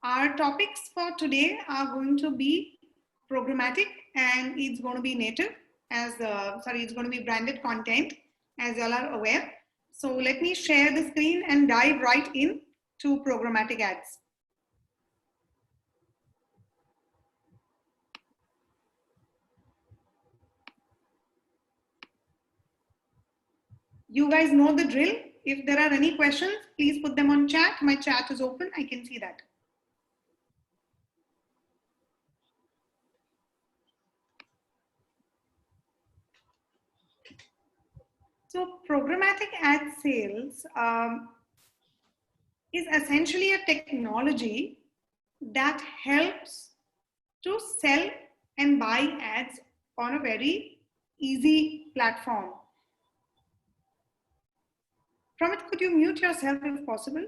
Our topics for today are going to be programmatic, and it's going to be native it's going to be branded content, as you all are aware. So let me share the screen and dive right in to programmatic ads. You guys know the drill. If there are any questions, please put them on chat. My chat is open. I can see that. So programmatic ad sales is essentially a technology that helps to sell and buy ads on a very easy platform. From it, could you mute yourself if possible?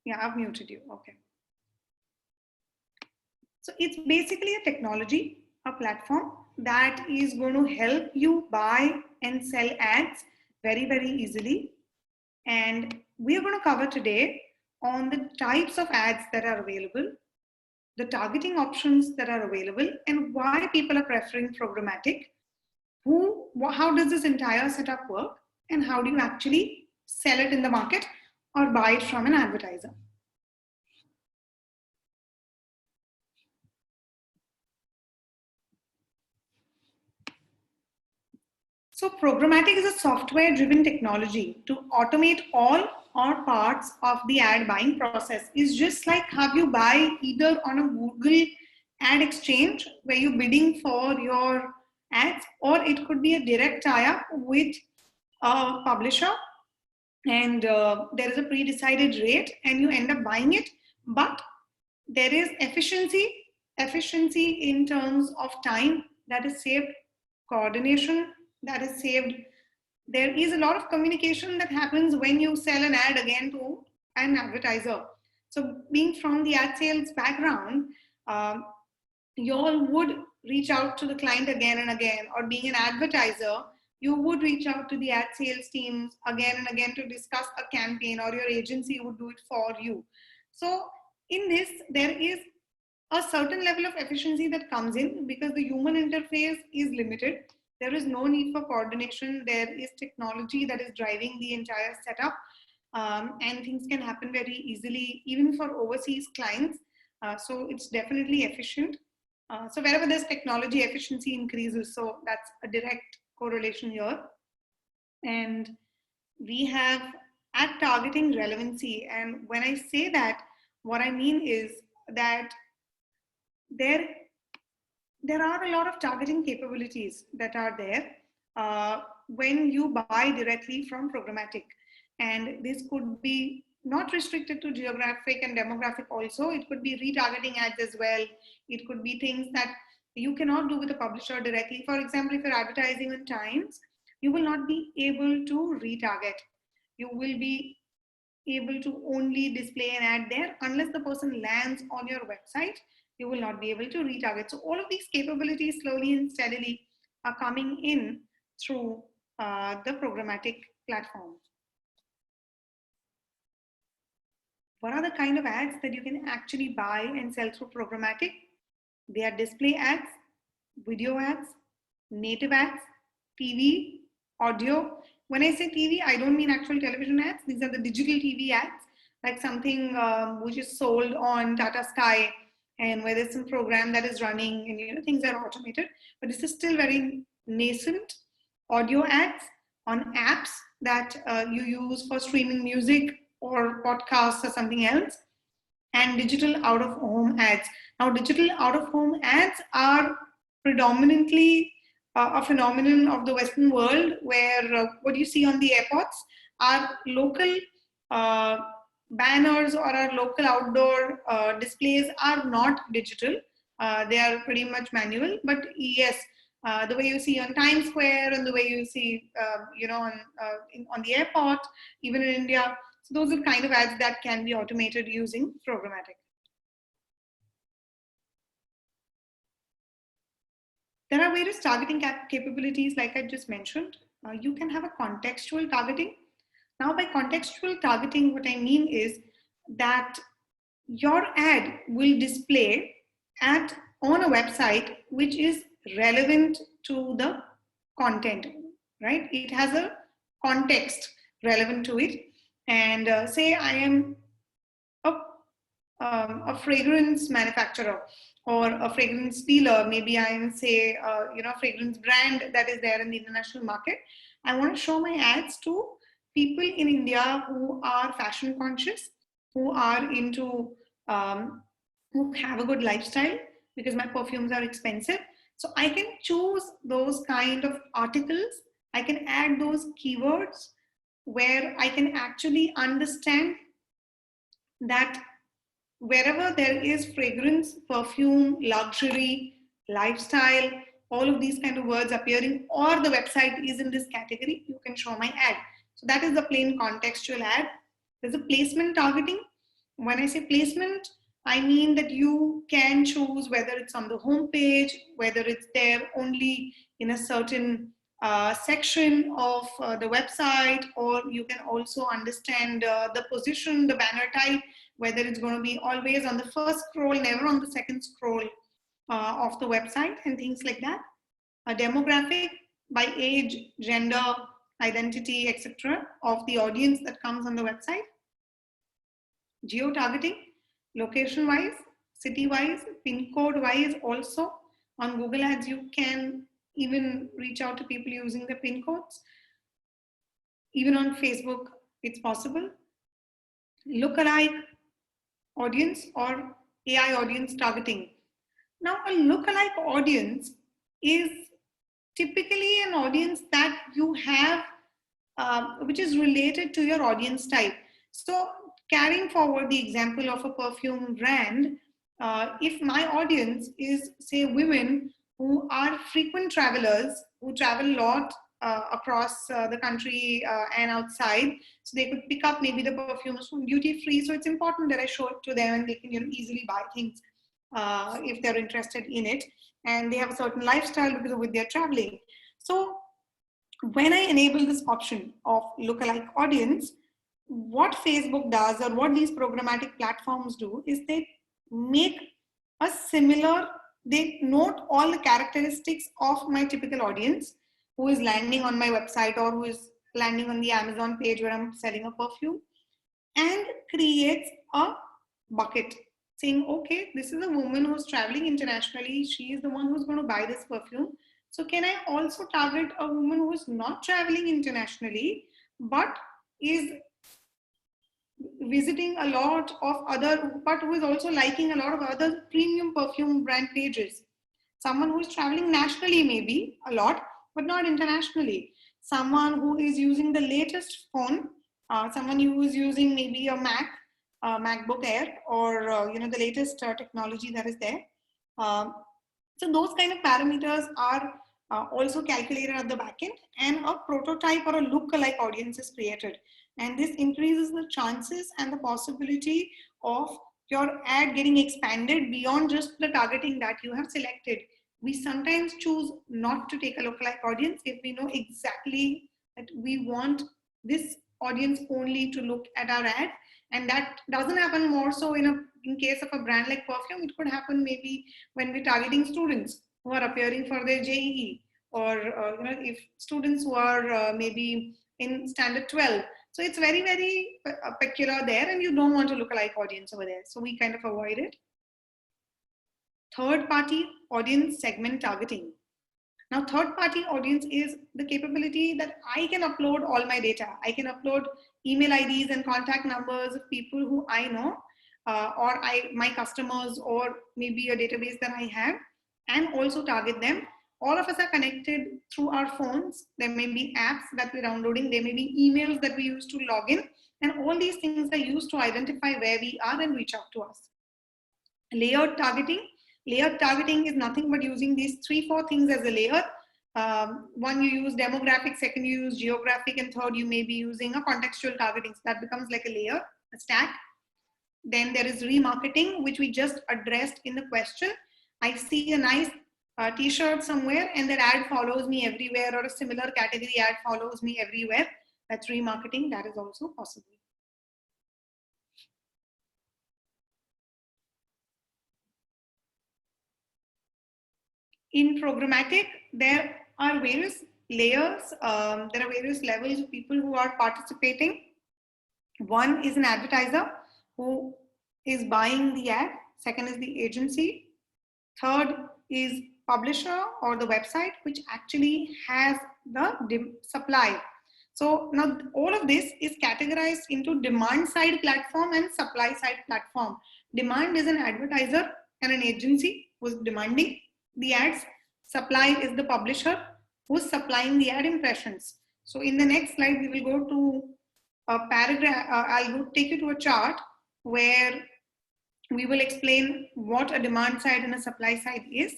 Yeah, I've muted you. Okay. So it's basically a technology, a platform that is going to help you buy and sell ads very, very easily. And we are going to cover today on the types of ads that are available, the targeting options that are available, and why people are preferring programmatic. How does this entire setup work, and how do you actually sell it in the market or buy it from an advertiser? So programmatic is a software-driven technology to automate all or parts of the ad buying process. It's just like how you buy either on a Google ad exchange where you're bidding for your ads, or it could be a direct tie-up with a publisher, and there is a pre-decided rate and you end up buying it. But there is efficiency in terms of time that is saved, coordination that is saved. There is a lot of communication that happens when you sell an ad again to an advertiser. So being from the ad sales background, you all would reach out to the client again and again, or being an advertiser, you would reach out to the ad sales teams again and again to discuss a campaign, or your agency would do it for you. So in this, there is a certain level of efficiency that comes in because the human interface is limited. There is no need for coordination. There is technology that is driving the entire setup, and things can happen very easily, even for overseas clients. So it's definitely efficient. So wherever there's technology, efficiency increases. So that's a direct correlation here. And we have ad targeting relevancy. And when I say that, what I mean is that there are a lot of targeting capabilities that are there when you buy directly from programmatic. And this could be not restricted to geographic and demographic also. It could be retargeting ads as well. It could be things that you cannot do with a publisher directly. For example, if you're advertising in Times, you will not be able to retarget. You will be able to only display an ad there unless the person lands on your website. You will not be able to retarget. So all of these capabilities slowly and steadily are coming in through the programmatic platform. What are the kind of ads that you can actually buy and sell through programmatic? They are display ads, video ads, native ads, TV, audio. When I say TV, I don't mean actual television ads. These are the digital TV ads, like something which is sold on Tata Sky, and where there's some program that is running, and things are automated. But this is still very nascent. Audio ads on apps that you use for streaming music or podcasts or something else, and digital out-of-home ads. Now, digital out-of-home ads are predominantly a phenomenon of the Western world, where what you see on the airports are local banners or our local outdoor displays are not digital. They are pretty much manual. But yes, the way you see on Times Square and the way you see, on the airport, even in India. So those are the kind of ads that can be automated using programmatic. There are various targeting capabilities, like I just mentioned. You can have a contextual targeting. Now, by contextual targeting, what I mean is that your ad will display at on a website which is relevant to the content, right? It has a context relevant to it. And say I am a, a fragrance manufacturer or a fragrance dealer. Maybe I am, say, a fragrance brand that is there in the international market. I want to show my ads to people in India who are fashion conscious, who are into, who have a good lifestyle, because my perfumes are expensive. So I can choose those kind of articles. I can add those keywords where I can actually understand that wherever there is fragrance, perfume, luxury, lifestyle, all of these kind of words appearing, or the website is in this category, you can show my ad. So that is the plain contextual ad. There's a placement targeting. When I say placement, I mean that you can choose whether it's on the home page, whether it's there only in a certain section of the website, or you can also understand the position, the banner type, whether it's going to be always on the first scroll, never on the second scroll of the website, and things like that. A demographic by age, gender, identity, etc. of the audience that comes on the website. Geo-targeting, location-wise, city-wise, pin code-wise also. On Google Ads, you can even reach out to people using the pin codes. Even on Facebook, it's possible. Lookalike audience or AI audience targeting. Now, a lookalike audience is typically an audience that you have, which is related to your audience type. So, carrying forward the example of a perfume brand, if my audience is, say, women who are frequent travelers, who travel a lot across the country and outside, so they could pick up maybe the perfumes from duty free. So it's important that I show it to them and they can easily buy things if they're interested in it, and they have a certain lifestyle because of which they're traveling. So when I enable this option of lookalike audience, what Facebook does or what these programmatic platforms do is they make a similar, they note all the characteristics of my typical audience who is landing on my website or who is landing on the Amazon page where I'm selling a perfume, and creates a bucket saying, okay, this is a woman who's traveling internationally. She is the one who's going to buy this perfume. So can I also target a woman who is not traveling internationally, but is visiting a lot of other, but who is also liking a lot of other premium perfume brand pages? Someone who is traveling nationally, maybe a lot, but not internationally. Someone who is using the latest phone, someone who is using maybe a MacBook Air, or the latest technology that is there. So those kind of parameters are also calculated at the back end, and a prototype or a look-alike audience is created. And this increases the chances and the possibility of your ad getting expanded beyond just the targeting that you have selected. We sometimes choose not to take a lookalike audience if we know exactly that we want this audience only to look at our ad. And that doesn't happen more so in case of a brand like perfume. It could happen maybe when we're targeting students who are appearing for their JEE, or if students who are maybe in standard 12. So it's very, very peculiar there, and you don't want a lookalike audience over there. So we kind of avoid it. Third-party audience segment targeting. Now, third-party audience is the capability that I can upload all my data. I can upload email IDs and contact numbers of people who I know, or my customers, or maybe a database that I have, and also target them. All of us are connected through our phones. There may be apps that we're downloading. There may be emails that we use to log in. And all these things are used to identify where we are and reach out to us. Layered targeting. Layered targeting is nothing but using these 3-4 things as a layer. One, you use demographic, second, you use geographic, and third, you may be using a contextual targeting. So that becomes like a layer, a stack. Then there is remarketing, which we just addressed in the question. I see a nice t-shirt somewhere and that ad follows me everywhere, or a similar category ad follows me everywhere. That's remarketing. That is also possible. In programmatic, there are various layers, there are various levels of people who are participating. One is an advertiser who is buying the ad. Second is the agency. Third is publisher or the website which actually has the supply. So now all of this is categorized into demand side platform and supply side platform. Demand is an advertiser and an agency who is demanding the ads. Supply is the publisher who is supplying the ad impressions. So in the next slide, we will go to a paragraph. I'll take you to a chart where we will explain what a demand side and a supply side is.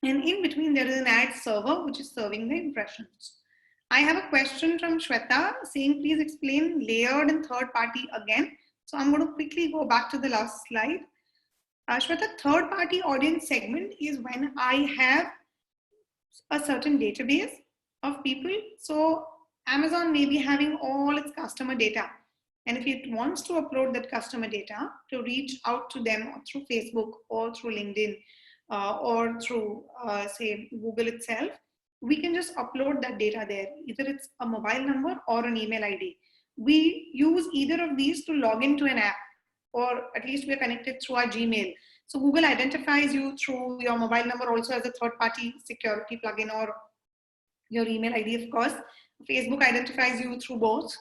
And in between, there is an ad server which is serving the impressions. I have a question from Shweta saying, please explain layered and third party again. So I'm going to quickly go back to the last slide. Shweta, third party audience segment is when I have a certain database of people. So Amazon may be having all its customer data. And if it wants to upload that customer data to reach out to them through Facebook or through LinkedIn or through, say, Google itself, we can just upload that data there. Either it's a mobile number or an email ID. We use either of these to log into an app, or at least we're connected through our Gmail. So Google identifies you through your mobile number also as a third-party security plugin, or your email ID, of course. Facebook identifies you through both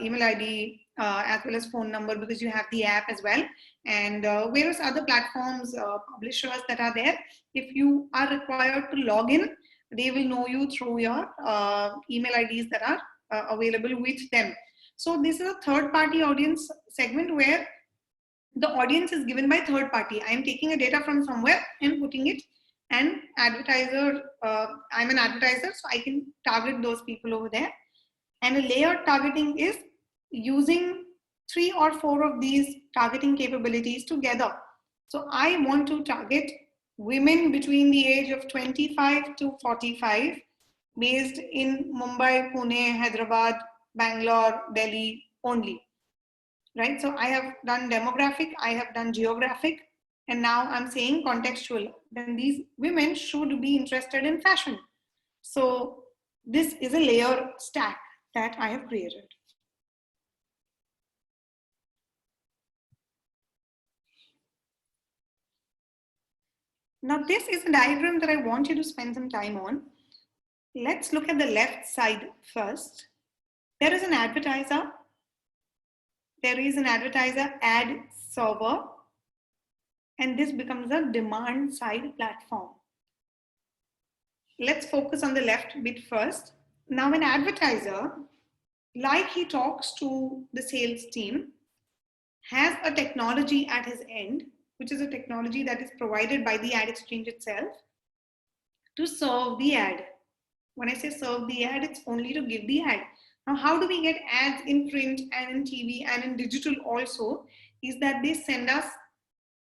email ID as well as phone number, because you have the app as well. And various other platforms, publishers that are there, if you are required to log in, they will know you through your email IDs that are available with them. So this is a third-party audience segment where the audience is given by third party. I am taking a data from somewhere and putting it, and advertiser, I'm an advertiser, so I can target those people over there. And a layered targeting is using 3 or 4 of these targeting capabilities together. So I want to target women between the age of 25 to 45 based in Mumbai, Pune, Hyderabad, Bangalore, Delhi only. Right? So I have done demographic, I have done geographic, and now I'm saying contextual. Then these women should be interested in fashion. So this is a layer stack that I have created. Now this is a diagram that I want you to spend some time on. Let's look at the left side first. There is an advertiser. There is an advertiser ad server, and this becomes a demand side platform. Let's focus on the left bit first. Now an advertiser, like he talks to the sales team, has a technology at his end, which is a technology that is provided by the ad exchange itself to serve the ad. When I say serve the ad, it's only to give the ad. Now, how do we get ads in print and in TV and in digital also? Is that they send us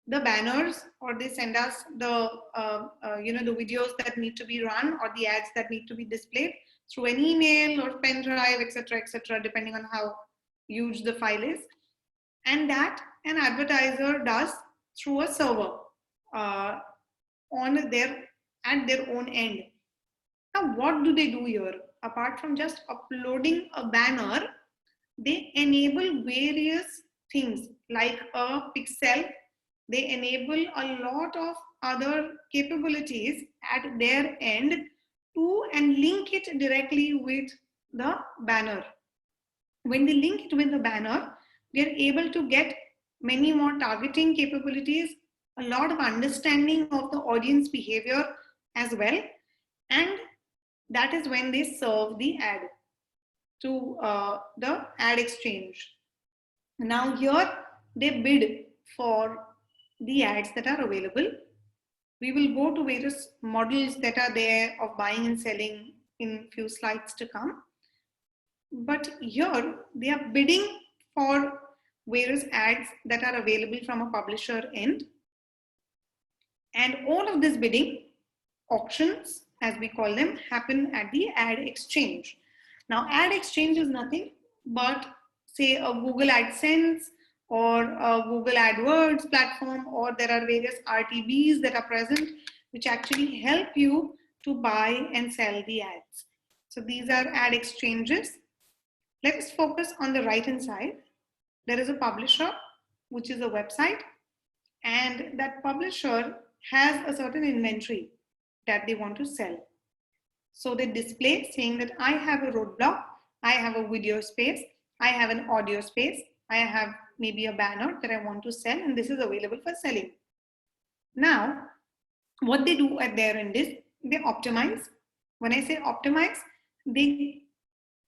the banners, or they send us the the videos that need to be run, or the ads that need to be displayed through an email or pen drive, etc., depending on how huge the file is, and that an advertiser does through a server at their own end. Now, what do they do here? Apart from just uploading a banner, they enable various things like a pixel. They enable a lot of other capabilities at their end to and link it directly with the banner. When they link it with the banner, they're able to get many more targeting capabilities, a lot of understanding of the audience behavior as well, and that is when they serve the ad to the ad exchange. Now here they bid for the ads that are available. We will go to various models that are there of buying and selling in few slides to come. But here they are bidding for various ads that are available from a publisher end. And all of this bidding, auctions as we call them, happen at the ad exchange. Now ad exchange is nothing but, say, a Google AdSense or a Google AdWords platform, or there are various RTBs that are present which actually help you to buy and sell the ads. So these are ad exchanges. Let us focus on the right hand side. There is a publisher, which is a website, and that publisher has a certain inventory that they want to sell. So they display saying that I have a roadblock, I have a video space, I have an audio space, I have maybe a banner that I want to sell, and this is available for selling. Now, what they do at their end is they optimize. When I say optimize, they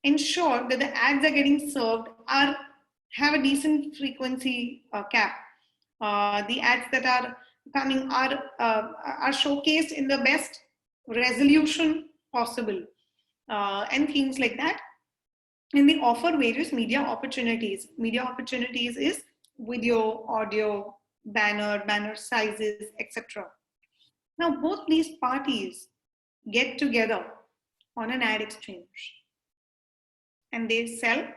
ensure that the ads are getting served have a decent frequency cap. The ads that are coming are showcased in the best resolution possible, and things like that. And they offer various media opportunities. Media opportunities is video, audio, banner sizes, etc. Now, both these parties get together on an ad exchange and they sell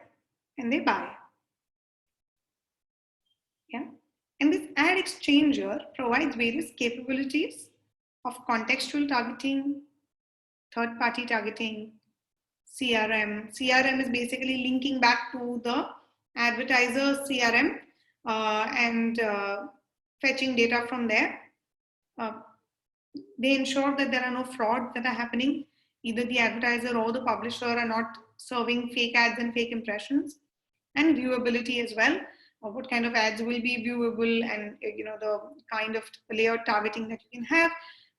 and they buy. Yeah. And this ad exchanger provides various capabilities of contextual targeting, third-party targeting, CRM. CRM is basically linking back to the advertiser's CRM and fetching data from there. They ensure that there are no frauds that are happening. Either the advertiser or the publisher are not serving fake ads and fake impressions. And viewability as well. What kind of ads will be viewable, and the kind of layered targeting that you can have.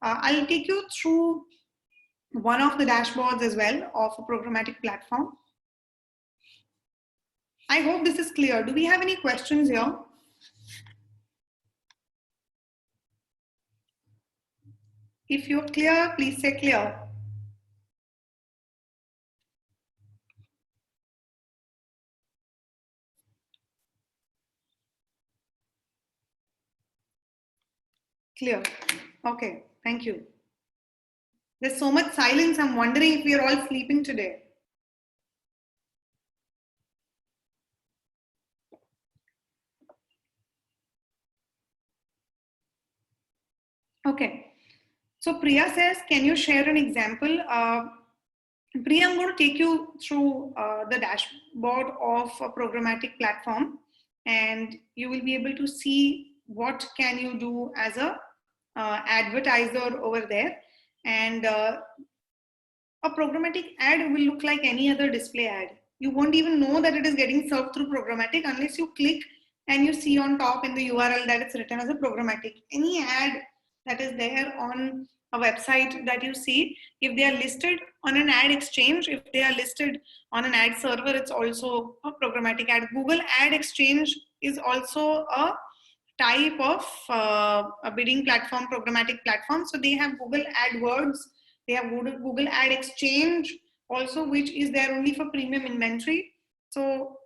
I'll take you through one of the dashboards as well of a programmatic platform. I hope this is clear. Do we have any questions here? If you're clear, please say clear. Clear. Okay, thank you. There's so much silence. I'm wondering if we are all sleeping today. Okay. So Priya says, can you share an example? Priya, I'm going to take you through the dashboard of a programmatic platform, and you will be able to see what can you do as a advertiser over there. And a programmatic ad will look like any other display ad. You won't even know that it is getting served through programmatic unless you click and you see on top in the URL that it's written as a programmatic. Any ad that is there on a website that you see, if they are listed on an ad exchange, if they are listed on an ad server, it's also a programmatic ad. Google Ad Exchange is also a type of a bidding platform, programmatic platform. So they have Google AdWords, they have Google Ad Exchange also, which is there only for premium inventory. So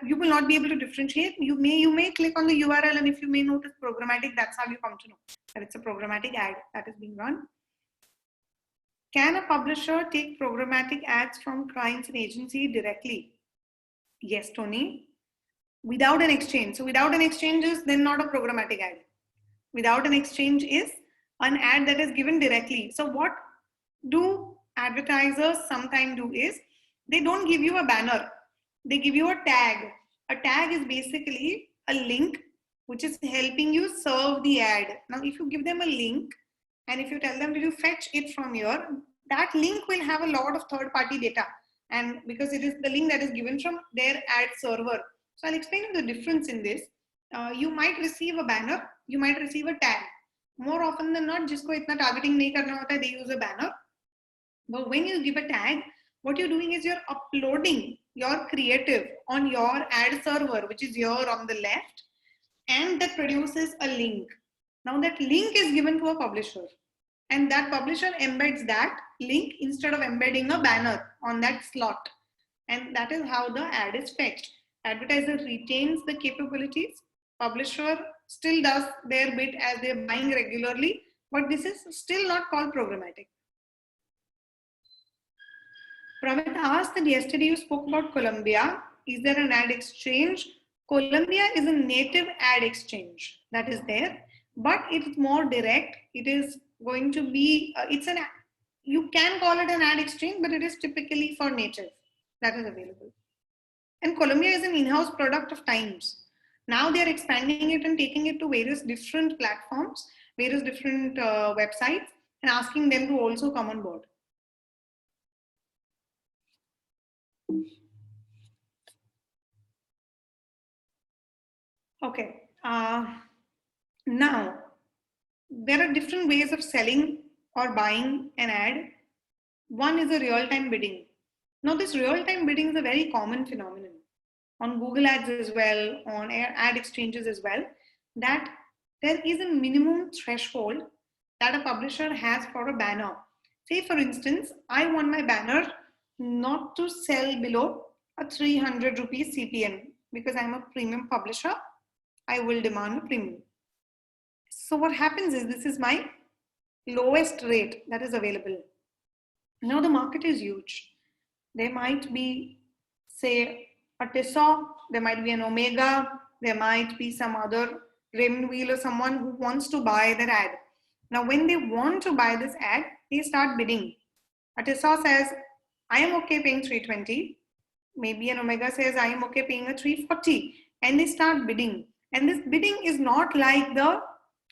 you will not be able to differentiate. You may click on the URL, and if you may notice programmatic, that's how you come to know that it's a programmatic ad that is being run. Can a publisher take programmatic ads from clients and agency directly? Yes, Tony. Without an exchange. So without an exchange is then not a programmatic ad. Without an exchange is an ad that is given directly. So what do advertisers sometimes do is they don't give you a banner. They give you a tag. A tag is basically a link which is helping you serve the ad. Now, if you give them a link and if you tell them, did you fetch it from here, that link will have a lot of third-party data. And because it is the link that is given from their ad server. So I'll explain you the difference in this. You might receive a banner, you might receive a tag. More often than not, jisko itna targeting nahi karna hota hai, they use a banner. But when you give a tag, what you're doing is you're uploading your creative on your ad server, which is here on the left, and that produces a link. Now that link is given to a publisher, and that publisher embeds that link instead of embedding a banner on that slot. And that is how the ad is fetched. Advertiser retains the capabilities. Publisher still does their bit as they're buying regularly, but this is still not called programmatic. Pramit asked that yesterday you spoke about Colombia. Is there an ad exchange? Colombia is a native ad exchange that is there, but it is more direct. It is going to be, you can call it an ad exchange, but it is typically for native that is available. And Columbia is an in-house product of Times. Now they are expanding it and taking it to various different platforms, various different websites, and asking them to also come on board. Okay. Now, there are different ways of selling or buying an ad. One is a real-time bidding. Now, this real-time bidding is a very common phenomenon on Google Ads as well, on ad exchanges as well, that there is a minimum threshold that a publisher has for a banner. Say, for instance, I want my banner not to sell below a 300 rupees CPM because I'm a premium publisher. I will demand a premium. So what happens is, this is my lowest rate that is available. Now the market is huge. There might be, say, a Tissot, there might be an Omega, there might be some other Raymond Wheel or someone who wants to buy that ad. Now when they want to buy this ad, they start bidding. A Tissot says, I am okay paying 320. Maybe an Omega says, I am okay paying a 340. And they start bidding. And this bidding is not like the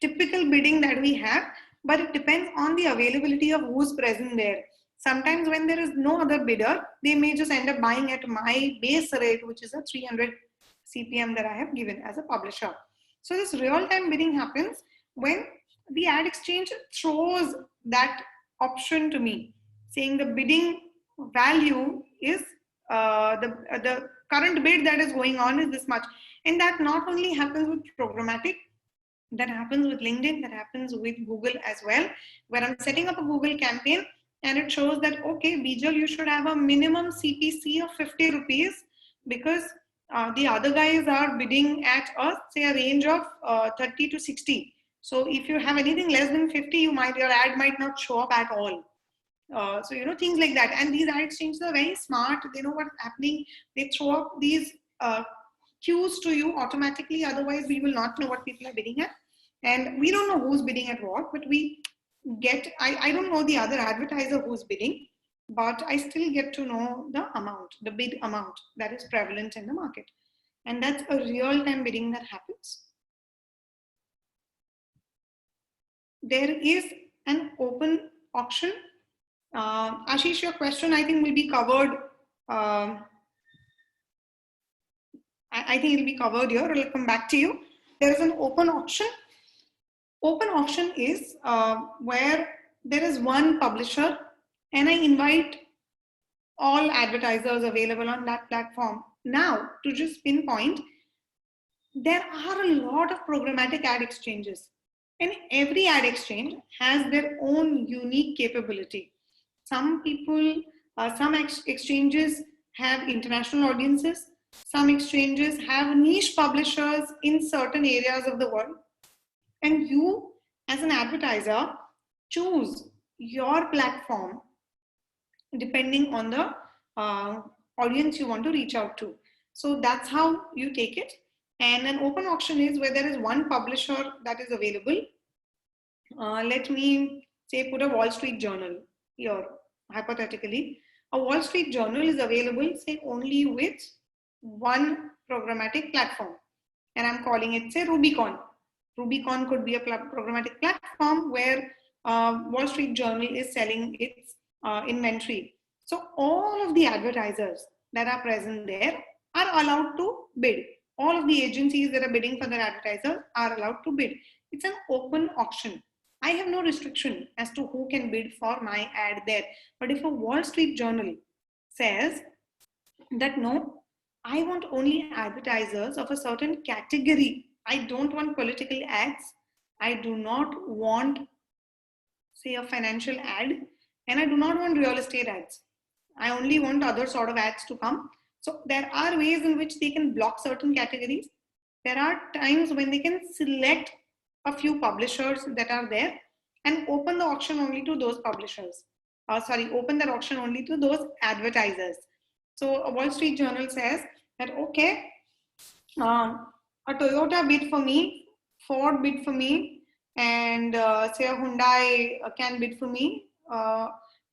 typical bidding that we have, but it depends on the availability of who's present there. Sometimes when there is no other bidder, they may just end up buying at my base rate, which is a 300 CPM that I have given as a publisher. So this real-time bidding happens when the ad exchange throws that option to me, saying the bidding value is the current bid that is going on is this much. And that not only happens with programmatic, that happens with LinkedIn, that happens with Google as well, where I'm setting up a Google campaign and it shows that, okay, Bijal, you should have a minimum CPC of 50 rupees because the other guys are bidding at say a range of 30 to 60. So if you have anything less than 50, your ad might not show up at all. So, things like that. And these ad exchanges are very smart. They know what's happening. They throw up these cues to you automatically. Otherwise, we will not know what people are bidding at. And we don't know who's bidding at what, but we get, I don't know the other advertiser who's bidding, but I still get to know the amount, the bid amount that is prevalent in the market. And that's a real-time bidding that happens. There is an open auction. Ashish, your question I think will be covered. I think it'll be covered here. I'll come back to you. There is an open auction. Open auction is where there is one publisher and I invite all advertisers available on that platform. Now, to just pinpoint, there are a lot of programmatic ad exchanges, and every ad exchange has their own unique capability. Some people, some exchanges have international audiences. Some exchanges have niche publishers in certain areas of the world. And you, as an advertiser, choose your platform depending on the audience you want to reach out to. So that's how you take it. And an open auction is where there is one publisher that is available. Let me say put a Wall Street Journal here, hypothetically. A Wall Street Journal is available, say, only with one programmatic platform. And I'm calling it, say, Rubicon. Rubicon could be a programmatic platform where Wall Street Journal is selling its inventory. So all of the advertisers that are present there are allowed to bid. All of the agencies that are bidding for their advertisers are allowed to bid. It's an open auction. I have no restriction as to who can bid for my ad there. But if a Wall Street Journal says that no, I want only advertisers of a certain category. I don't want political ads. I do not want, say, a financial ad, and I do not want real estate ads. I only want other sort of ads to come. So there are ways in which they can block certain categories. There are times when they can select a few publishers that are there and open the auction only to those publishers. Open that auction only to those advertisers. So a Wall Street Journal says that, okay, a Toyota bid for me, Ford bid for me, and say a Hyundai can bid for me,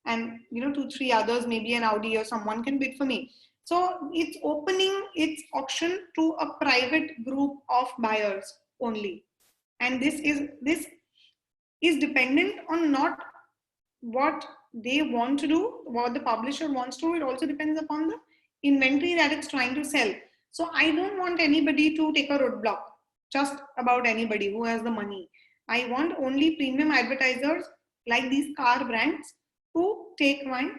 and 2, 3 others, maybe an Audi or someone can bid for me. So it's opening its auction to a private group of buyers only, and this is dependent on not what they want to do, what the publisher wants to do. It also depends upon the inventory that it's trying to sell. So I don't want anybody to take a roadblock just about anybody who has the money. I want only premium advertisers like these car brands to take my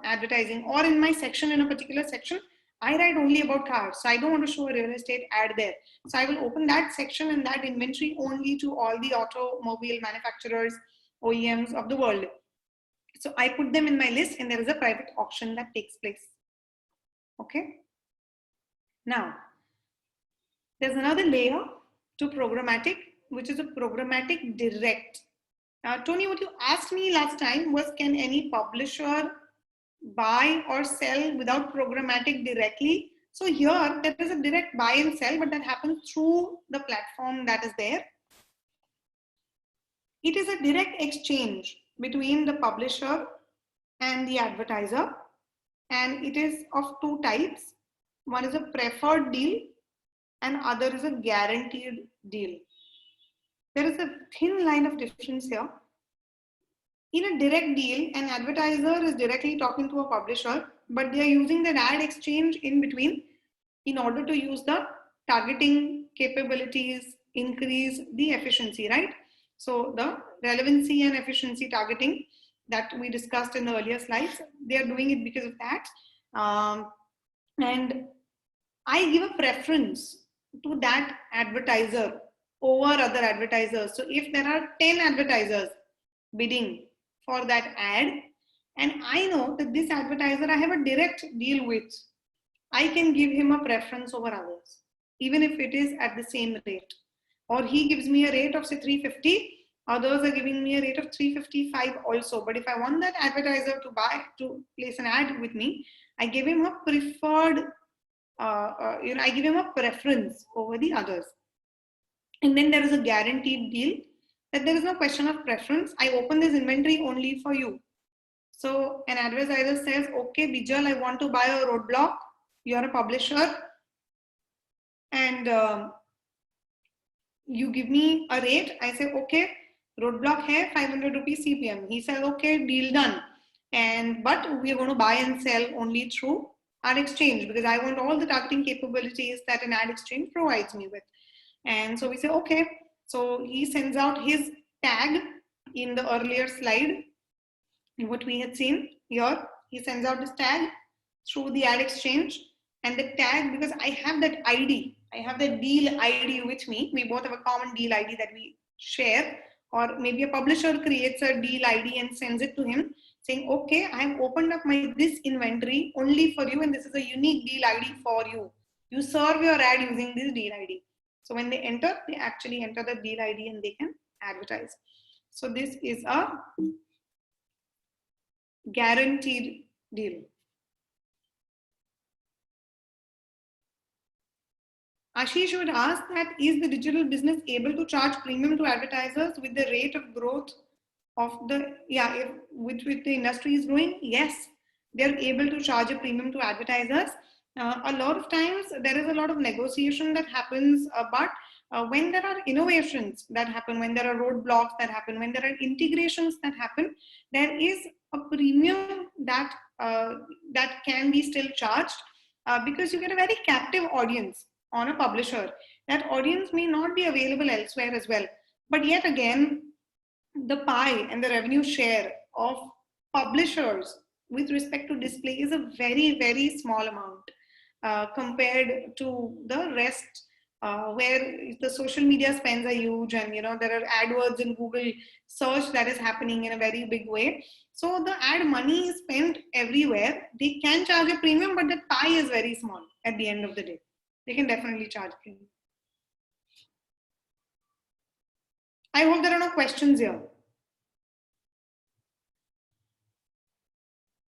advertising, or in my section, in a particular section, I write only about cars. So I don't want to show a real estate ad there. So I will open that section and that inventory only to all the automobile manufacturers, OEMs of the world. So I put them in my list, and there is a private auction that takes place. Okay. Now, there's another layer to programmatic, which is a programmatic direct. Tony, what you asked me last time was, can any publisher buy or sell without programmatic directly? So here there is a direct buy and sell, but that happens through the platform that is there. It is a direct exchange between the publisher and the advertiser, and it is of two types. One is a preferred deal and other is a guaranteed deal. There is a thin line of difference here. In a direct deal, an advertiser is directly talking to a publisher, but they are using that ad exchange in between in order to use the targeting capabilities, increase the efficiency, right? So the relevancy and efficiency targeting that we discussed in the earlier slides, they are doing it because of that. And I give a preference to that advertiser over other advertisers. So if there are 10 advertisers bidding for that ad, and I know that this advertiser I have a direct deal with, I can give him a preference over others, even if it is at the same rate. Or he gives me a rate of say 350, others are giving me a rate of 355 also. But if I want that advertiser to place an ad with me, I give him a preferred, I give him a preference over the others. And then there is a guaranteed deal that there is no question of preference. I open this inventory only for you. So an advertiser says, okay, Bijal, I want to buy a roadblock. You are a publisher, and you give me a rate. I say, okay, roadblock hai 500 rupees CPM. He says, okay, deal done. But we are going to buy and sell only through ad exchange, because I want all the targeting capabilities that an ad exchange provides me with. And so we say, okay. So he sends out his tag in the earlier slide, what we had seen here. He sends out this tag through the ad exchange, and the tag, because I have that ID, I have the deal ID with me. We both have a common deal ID that we share, or maybe a publisher creates a deal ID and sends it to him saying, okay, I have opened up this inventory only for you, and this is a unique deal ID for you. You serve your ad using this deal ID. So when they enter, they actually enter the deal ID and they can advertise. So this is a guaranteed deal. Ashish would ask that, is the digital business able to charge premium to advertisers with the rate of growth of the, with the industry is growing? Yes, they're able to charge a premium to advertisers. A lot of times there is a lot of negotiation that happens, but when there are innovations that happen, when there are roadblocks that happen, when there are integrations that happen, there is a premium that that can be still charged, because you get a very captive audience on a publisher. That audience may not be available elsewhere as well. But yet again, the pie and the revenue share of publishers with respect to display is a very, very small amount compared to the rest, where the social media spends are huge, and there are AdWords in Google search that is happening in a very big way. So the ad money is spent everywhere. They can charge a premium, but the pie is very small at the end of the day. They can definitely charge premium. I hope there are no questions here.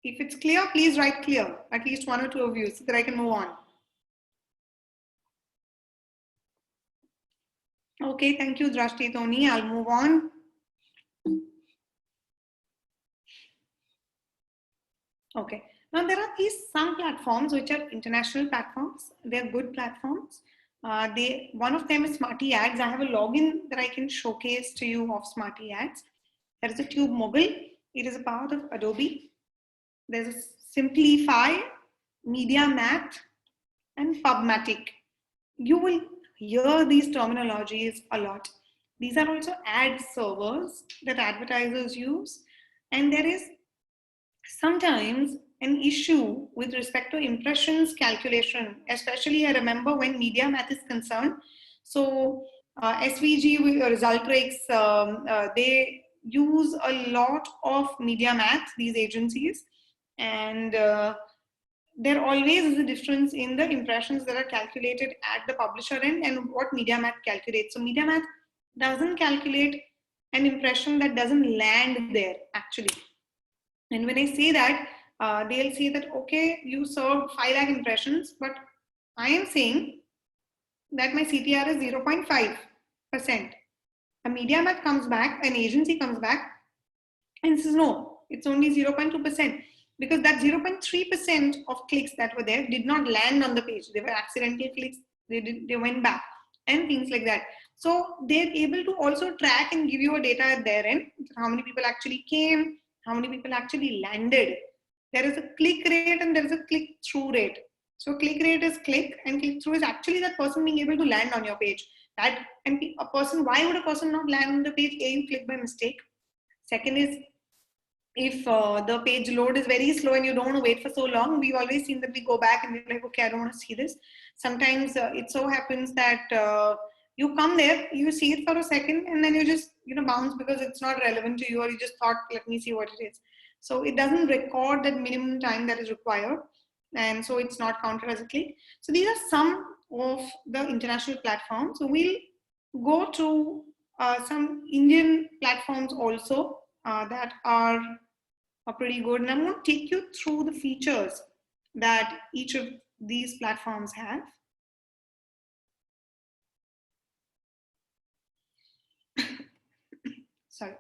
If it's clear, please write clear, at least one or two of you, so that I can move on. Okay, thank you, Drashti Tony. I'll move on. Okay. Now there are these some platforms which are international platforms. They're good platforms. One of them is Smarty Ads. I have a login that I can showcase to you of Smarty Ads. There is a Tube Mobile. It is a part of Adobe. There's a Simplify, MediaMath, and Pubmatic. You will hear these terminologies a lot. These are also ad servers that advertisers use, and there is sometimes an issue with respect to impressions calculation, especially I remember when media math is concerned. So SVG result rakes, they use a lot of media math, these agencies, and there always is a difference in the impressions that are calculated at the publisher end and what media math calculates. So media math doesn't calculate an impression that doesn't land there actually. And when I say that, they'll say that, okay, you served 5 lakh impressions, but I am saying that my CTR is 0.5%. A media math comes back, an agency comes back and says, no, it's only 0.2%, because that 0.3% of clicks that were there did not land on the page. They were accidental clicks, they went back and things like that. So they're able to also track and give you a data at their end, how many people actually came, how many people actually landed. There is a click rate and there is a click through rate. So click rate is click and click through is actually that person being able to land on your page. That and a person, why would a person not land on the page? A, you click by mistake. Second is, if the page load is very slow and you don't want to wait for so long, we've always seen that we go back and we're like, okay, I don't want to see this. Sometimes it so happens that you come there, you see it for a second, and then you just bounce because it's not relevant to you, or you just thought, let me see what it is. So it doesn't record that minimum time that is required, and so it's not counted as a click. So these are some of the international platforms. So we'll go to some Indian platforms also that are pretty good. And I'm going to take you through the features that each of these platforms have. Sorry.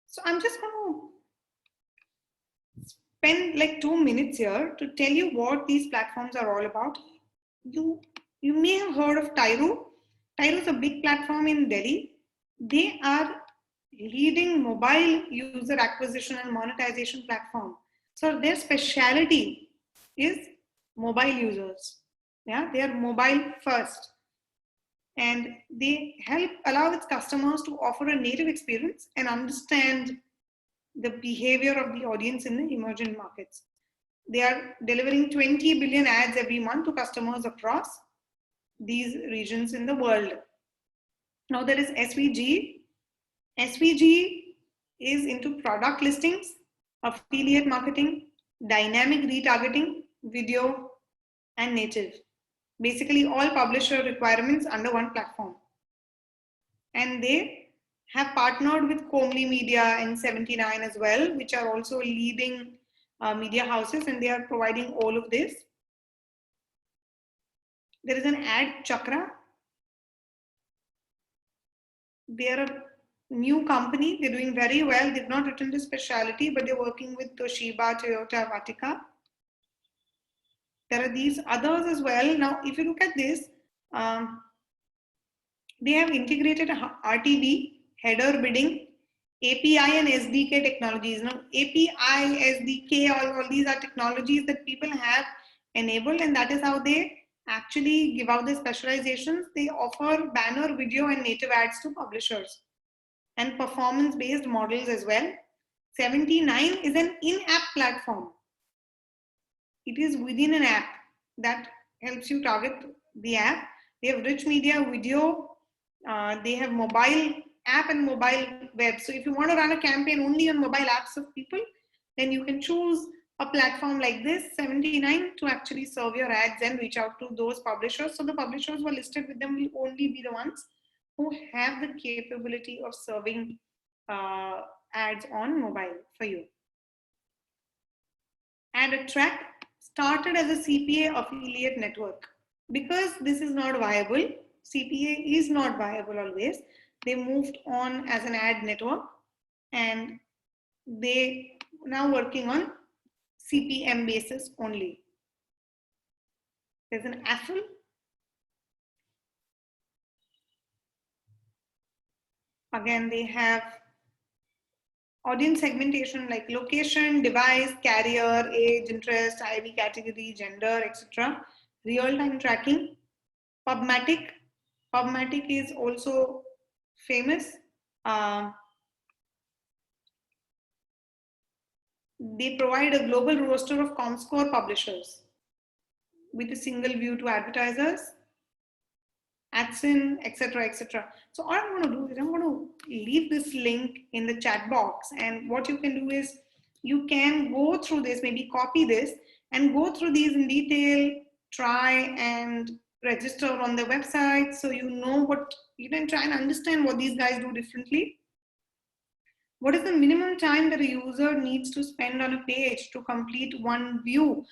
So I'm just going to spend like 2 minutes here to tell you what these platforms are all about. You may have heard of Tyro. Tyro is a big platform in Delhi. They are leading mobile user acquisition and monetization platform. So their specialty is mobile users. Yeah, they are mobile first. And they help allow its customers to offer a native experience and understand the behavior of the audience in the emerging markets. They are delivering 20 billion ads every month to customers across these regions in the world. Now there is SVG. SVG is into product listings, affiliate marketing, dynamic retargeting, video, and native. Basically all publisher requirements under one platform. And they have partnered with Comely Media and 79 as well, which are also leading media houses, and they are providing all of this. There is an ad chakra. They are a new company. They're doing very well. They've not written the specialty, but they're working with Toshiba, Toyota, Vatica. There are these others as well. Now, if you look at this, they have integrated RTB, header bidding, API and SDK technologies. Now, API, SDK, all these are technologies that people have enabled, and that is how they actually give out their specializations. They offer banner, video, and native ads to publishers, and performance-based models as well. 79 is an in-app platform. It is within an app that helps you target the app. They have rich media, video, they have mobile app and mobile web. So if you want to run a campaign only on mobile apps of people, then you can choose a platform like this, 79, to actually serve your ads and reach out to those publishers. So the publishers who are listed with them will only be the ones who have the capability of serving ads on mobile for you. AdAttract started as a CPA affiliate network. Because this is not viable, CPA is not viable always. They moved on as an ad network, and they now working on CPM basis only. There's an Apple. Again, they have audience segmentation like location, device, carrier, age, interest, IB category, gender, etc. Real-time tracking. Pubmatic. Pubmatic is also famous. They provide a global roster of Comscore publishers with a single view to advertisers, AdSyn, etc., etc. So all I'm going to do is I'm going to leave this link in the chat box, and what you can do is you can go through this, maybe copy this and go through these in detail, try and register on the website so you know what, you can try and understand what these guys do differently. What is the minimum time that a user needs to spend on a page to complete one view?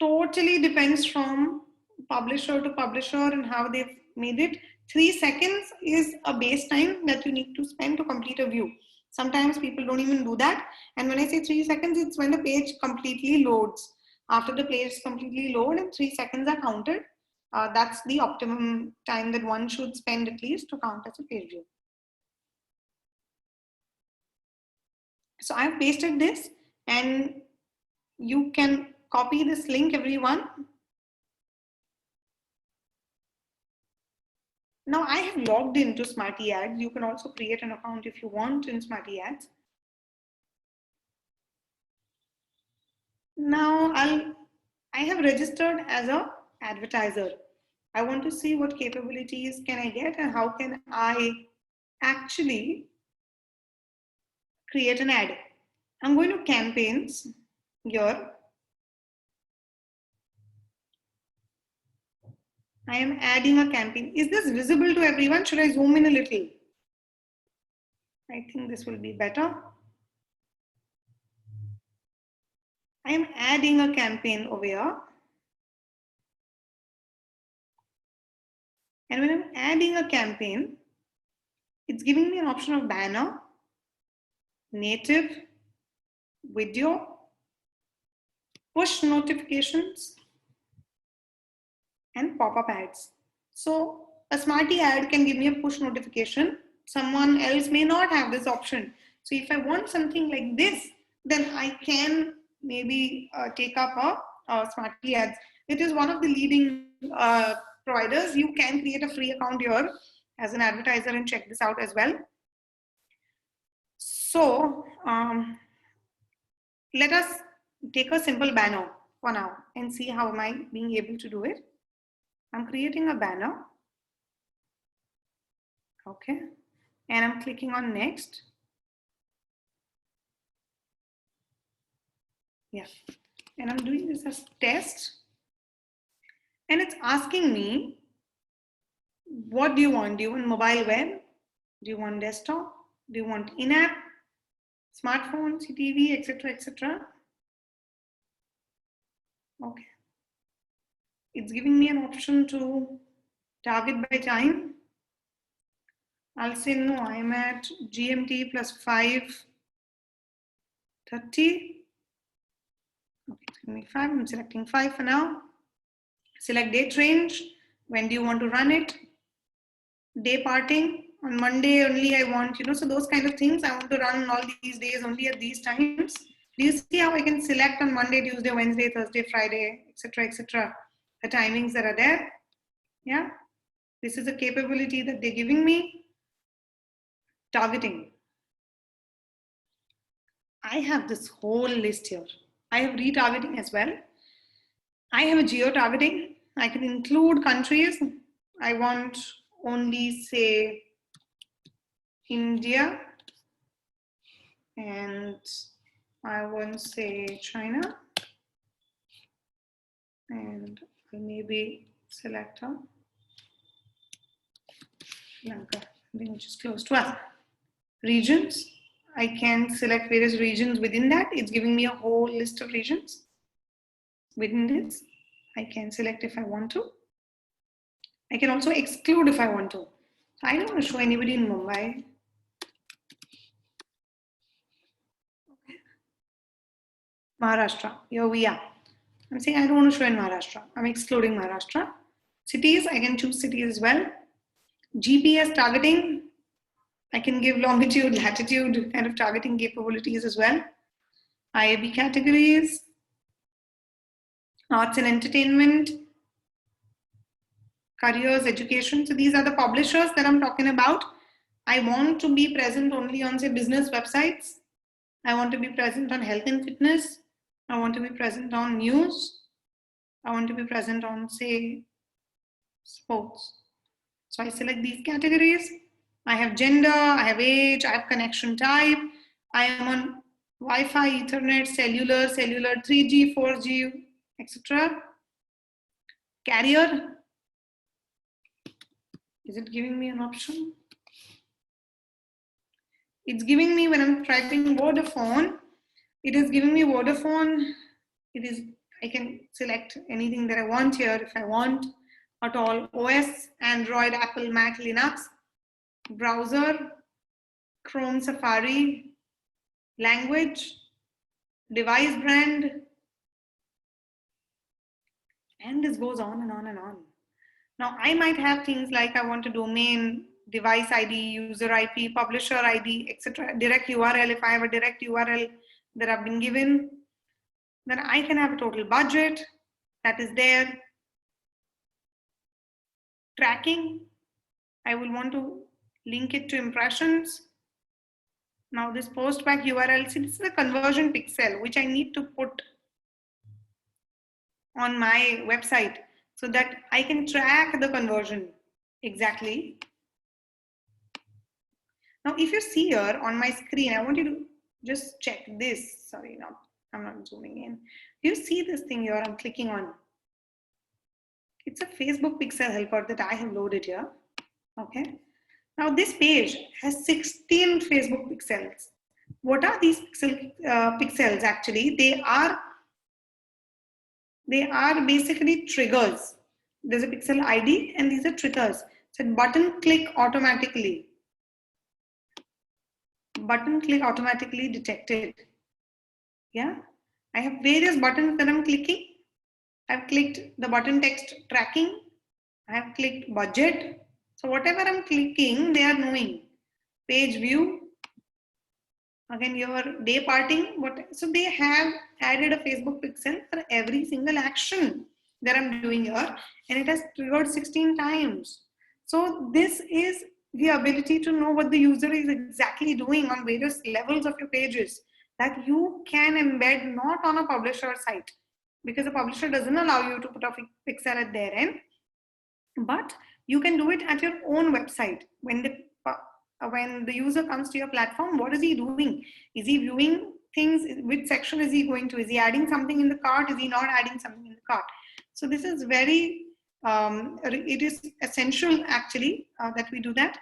Totally depends from publisher to publisher and how they've made it. 3 seconds is a base time that you need to spend to complete a view. Sometimes people don't even do that. And when I say 3 seconds, it's when the page completely loads. After the page is completely loaded and 3 seconds are counted, that's the optimum time that one should spend at least to count as a page view. So I've pasted this, and you can copy this link, everyone. Now I have logged into Smarty Ads. You can also create an account if you want in Smarty Ads. Now I have registered as an advertiser. I want to see what capabilities can I get and how can I actually create an ad. I'm going to campaigns here. I am adding a campaign. Is this visible to everyone? Should I zoom in a little? I think this will be better. I am adding a campaign over here. And when I'm adding a campaign, it's giving me an option of banner, native, video, push notifications, and pop-up ads. So a Smarty ad can give me a push notification. Someone else may not have this option. So if I want something like this, then I can maybe take up a Smarty ads. It is one of the leading providers. You can create a free account here as an advertiser and check this out as well. So let us take a simple banner for now and see how am I being able to do it. I'm creating a banner. Okay. And I'm clicking on next. Yeah. And I'm doing this as test. And it's asking me, what do you want? Do you want mobile web? Do you want desktop? Do you want in-app, smartphone, CTV, etc., etc.? Okay. It's giving me an option to target by time. I'll say no, I'm at GMT plus 5:30. Okay, it's giving me 5. I'm selecting 5 for now. Select date range. When do you want to run it? Day parting. On Monday only I want, so those kind of things. I want to run all these days only at these times. Do you see how I can select on Monday, Tuesday, Wednesday, Thursday, Friday, etc., etc. The timings that are there? Yeah. This is a capability that they're giving me. Targeting. I have this whole list here. I have retargeting as well. I have a geo-targeting. I can include countries. I want only say India, and I want say China, and I'll maybe select Lanka, which is close to us. Regions. I can select various regions within that. It's giving me a whole list of regions. Within this, I can select if I want to. I can also exclude if I want to. So I don't want to show anybody in Mumbai. Maharashtra, here we are. I'm saying I don't want to show in Maharashtra. I'm excluding Maharashtra. Cities, I can choose cities as well. GPS targeting, I can give longitude, latitude kind of targeting capabilities as well. IAB categories, arts and entertainment, careers, education. So these are the publishers that I'm talking about. I want to be present only on, say, business websites. I want to be present on health and fitness. I want to be present on news. I want to be present on, say, sports. So I select these categories. I have gender, I have age, I have connection type. I am on Wi-Fi, Ethernet, cellular, 3G, 4G, etc. Carrier. Is it giving me an option? It's giving me, when I'm typing Vodafone, it is giving me Vodafone. It is, I can select anything that I want here if I want at all. OS, Android, Apple, Mac, Linux, browser, Chrome, Safari, language, device brand, and this goes on and on and on. Now I might have things like I want a domain, device ID, user IP, publisher ID, etc. Direct URL. If I have a direct URL that I've been given, then I can have a total budget that is there. Tracking, I will want to link it to impressions. Now this postback URL, see, this is a conversion pixel which I need to put on my website so that I can track the conversion exactly. Now, if you see here on my screen, I want you to just check this. Sorry, no, I'm not zooming in. Do you see this thing here I'm clicking on? It's a Facebook pixel helper that I have loaded here. Okay. Now this page has 16 Facebook pixels. What are these pixels actually? They are basically triggers. There's a pixel ID and these are triggers. So button click automatically. Button click automatically detected. Yeah, I have various buttons that I'm clicking. I've clicked the button text tracking. I have clicked budget. So whatever I'm clicking, they are knowing. Page view. Again, your day parting. So they have added a Facebook pixel for every single action that I'm doing here. And it has triggered 16 times. So this is the ability to know what the user is exactly doing on various levels of your pages that you can embed not on a publisher site, because a publisher doesn't allow you to put a pixel at their end, but you can do it at your own website. When the user comes to your platform, what is he doing? Is he viewing things? Which section is he going to? Is he adding something in the cart? Is he not adding something in the cart? So this is very, it is essential actually that we do that.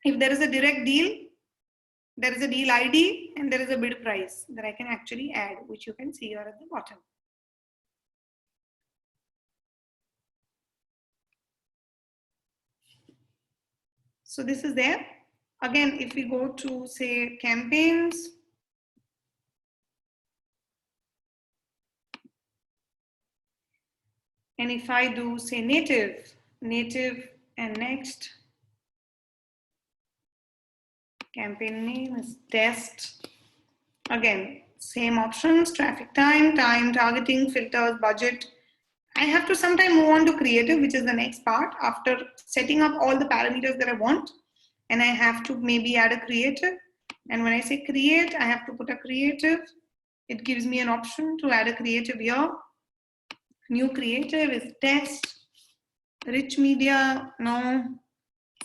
If there is a direct deal, there is a deal ID and there is a bid price that I can actually add, which you can see here at the bottom. So this is there. Again, if we go to, say, campaigns, and if I do, say, native and next, campaign name is test. Again, same options, traffic time, targeting, filters, budget. I have to sometime move on to creative, which is the next part after setting up all the parameters that I want. And I have to maybe add a creative. And when I say create, I have to put a creative. It gives me an option to add a creative here. New creative is text, rich media, no.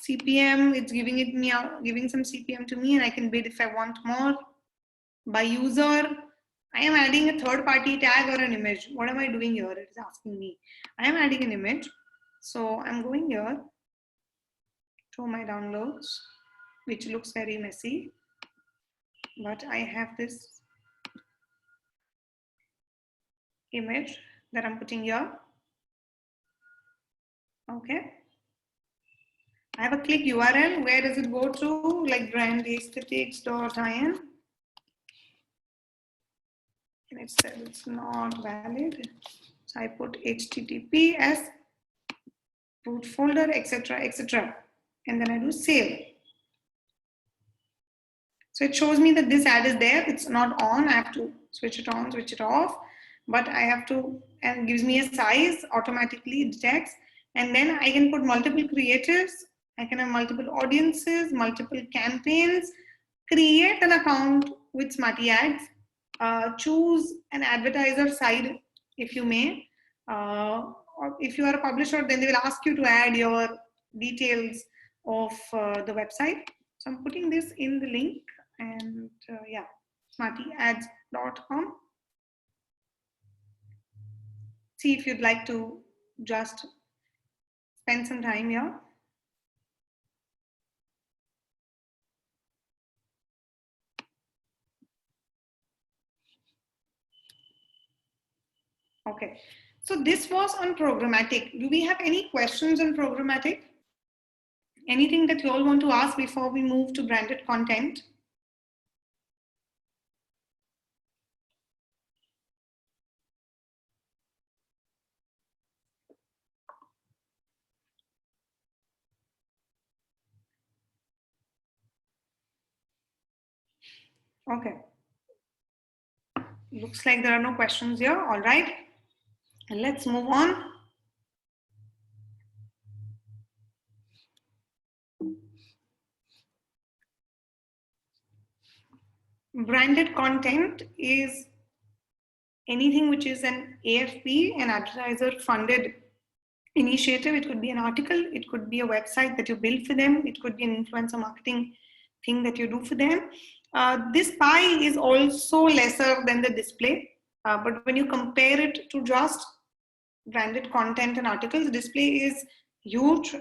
CPM, it's giving some CPM to me and I can bid if I want more. By user, I am adding a third party tag or an image. What am I doing here? It is asking me. I am adding an image. So I'm going here to my downloads, which looks very messy. But I have this image that I'm putting here. Okay. I have a click URL. Where does it go to? Like brandaesthetics.in. And it says it's not valid. So I put HTTPS, root folder, etc., etc. And then I do save. So it shows me that this ad is there. It's not on. I have to switch it on, switch it off. But I have to, and gives me a size, automatically detects. And then I can put multiple creators. I can have multiple audiences, multiple campaigns, create an account with Smarty Ads, choose an advertiser side if you may. Or if you are a publisher, then they will ask you to add your details of the website. So I'm putting this in the link and yeah, smartyads.com. See if you'd like to just spend some time here. Okay, so this was on programmatic. Do we have any questions on programmatic? Anything that you all want to ask before we move to branded content? Okay. Looks like there are no questions here. All right. And let's move on. Branded content is anything which is an AFP, an advertiser funded initiative. It could be an article, it could be a website that you build for them, it could be an influencer marketing thing that you do for them. This pie is also lesser than the display, but when you compare it to just branded content and articles, display is huge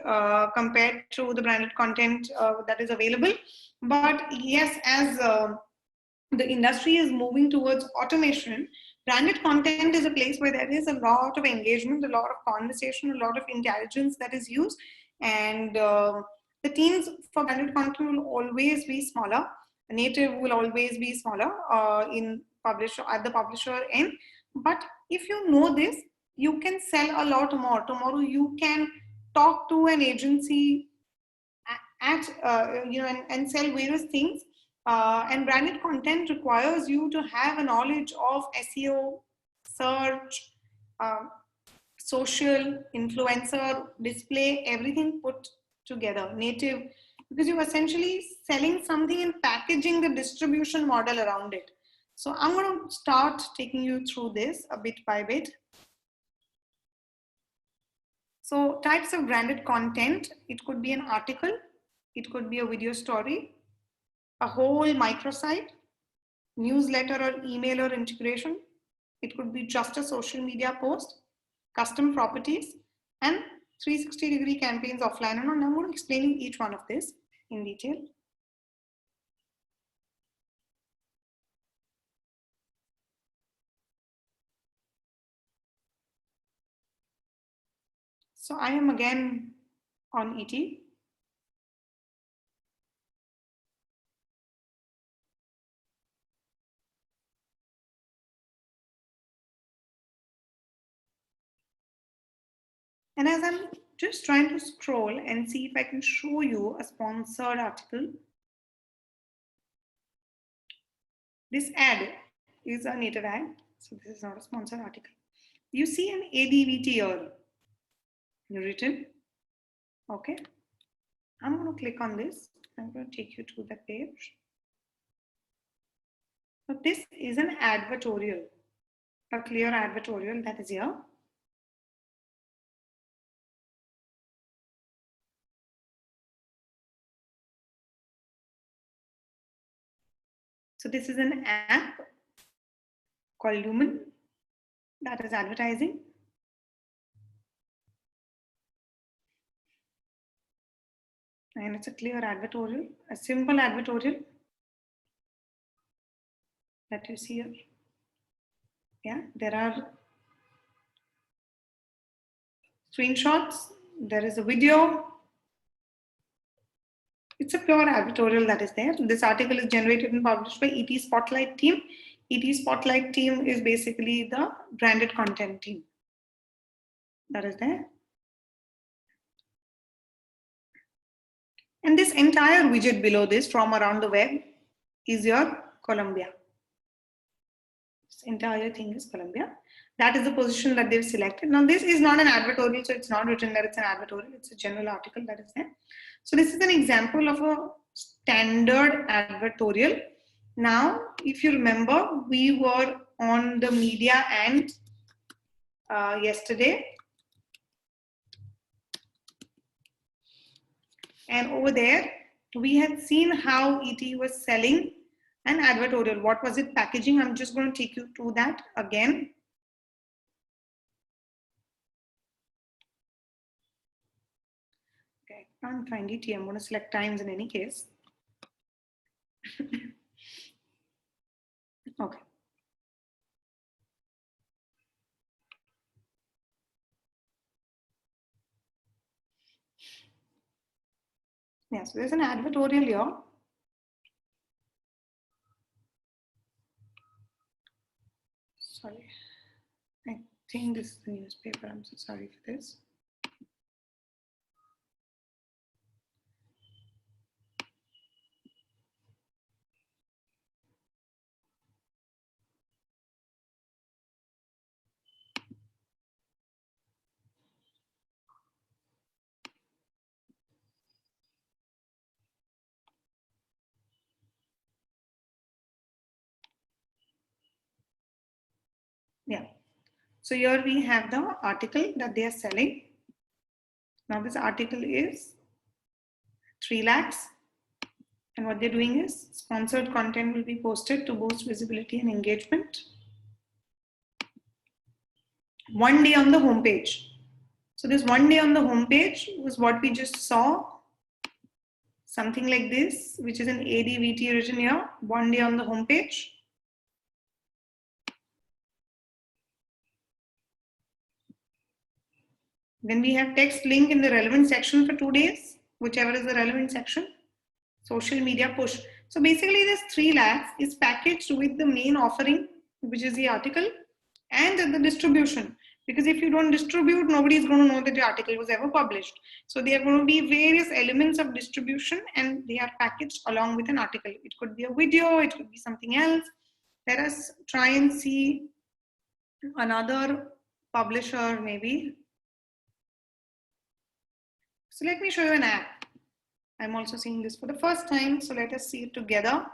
compared to the branded content that is available. But yes, as the industry is moving towards automation, branded content is a place where there is a lot of engagement, a lot of conversation, a lot of intelligence that is used. And the teams for branded content will always be smaller. Native will always be smaller in publisher at the publisher end. But if you know this, you can sell a lot more. Tomorrow you can talk to an agency at and sell various things. And branded content requires you to have a knowledge of SEO, search, uh, social, influencer, display, everything put together, native, because you're essentially selling something and packaging the distribution model around it. So I'm going to start taking you through this a bit by bit. So types of branded content, it could be an article, it could be a video story, a whole microsite, newsletter or email or integration. It could be just a social media post, custom properties, and 360-degree campaigns offline. And I'm going to explain each one of this in detail. So I am again on ET. And as I'm just trying to scroll and see if I can show you a sponsored article. This ad is a native ad. So this is not a sponsored article. You see an ADVT here written. Okay. I'm going to click on this. I'm going to take you to the page. So this is an advertorial, a clear advertorial that is here. So this is an app called Lumen that is advertising. And it's a clear advertorial, a simple advertorial that you see here. Yeah, there are screenshots there is a video. It's a pure advertorial that is there. This article is generated and published by ET Spotlight team. ET Spotlight team is basically the branded content team that is there. And this entire widget below this from around the web is your Columbia. This entire thing is Columbia. That is the position that they've selected. Now this is not an advertorial, so it's not written that it's an advertorial. It's a general article that is there. So this is an example of a standard advertorial. Now, if you remember, we were on the media and yesterday. And over there, we had seen how ET was selling an advertorial. What was it packaging? I'm just going to take you to that again. Okay, I can't find ET. I'm going to select times in any case. Okay. Yeah, so there's an advertorial here. Sorry, I think this is the newspaper. I'm so sorry for this. Yeah, so here we have the article that they are selling. Now this article is 3 lakhs. And what they're doing is sponsored content will be posted to boost visibility and engagement. One day on the homepage. So this one day on the homepage was what we just saw. Something like this, which is an ADVT written here. One day on the homepage. Then we have text link in the relevant section for 2 days, whichever is the relevant section. Social media push. So basically this 3 lakhs is packaged with the main offering, which is the article, and the distribution. Because if you don't distribute, nobody is going to know that the article was ever published. So there are going to be various elements of distribution and they are packaged along with an article. It could be a video, it could be something else. Let us try and see another publisher maybe. So let me show you an app. I'm also seeing this for the first time, so let us see it together.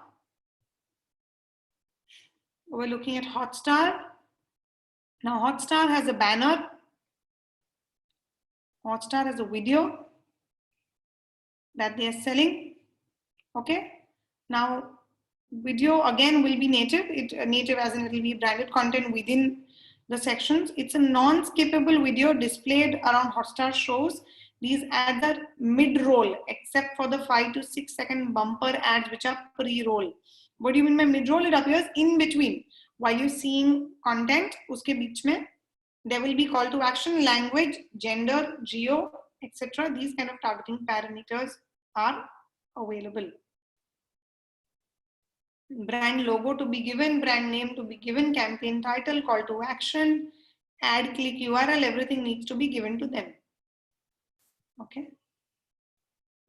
We're looking at Hotstar. Now Hotstar has a banner. Hotstar has a video that they are selling. Okay. Now video again will be native. Native as in it will be branded content within the sections. It's a non-skippable video displayed around Hotstar shows. These ads are mid-roll except for the 5 to 6 second bumper ads which are pre-roll. What do you mean by mid-roll? It appears in between. While you're seeing content, uske beech mein, there will be call to action, language, gender, geo, etc. These kind of targeting parameters are available. Brand logo to be given, brand name to be given, campaign title, call to action, ad, click URL, everything needs to be given to them. Okay.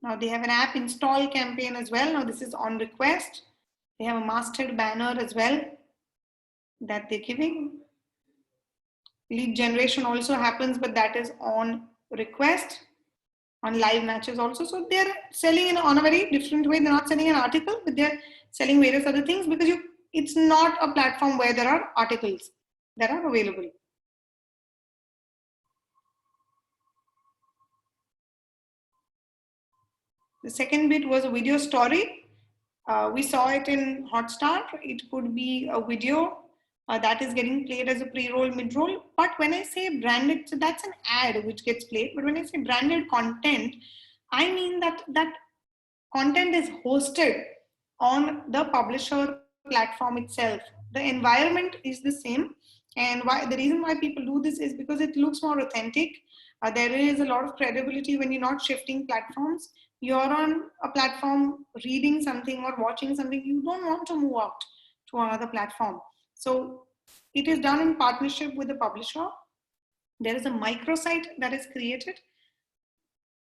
Now they have an app install campaign as well. Now this is on request. They have a masthead banner as well that they're giving. Lead generation also happens, but that is on request. On live matches also. So they're selling on a very different way. They're not selling an article, but they're selling various other things because it's not a platform where there are articles that are available. The second bit was a video story. We saw it in Hotstar. It could be a video that is getting played as a pre-roll, mid-roll. But when I say branded, so that's an ad which gets played. But when I say branded content, I mean that content is hosted on the publisher platform itself. The environment is the same. And the reason why people do this is because it looks more authentic. There is a lot of credibility when you're not shifting platforms. You're on a platform reading something or watching something, you don't want to move out to another platform. So it is done in partnership with the publisher. There is a microsite that is created.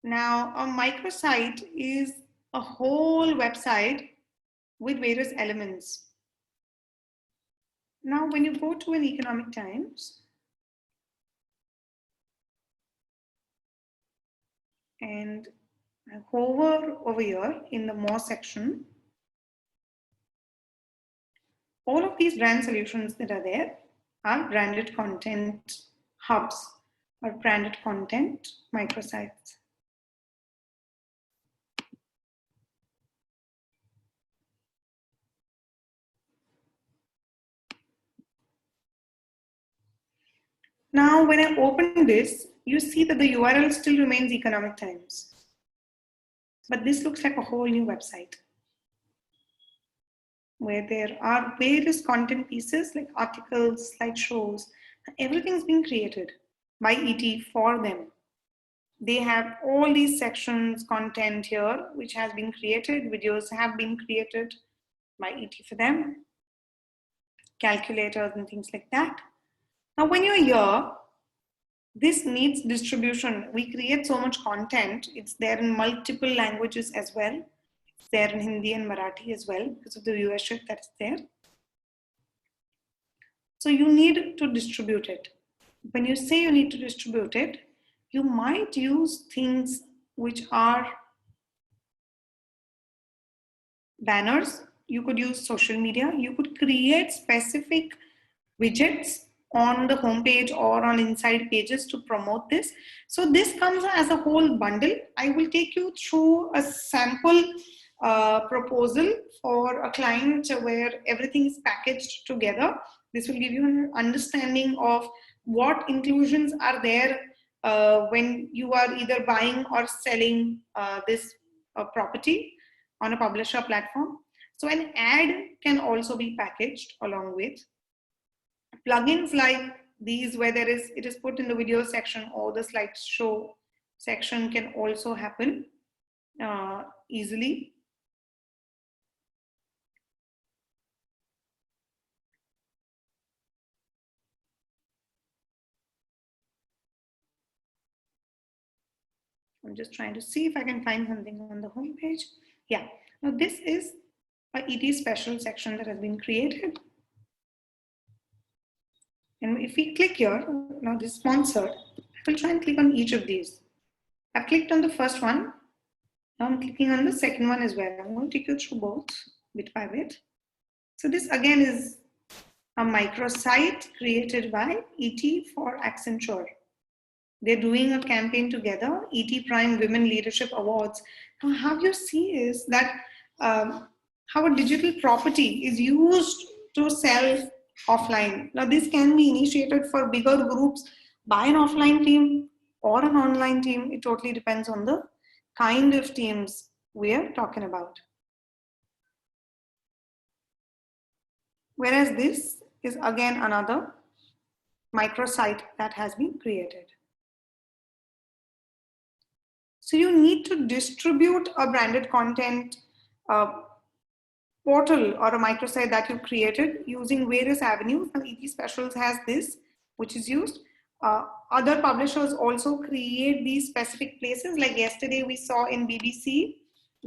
Now, a microsite is a whole website with various elements. Now, when you go to an Economic Times, and I hover over here in the More section, all of these brand solutions that are there are branded content hubs or branded content microsites. Now, when I open this, you see that the URL still remains Economic Times. But this looks like a whole new website where there are various content pieces like articles, slideshows, everything's been created by ET for them. They have all these sections, content here, which has been created, videos have been created by ET for them, calculators and things like that. Now, when you're here, this needs distribution. We create so much content. It's there in multiple languages as well. It's there in Hindi and Marathi as well because of the viewership that's there. So you need to distribute it. When you say you need to distribute it, you might use things which are banners. You could use social media. You could create specific widgets on the homepage or on inside pages to promote this. So this comes as a whole bundle. I will take you through a sample proposal for a client where everything is packaged together. This will give you an understanding of what inclusions are there when you are either buying or selling this property on a publisher platform. So an ad can also be packaged along with. Plugins like these, where it is put in the video section or the slideshow section, can also happen easily. I'm just trying to see if I can find something on the home page. Yeah, now this is a ET special section that has been created. And if we click here, now this is sponsored, I will try and click on each of these. I've clicked on the first one. Now I'm clicking on the second one as well. I'm going to take you through both bit by bit. So this again is a microsite created by ET for Accenture. They're doing a campaign together, ET Prime Women Leadership Awards. Now how you see is that how a digital property is used to sell offline. Now this can be initiated for bigger groups by an offline team or an online team. It totally depends on the kind of teams we are talking about. Whereas this is again another microsite that has been created. So you need to distribute a branded content portal or a microsite that you've created using various avenues. And ET Specials has this, which is used. Other publishers also create these specific places. Like yesterday we saw in BBC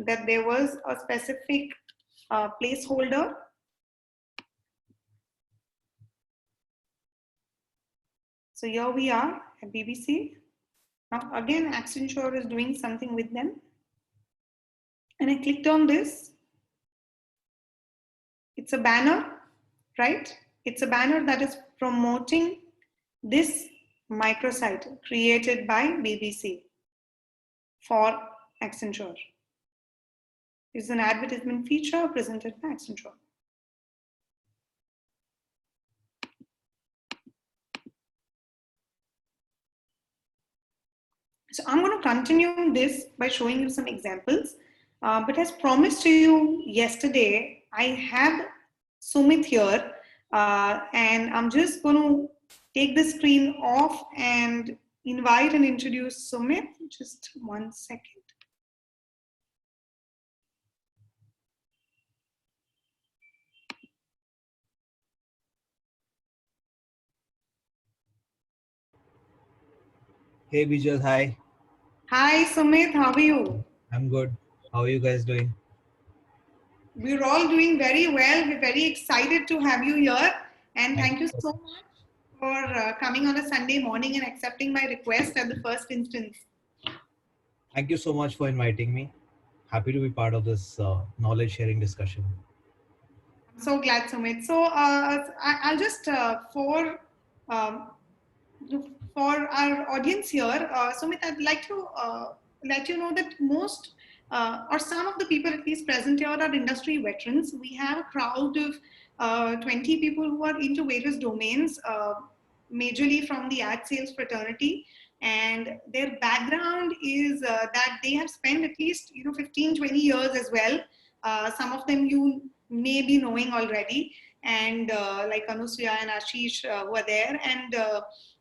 that there was a specific placeholder. So here we are at BBC. Now again, Accenture is doing something with them. And I clicked on this. It's a banner, right? It's a banner that is promoting this microsite created by BBC for Accenture. It's an advertisement feature presented by Accenture. So I'm going to continue this by showing you some examples. But as promised to you yesterday, I have Sumit here, and I'm just going to take the screen off and invite and introduce Sumit. Just 1 second. Hey Bijal, hi. Hi Sumit, how are you? I'm good. How are you guys doing? We're all doing very well. We're very excited to have you here. And Thank thank you you so so much. much for coming on a Sunday morning and accepting my request at the first instance. Thank you so much for inviting me. Happy to be part of this knowledge sharing discussion. I'm so glad, Sumit. So I'll just um, for our audience here, Sumit, I'd like to let you know that most or some of the people at least present here are industry veterans. We have a crowd of 20 people who are into various domains, majorly from the ad sales fraternity. And their background is that they have spent at least 15, 20 years as well. Some of them you may be knowing already, and like Anusuya and Ashish who are there. And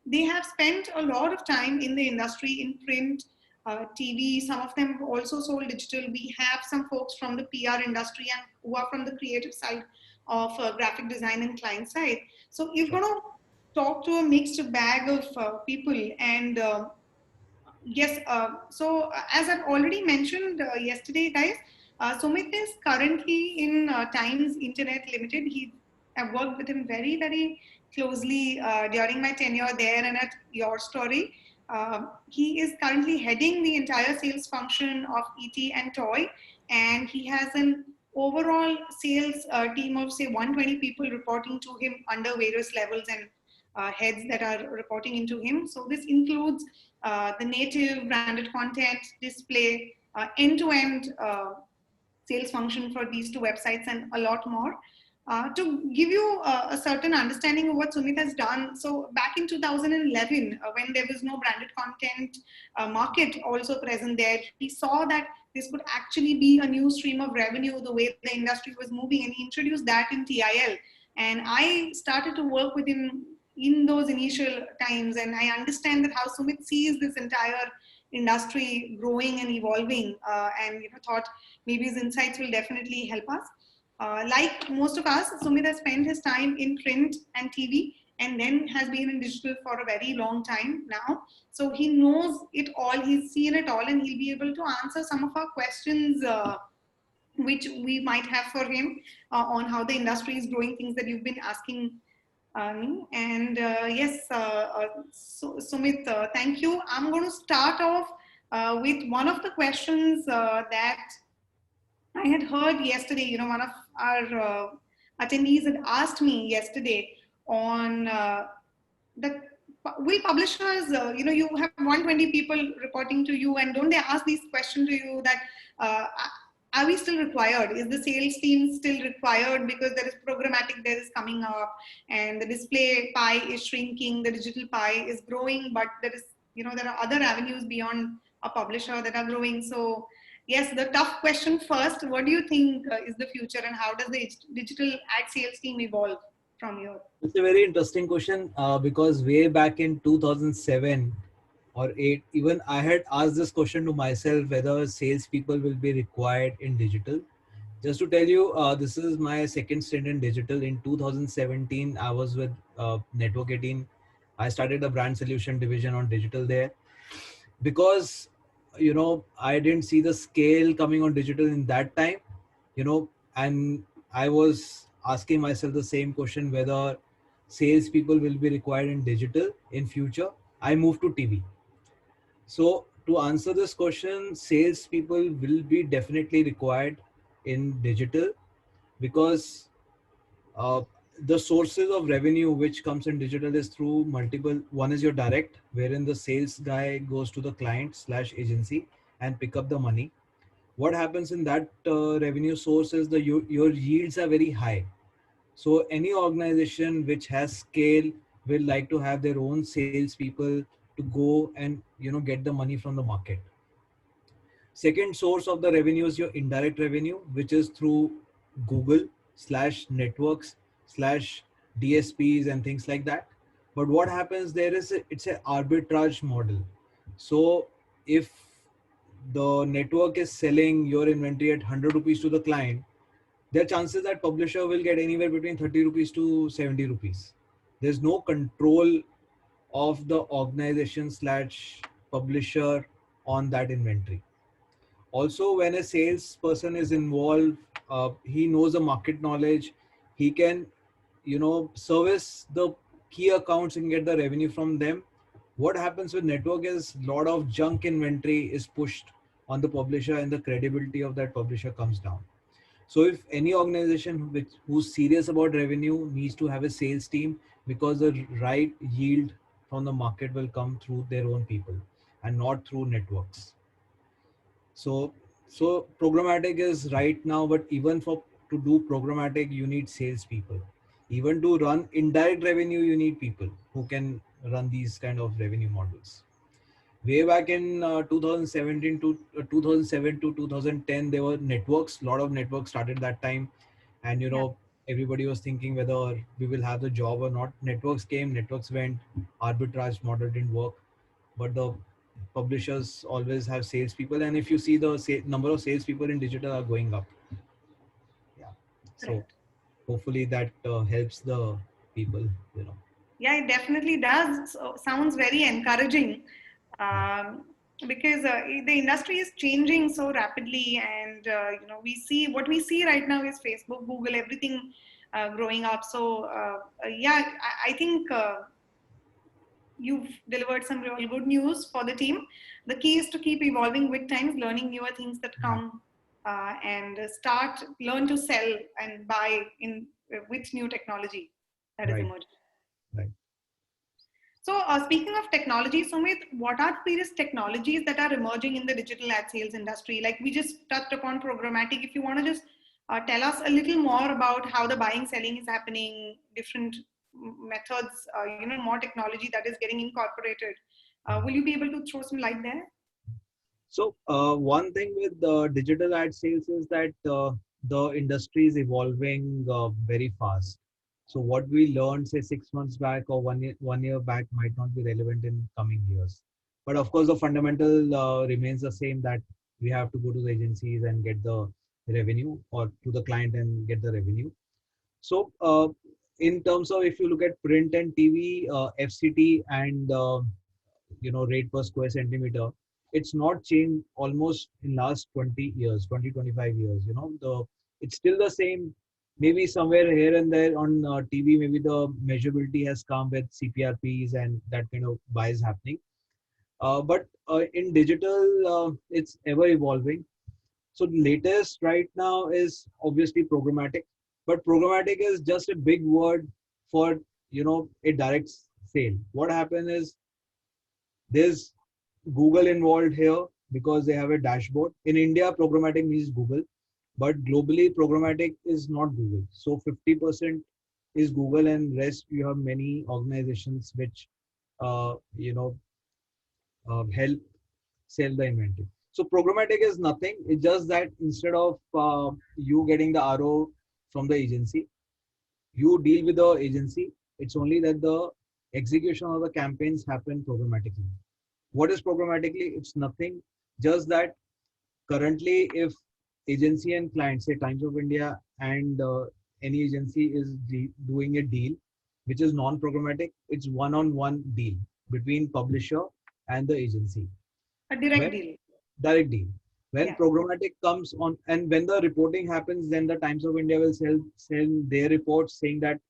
they have spent a lot of time in the industry, in print, TV. Some of them also sold digital. We have some folks from the PR industry and who are from the creative side of graphic design and client side. So you're Sure. going to talk to a mixed bag of people. And yes, as I've already mentioned yesterday, guys, Sumit is currently in Times Internet Limited. I've worked with him very, very closely during my tenure there and at Your Story. He is currently heading the entire sales function of ET and Toy, and he has an overall sales team of say 120 people reporting to him under various levels and heads that are reporting into him. So this includes the native branded content, display, end-to-end sales function for these two websites, and a lot more. To give you a certain understanding of what Sumit has done, so back in 2011, when there was no branded content market also present there, he saw that this could actually be a new stream of revenue the way the industry was moving, and he introduced that in TIL. And I started to work with him in those initial times, and I understand that how Sumit sees this entire industry growing and evolving, and thought maybe his insights will definitely help us. Like most of us, Sumit has spent his time in print and TV and then has been in digital for a very long time now. So he knows it all, he's seen it all, and he'll be able to answer some of our questions which we might have for him on how the industry is growing, things that you've been asking me. And yes, Sumit, thank you. I'm going to start off with one of the questions that I had heard yesterday. One of our attendees had asked me yesterday on that will publishers, you have 120 people reporting to you, and don't they ask these questions to you that uh, are we still required? Is the sales team still required because there is programmatic that is coming up, and the display pie is shrinking, the digital pie is growing, but there are other avenues beyond a publisher that are growing. So yes, the tough question first: what do you think is the future, and how does the digital ad sales team evolve from here? It's a very interesting question because way back in 2007 or 8, even I had asked this question to myself whether salespeople will be required in digital. Just to tell you, this is my second stint in digital. In 2017, I was with Network 18. I started the brand solution division on digital there because I didn't see the scale coming on digital in that time, and I was asking myself the same question whether salespeople will be required in digital in future. I moved to TV. So to answer this question, salespeople will be definitely required in digital because uh, the sources of revenue which comes in digital is through multiple. One is your direct, wherein the sales guy goes to the client slash agency and pick up the money. What happens in that revenue source is your yields are very high. So any organization which has scale will like to have their own salespeople to go and get the money from the market. Second source of the revenue is your indirect revenue, which is through Google slash networks slash DSPs and things like that. But what happens there is it's an arbitrage model. So if the network is selling your inventory at 100 rupees to the client, there are chances that publisher will get anywhere between 30 rupees to 70 rupees. There's no control of the organization slash publisher on that inventory. Also, when a salesperson is involved, he knows the market knowledge. He can, service the key accounts and get the revenue from them. What happens with network is a lot of junk inventory is pushed on the publisher, and the credibility of that publisher comes down. So if any organization who's serious about revenue needs to have a sales team, because the right yield from the market will come through their own people and not through networks. So programmatic is right now, but even for to do programmatic, you need salespeople. Even to run indirect revenue, you need people who can run these kind of revenue models. Way back in 2017 to 2007 to 2010, there were networks. A lot of networks started that time, and Yeah. everybody was thinking whether we will have the job or not. Networks came, networks went. Arbitrage model didn't work, but the publishers always have salespeople, and if you see the number of salespeople in digital are going up. Yeah, so Correct. hopefully that helps the people. You know, Yeah, it definitely does. So, sounds very encouraging, yeah, um, because the industry is changing so rapidly, and we see what we see right now is Facebook, Google, everything growing up. So yeah, I think you've delivered some real good news for the team. The key is to keep evolving with times, learning newer things that yeah, come, and learn to sell and buy in with new technology that is right, emerging. right. So, speaking of technology, Sumit, what are various technologies that are emerging in the digital ad sales industry? Like we just touched upon programmatic. If you want to just tell us a little more about how the buying, selling is happening, different methods, more technology that is getting incorporated. Will you be able to throw some light there? So one thing with digital ad sales is that the industry is evolving very fast. So what we learned, say 6 months back or 1 year back, might not be relevant in coming years. But of course, the fundamental remains the same, that we have to go to the agencies and get the revenue, or to the client and get the revenue. So in terms of, if you look at print and TV, FCT and rate per square centimeter, it's not changed almost in last 20 years, 20-25 years. It's still the same. Maybe somewhere here and there on TV, maybe the measurability has come with CPRPs and that kind of buys happening. But in digital, it's ever evolving. So the latest right now is obviously programmatic, but programmatic is just a big word for a direct sale. What happens is, there's Google involved here because they have a dashboard. In India, programmatic means Google, but globally, programmatic is not Google. So 50% is Google, and rest you have many organizations which uh, you know help sell the inventory. So programmatic is nothing. It's just that instead of you getting the RO from the agency, you deal with the agency. It's only that the execution of the campaigns happen programmatically. What is programmatically? It's nothing. Just that currently, if agency and client, say Times of India and any agency is doing a deal, which is non-programmatic, it's one-on-one deal between publisher and the agency. A direct When deal. direct deal. When Yeah. programmatic comes on, and when the reporting happens, then the Times of India will send their reports saying that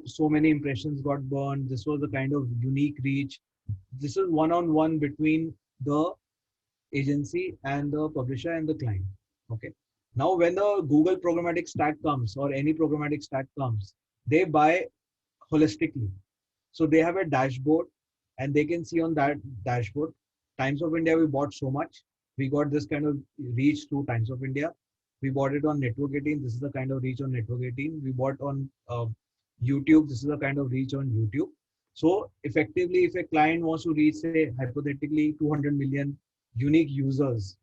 so many impressions got burned. This was the kind of unique reach. This is one-on-one between the agency and the publisher and the client. Okay. Now, when the Google programmatic stack comes, or any programmatic stack comes, they buy holistically. So they have a dashboard, and they can see on that dashboard, Times of India, we bought so much. We got this kind of reach through Times of India. We bought it on Network 18. This is the kind of reach on Network 18. We bought on YouTube. This is the kind of reach on YouTube. So effectively, if a client wants to reach, say, hypothetically 200 million unique users,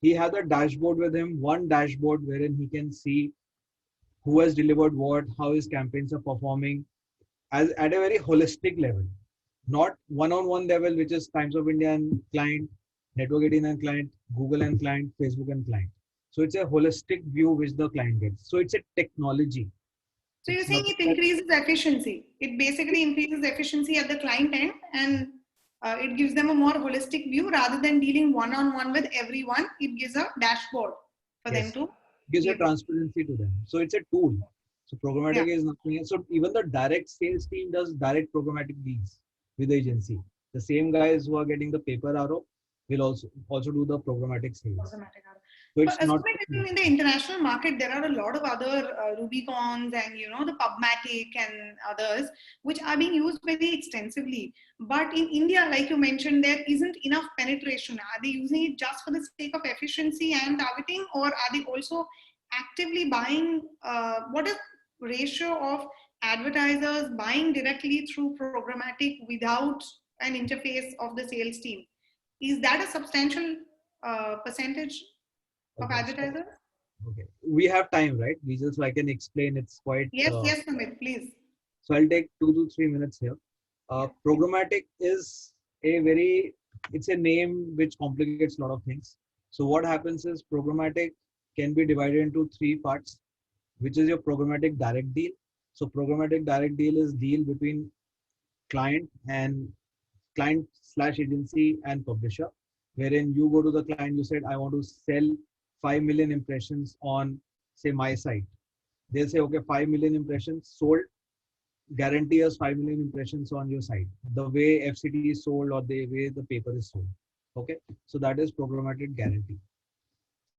he has a dashboard with him, one dashboard wherein he can see who has delivered what, how his campaigns are performing, as at a very holistic level, not one-on-one level, which is Times of India and client, Network 18 and client, Google and client, Facebook and client. So it's a holistic view which the client gets. So it's a technology. So you're It's saying nothing it that increases efficiency. It basically increases efficiency at the client end, and it gives them a more holistic view rather than dealing one on one with everyone. It gives a dashboard for them yes to gives be a able to. transparency to them. So it's a tool. So Yeah. programmatic is nothing. So even the direct sales team does direct programmatic deals with the agency. The same guys who are getting the paper arrow will also do the programmatic sales. Automatic order. So But it's not. in the international market, there are a lot of other Rubicons and the Pubmatic and others which are being used very extensively. But in India, like you mentioned, there isn't enough penetration. Are they using it just for the sake of efficiency and targeting, or are they also actively buying? What is ratio of advertisers buying directly through programmatic without an interface of the sales team? Is that a substantial percentage of Okay. So advertisers? okay, we have time, right? We just so I can explain. It's quite. Yes, yes, Sumit, please. So I'll take 2 to 3 minutes here. Yeah. Programmatic is a very, it's a name which complicates a lot of things. So what happens is programmatic can be divided into three parts, which is your programmatic direct deal. So programmatic direct deal is deal between client and client slash agency and publisher, wherein you go to the client, you said, I want to sell 5 million impressions on, say, my site. They'll say, okay, 5 million impressions sold, guarantee us 5 million impressions on your site, the way FCT is sold or the way the paper is sold. Okay, so that is programmatic guarantee.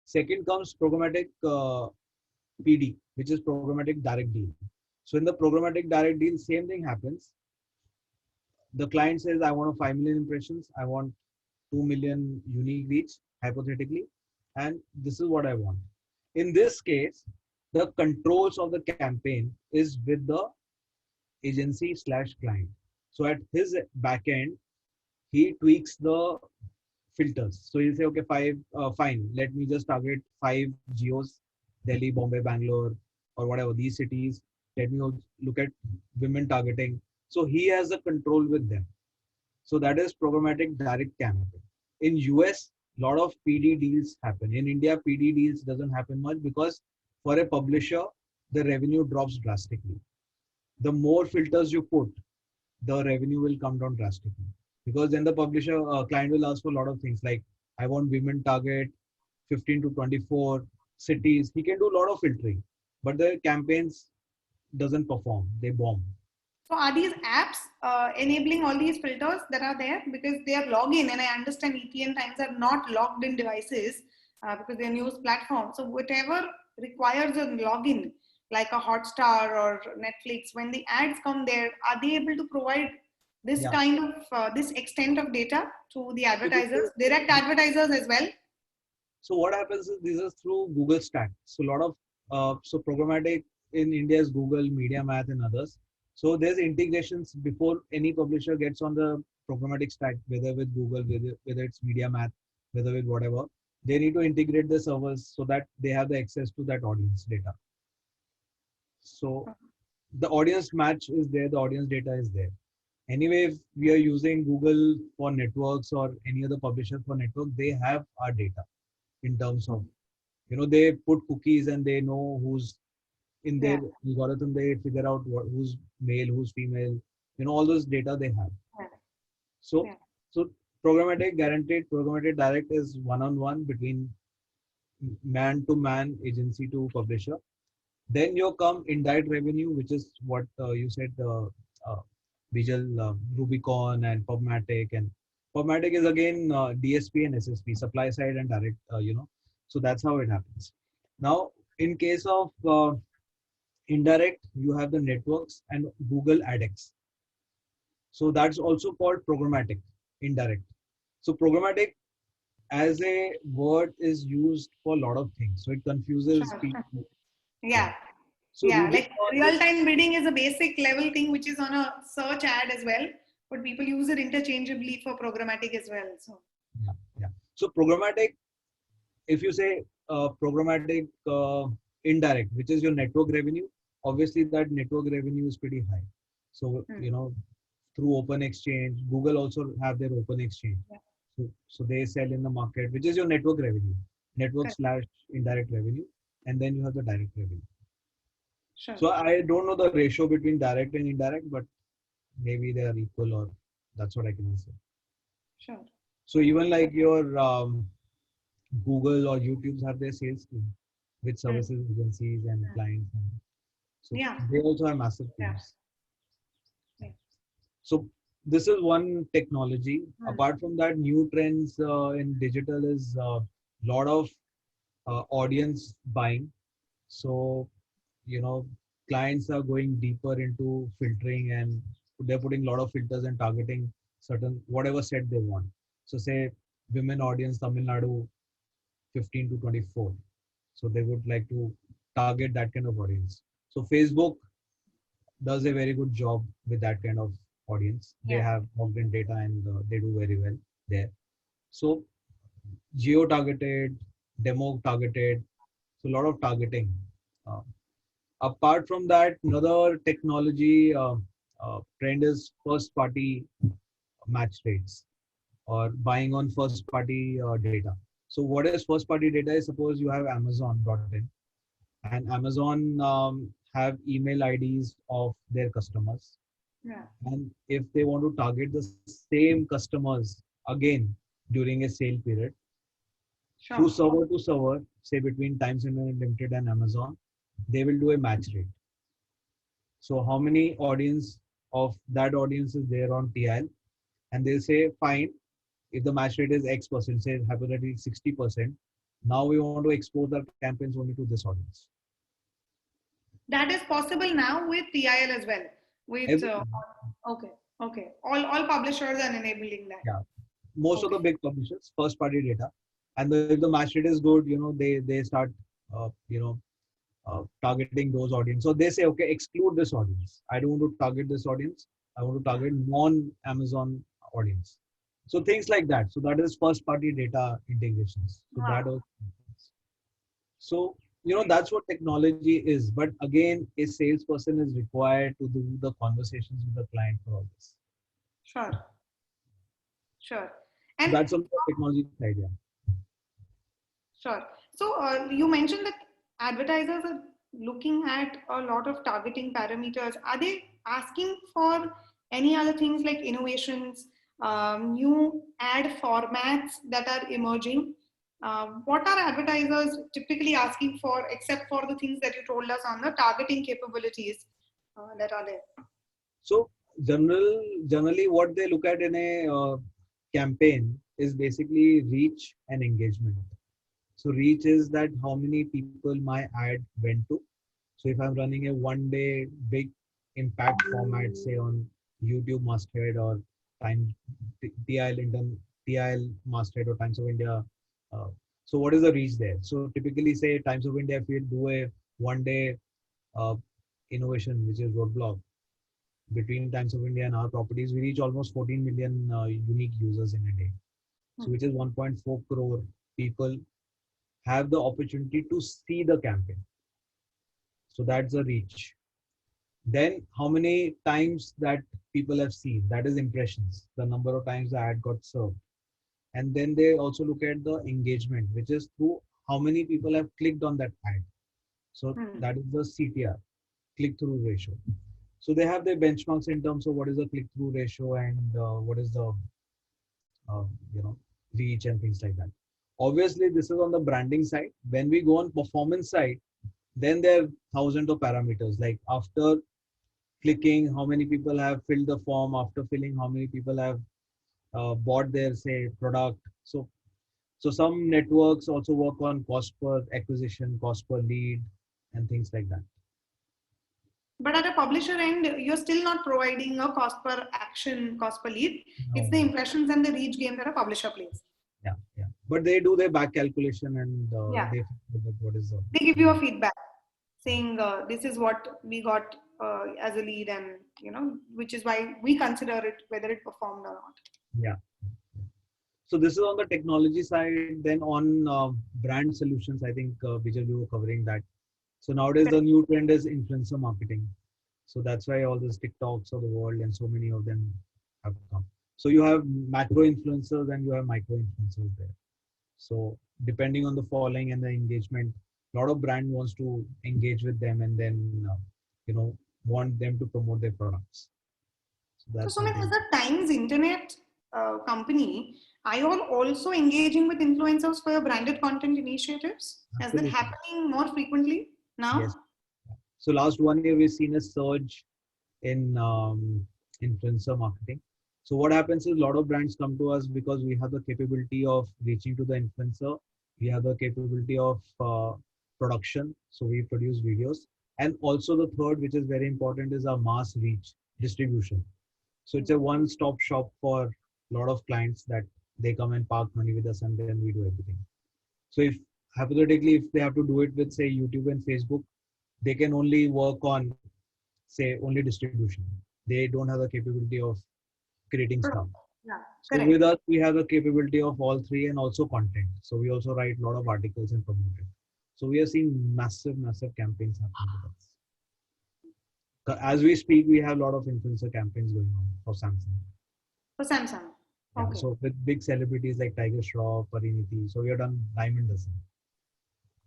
Second comes programmatic PD, which is programmatic direct deal. So in the programmatic direct deal, same thing happens. The client says, I want 5 million impressions, I want 2 million unique reach, hypothetically, and this is what I want. In this case, the controls of the campaign is with the agency slash client. So at his back end, he tweaks the filters. So he'll say, okay, fine, let me just target 5 geos, Delhi, Bombay, Bangalore, or whatever, these cities. Let me look at women targeting. So he has a control with them. So that is programmatic direct campaign. In US, a lot of PD deals happen. In India, PD deals doesn't happen much because for a publisher, the revenue drops drastically. The more filters you put, the revenue will come down drastically, because then the publisher client will ask for a lot of things like, I want women target 15 to 24 cities. He can do a lot of filtering, but the campaigns doesn't perform, they bomb. So are these apps enabling all these filters that are there because they are login? And I understand ETN times are not logged in devices because they're news platforms. So whatever requires a login, like a Hotstar or Netflix, when the ads come there, are they able to provide this Yeah. kind of this extent of data to the So this advertisers, is direct advertisers as well? so what happens is this is through Google Stack. So a lot of so programmatic in India is Google, Media Math, and others. So there's integrations before any publisher gets on the programmatic stack, whether with Google, whether it's Media Math, whether with whatever. They need to integrate the servers so that they have the access to that audience data. So the audience match is there, the audience data is there. Anyway, if we are using Google for networks or any other publisher for network, they have our data in terms of, they put cookies and they know who's in their Yeah. algorithm. They figure out who's male, who's female, all those data they have. Yeah. So, Yeah. so programmatic guaranteed, programmatic direct is one-on-one between man to man, agency to publisher. Then you come indirect revenue, which is what you said, Bijal, Rubicon and Pubmatic. And Pubmatic is again DSP and SSP, supply side and direct, So that's how it happens. Now, in case of indirect, you have the networks and Google AdX. So that's also called programmatic, indirect. So programmatic as a word is used for a lot of things. So it confuses Sure. people. Yeah. Yeah. So Yeah, like Rubicon is, real-time bidding is a basic level thing which is on a search ad as well, but people use it interchangeably for programmatic as well. So yeah, yeah. So programmatic, if you say programmatic indirect, which is your network revenue, obviously that network revenue is pretty high. So, Hmm. through open exchange, Google also have their open exchange. Yeah. So they sell in the market, which is your network revenue, network Correct. slash indirect revenue, and then you have the direct revenue. Sure. So I don't know the ratio between direct and indirect, but maybe they are equal, or that's what I can say. Sure. So even like your Google or YouTube's have their sales team with Hmm. services agencies and Hmm. clients. And so Yeah. they also have massive Yeah. teams. Yeah. So this is one technology. Hmm. Apart from that, new trends in digital is a lot of audience buying. So, you know, clients are going deeper into filtering, and they're putting a lot of filters and targeting certain whatever set they want. So say women audience Tamil Nadu 15 to 24. So they would like to target that kind of audience. So Facebook does a very good job with that kind of audience. They Yeah. have logged in data, and they do very well there. So geo targeted, demo targeted, so a lot of targeting. Uh, Apart from that, another technology trend is first party match rates, or buying on first party data. So what is first party data is, suppose you have Amazon.in, and Amazon have email IDs of their customers. Yeah. And if they want to target the same customers again during a sale period, through Sure. server to server, say between Times Internet Limited and Amazon, they will do a match rate. So how many audience of that audience is there on TIL? And they'll say, fine, if the match rate is X percent, say hypothetically 60%, now we want to expose our campaigns only to this audience. That is possible now with TIL as well. With Everything. okay, okay. All publishers are enabling that. Yeah. Most of the Okay. big publishers, first party data. And if the match rate is good, they start, targeting those audience. So they say, okay, exclude this audience. I don't want to target this audience. I want to Yeah. target non-Amazon audience. So things like that. So that is first party data integrations. So that Wow. also. So, Great. that's what technology is. But again, a salesperson is required to do the conversations with the client for all this. Sure. Sure. So And that's on the technology side, yeah. sure. So you mentioned that advertisers are looking at a lot of targeting parameters. Are they asking for any other things like innovations, new ad formats that are emerging? What are advertisers typically asking for, except for the things that you told us on the targeting capabilities that are there? So generally, what they look at in a campaign is basically reach and engagement. So reach is that how many people my ad went to. So if I'm running a one day big impact format, say on YouTube Masthead or Time TIL Indian TIL Masthead or Times of India. Uh, so what is the reach there? So typically, say Times of India, if we do a one day uh, innovation, which is roadblock between Times of India and our properties, we reach almost 14 million unique users in a day. So Hmm. which is 1.4 crore people have the opportunity to see the campaign. So that's the reach. Then how many times that people have seen, that is impressions, the number of times the ad got served. And then they also look at the engagement, which is through how many people have clicked on that ad. So Hmm. that is the CTR, click through ratio. So they have their benchmarks in terms of what is the click through ratio, and what is the uh, you know reach and things like that. Obviously this is on the branding side. When we go on performance side, then there are thousands of parameters, like after clicking, how many people have filled the form, after filling, how many people have bought their, say, product. So some networks also work on cost per acquisition, cost per lead, and things like that. But at a publisher end, you're still not providing a cost per action, cost per lead. It's No. the impressions and the reach game that a publisher plays. Yeah. But they do their back calculation, and Yeah. they figure out what is the. They give you a feedback saying this is what we got as a lead, and which is why we consider it whether it performed or not. Yeah. So this is on the technology side. Then on brand solutions, I think Bijal, you were covering that. So nowadays the new trend is influencer marketing. So that's why all these TikToks of the world and so many of them have come. So you have macro influencers and you have micro influencers there. So depending on the following and the engagement, a lot of brand wants to engage with them and then you know want them to promote their products. So So, that's Sumit, as something. a Times Internet company, are you all also engaging with influencers for your branded content initiatives? Is that Absolutely. happening more frequently Yes. now? So last 1 year we've seen a surge in influencer marketing. So what happens is a lot of brands come to us because we have the capability of reaching to the influencer. We have the capability of production. So we produce videos. And also the third, which is very important, is our mass reach distribution. So it's a one-stop shop for a lot of clients that they come and park money with us and then we do everything. So if hypothetically, if they have to do it with say YouTube and Facebook, they can only work on say only distribution. They don't have the capability of creating stuff. Yeah, So with correct. us, we have the capability of all three and also content. So we also write a lot of articles and promote it. So we are seeing massive, massive campaigns happening with us. As we speak, we have a lot of influencer campaigns going on for Samsung. For Samsung. Yeah. Okay. So with big celebrities like Tiger Shroff, Pariniti. So we have done Diamond Dozen.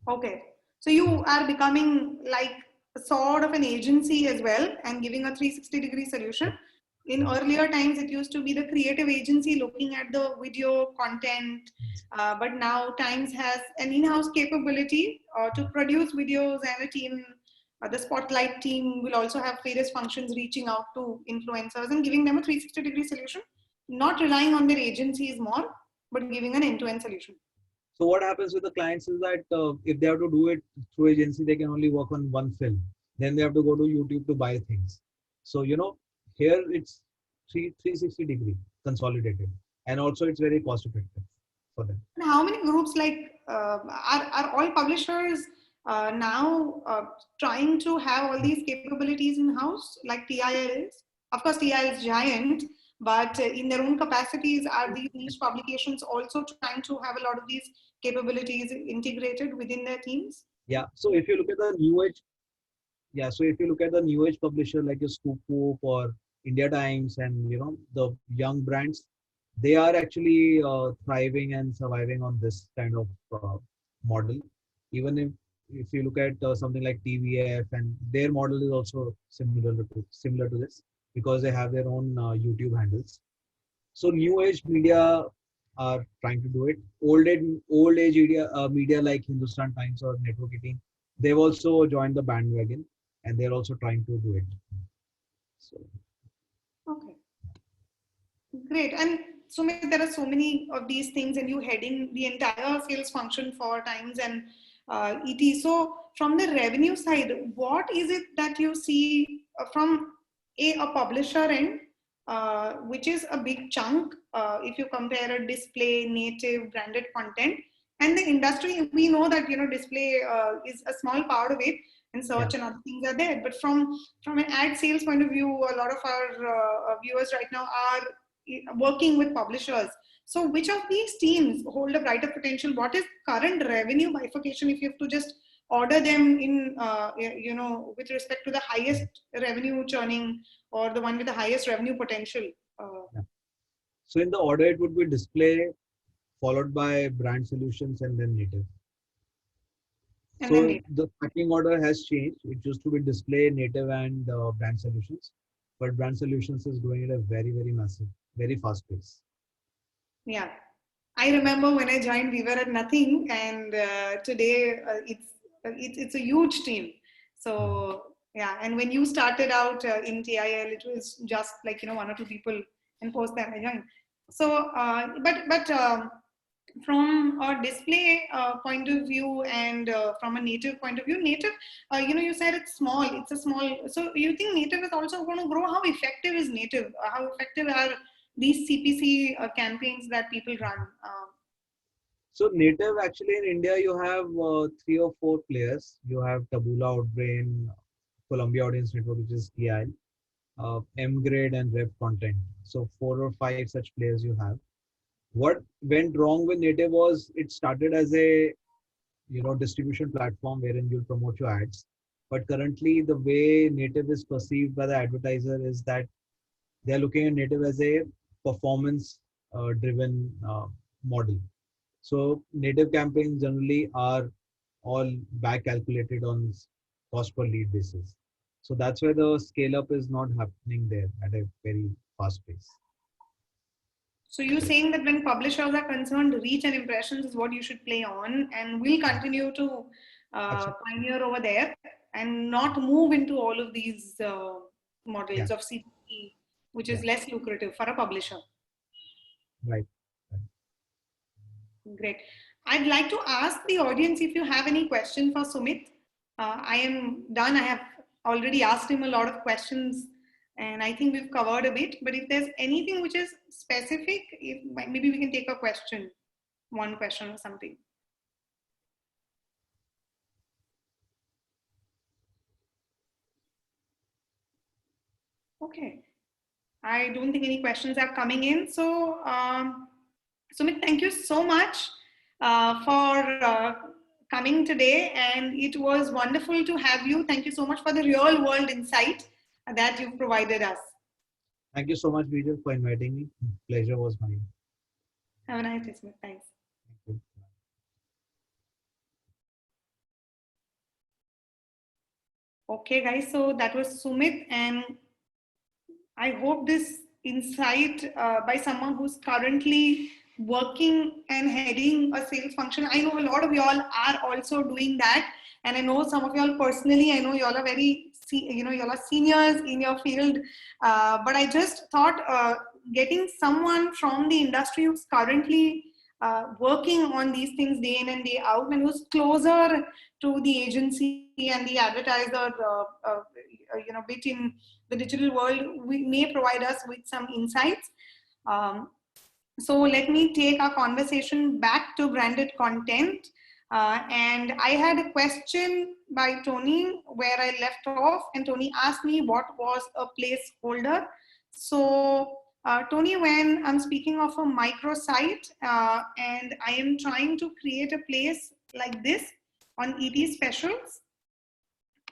Okay. So you are becoming like a sort of an agency as well and giving a 360-degree solution. Yep. In earlier times, it used to be the creative agency looking at the video content, but now Times has an in-house capability to produce videos, and a team, the Spotlight team, will also have various functions reaching out to influencers and giving them a 360-degree solution, not relying on their agencies more, but giving an end-to-end solution. So what happens with the clients is that if they have to do it through agency, they can only work on one film. Then they have to go to YouTube to buy things. So here it's 360 degree consolidated, and also it's very cost effective for them. And how many groups like are all publishers now trying to have all these capabilities in house like TIL is? Of course, TIL is giant, but in their own capacities, are these niche publications also trying to have a lot of these capabilities integrated within their teams? Yeah. So if you look at the new age, yeah. So if you look at the new age publisher like your Scoop Whoop or India Times and the young brands, they are actually thriving and surviving on this kind of model. Even if you look at something like TVF, and their model is also similar to this because they have their own YouTube handles. So new age media are trying to do it. Old age media like Hindustan Times or Network 18, they've also joined the bandwagon and they're also trying to do it. So Okay. Great. And Sumit, there are so many of these things, and you heading the entire sales function for Times and ET. So, from the revenue side, what is it that you see from a publisher end, which is a big chunk if you compare a display, native, branded content, and the industry? We know that display is a small part of it, and yeah. search and other things are there. But from an ad sales point of view, a lot of our viewers right now are working with publishers. So which of these teams hold a brighter potential? What is current revenue bifurcation if you have to just order them in, with respect to the highest revenue churning or the one with the highest revenue potential? Uh, Yeah. So in the order, it would be display, followed by brand solutions, and then native. and then So data. the packing order has changed. It used to be display, native, and brand solutions, but brand solutions is growing at a very, very massive, very fast pace. Yeah. I remember when I joined, we were at nothing, and today it's a huge team. Yeah. So yeah, and when you started out in TIL, it was just like one or two people, and post that I joined. So, but from a display point of view and from a native point of view, native, you said it's small. It's a small. So you think native is also going to grow? How effective is native? How effective are these CPC campaigns that people run? So native actually in India you have three or four players. You have Taboola, Outbrain, Columbia Audience Network, which is TI, M Grade, and Rev Content. So four or five such players you have. What went wrong with native was it started as a distribution platform wherein you'll promote your ads, But currently, the way native is perceived by the advertiser is that they are looking at native as a performance driven model. So native campaigns generally are all back calculated on cost per lead basis. So that's why the scale up is not happening there at a very fast pace. So you're saying that when publishers are concerned, reach and impressions is what you should play on, and we'll Yeah, continue to absolutely. pioneer over there and not move into all of these Yeah, models of CPE, which yeah, is less lucrative for a publisher. right. Right. Great. I'd like to ask the audience if you have any question for Sumit. I am done. I have already asked him a lot of questions and I think we've covered a bit. But if there's anything which is specific, if, maybe we can take a question, one question or something. Okay. I don't think any questions are coming in. So, Sumit, thank you so much for coming today. And it was wonderful to have you. Thank you so much for the real world insight that you've provided us. Thank you so much, Bijal, for inviting me. Pleasure was mine. Have a nice day, Sumit. Thanks. Thank you. Okay, guys. So that was Sumit. And I hope this insight by someone who's currently working and heading a sales function. I know a lot of y'all are also doing that, and I know some of y'all personally. I know y'all are very, y'all are seniors in your field. But I just thought getting someone from the industry who's currently working on these things day in and day out, and who's closer to the agency and the advertiser, bit in the digital world, we may provide us with some insights. Um, so let me take our conversation back to branded content. And I had a question by Tony where I left off, and Tony asked me what was a placeholder. So Tony, when I'm speaking of a microsite and I am trying to create a place like this on ET specials,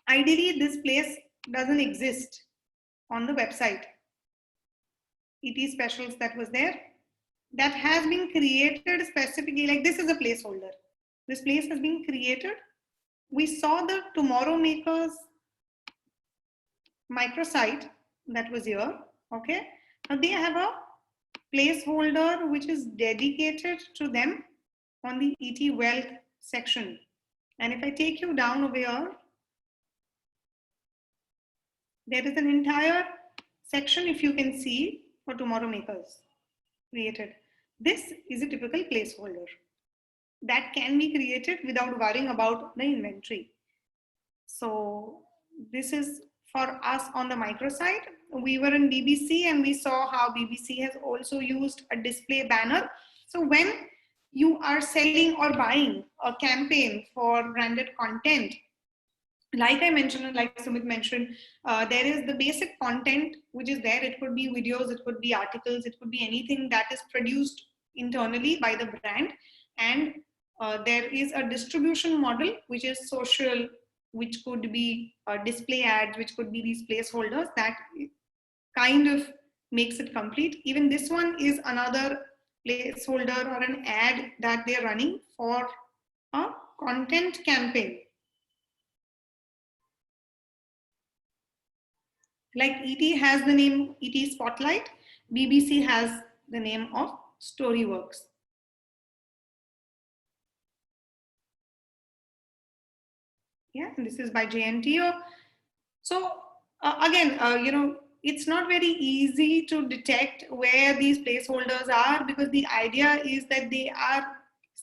ideally this place doesn't exist on the website. ET specials that was there, that has been created specifically, like this is a placeholder. This place has been created. We saw the Tomorrow Makers microsite that was here. Okay. Now they have a placeholder which is dedicated to them on the ET Wealth section. And if I take you down over here, there is an entire section, if you can see, for Tomorrow Makers created. This is a typical placeholder that can be created without worrying about the inventory. So this is for us on the microsite. We were in BBC and we saw how BBC has also used a display banner. So when you are selling or buying a campaign for branded content, like I mentioned, and like Sumit mentioned, there is the basic content which is there. It could be videos, it could be articles, it could be anything that is produced internally by the brand. And there is a distribution model which is social, which could be display ads, which could be these placeholders that kind of makes it complete. Even this one is another placeholder or an ad that they're running for a content campaign. Like ET has the name ET Spotlight, BBC has the name of Storyworks. Yeah, and this is by JNTO. So again, it's not very easy to detect where these placeholders are, because the idea is that they are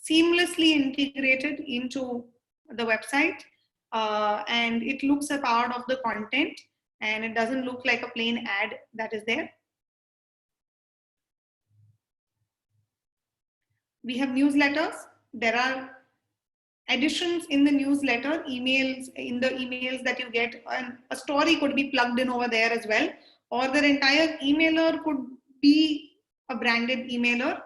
seamlessly integrated into the website and it looks a part of the content and it doesn't look like a plain ad that is there. We have newsletters. There are additions in the newsletter, emails, in the emails that you get, and a story could be plugged in over there as well, or their entire emailer could be a branded emailer.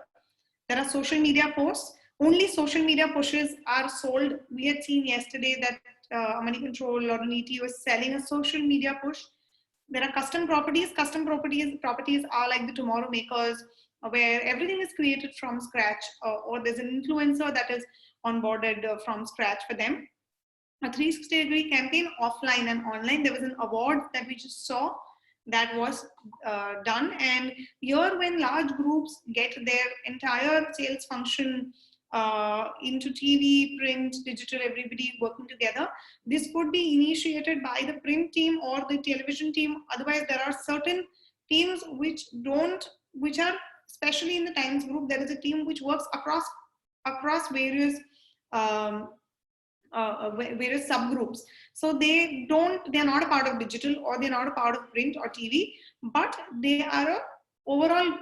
There are social media posts. Only social media pushes are sold. We had seen yesterday that a money control or an ETO is selling a social media push, there are custom properties. Properties are like the tomorrow makers, where everything is created from scratch, or there's an influencer that is onboarded from scratch for them. A 360-degree campaign, offline and online. There was an award that we just saw that was done. And here, when large groups get their entire sales function into TV, print, digital, everybody working together, this could be initiated by the print team or the television team. Otherwise, there are certain teams which are, especially in the Times group, there is a team which works across various um, various subgroups. So they are not a part of digital, or they're not a part of print or TV, but they are a overall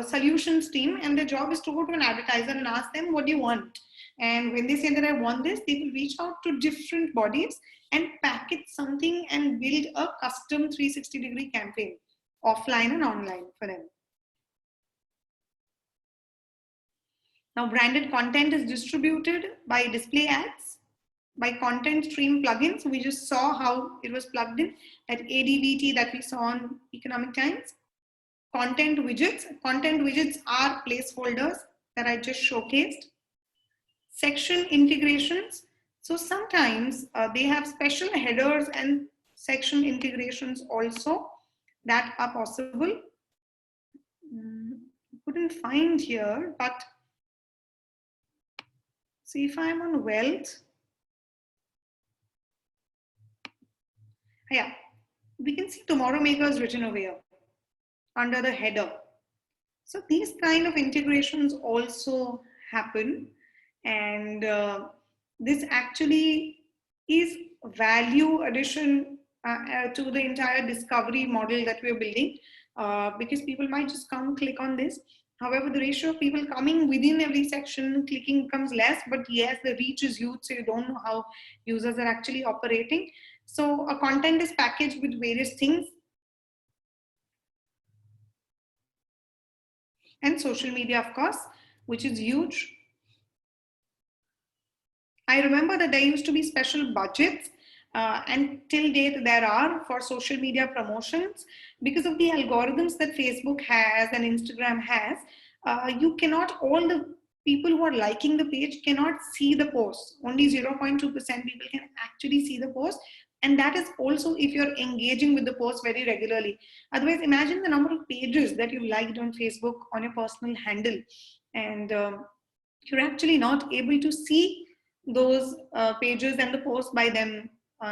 solutions team, and their job is to go to an advertiser and ask them, what do you want? And when they say that I want this, they will reach out to different bodies and package something and build a custom 360-degree campaign, offline and online, for them. Now, branded content is distributed by display ads, by content stream plugins. We just saw how it was plugged in, that ADVT that we saw on Economic Times. Content widgets. Content widgets are placeholders that I just showcased. Section integrations. So sometimes they have special headers and section integrations also that are possible. Couldn't find here, but see if I'm on wealth. Yeah, we can see tomorrow makers written over here under the header. So these kind of integrations also happen, and this actually is value addition to the entire discovery model that we're building, because people might just come click on this. However, the ratio of people coming within every section, clicking becomes less, but yes, the reach is huge, so you don't know how users are actually operating. So a content is packaged with various things. And social media, of course, which is huge. I remember that there used to be special budgets, and till date there are, for social media promotions. Because of the algorithms that Facebook has and Instagram has, you cannot, all the people who are liking the page cannot see the post. Only 0.2% people can actually see the post. And that is also if you're engaging with the post very regularly. Otherwise, imagine the number of pages that you liked on Facebook on your personal handle. And you're actually not able to see those pages and the post by them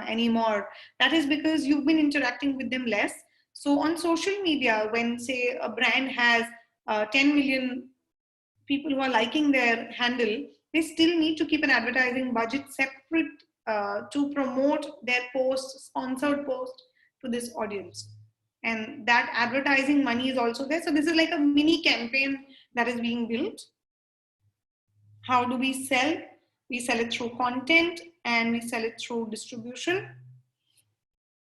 anymore. That is because you've been interacting with them less. So on social media, when say a brand has 10 million people who are liking their handle, they still need to keep an advertising budget separate to promote their post, sponsored post, to this audience. And that advertising money is also there. So this is like a mini campaign that is being built. How do we sell? We sell it through content, and we sell it through distribution.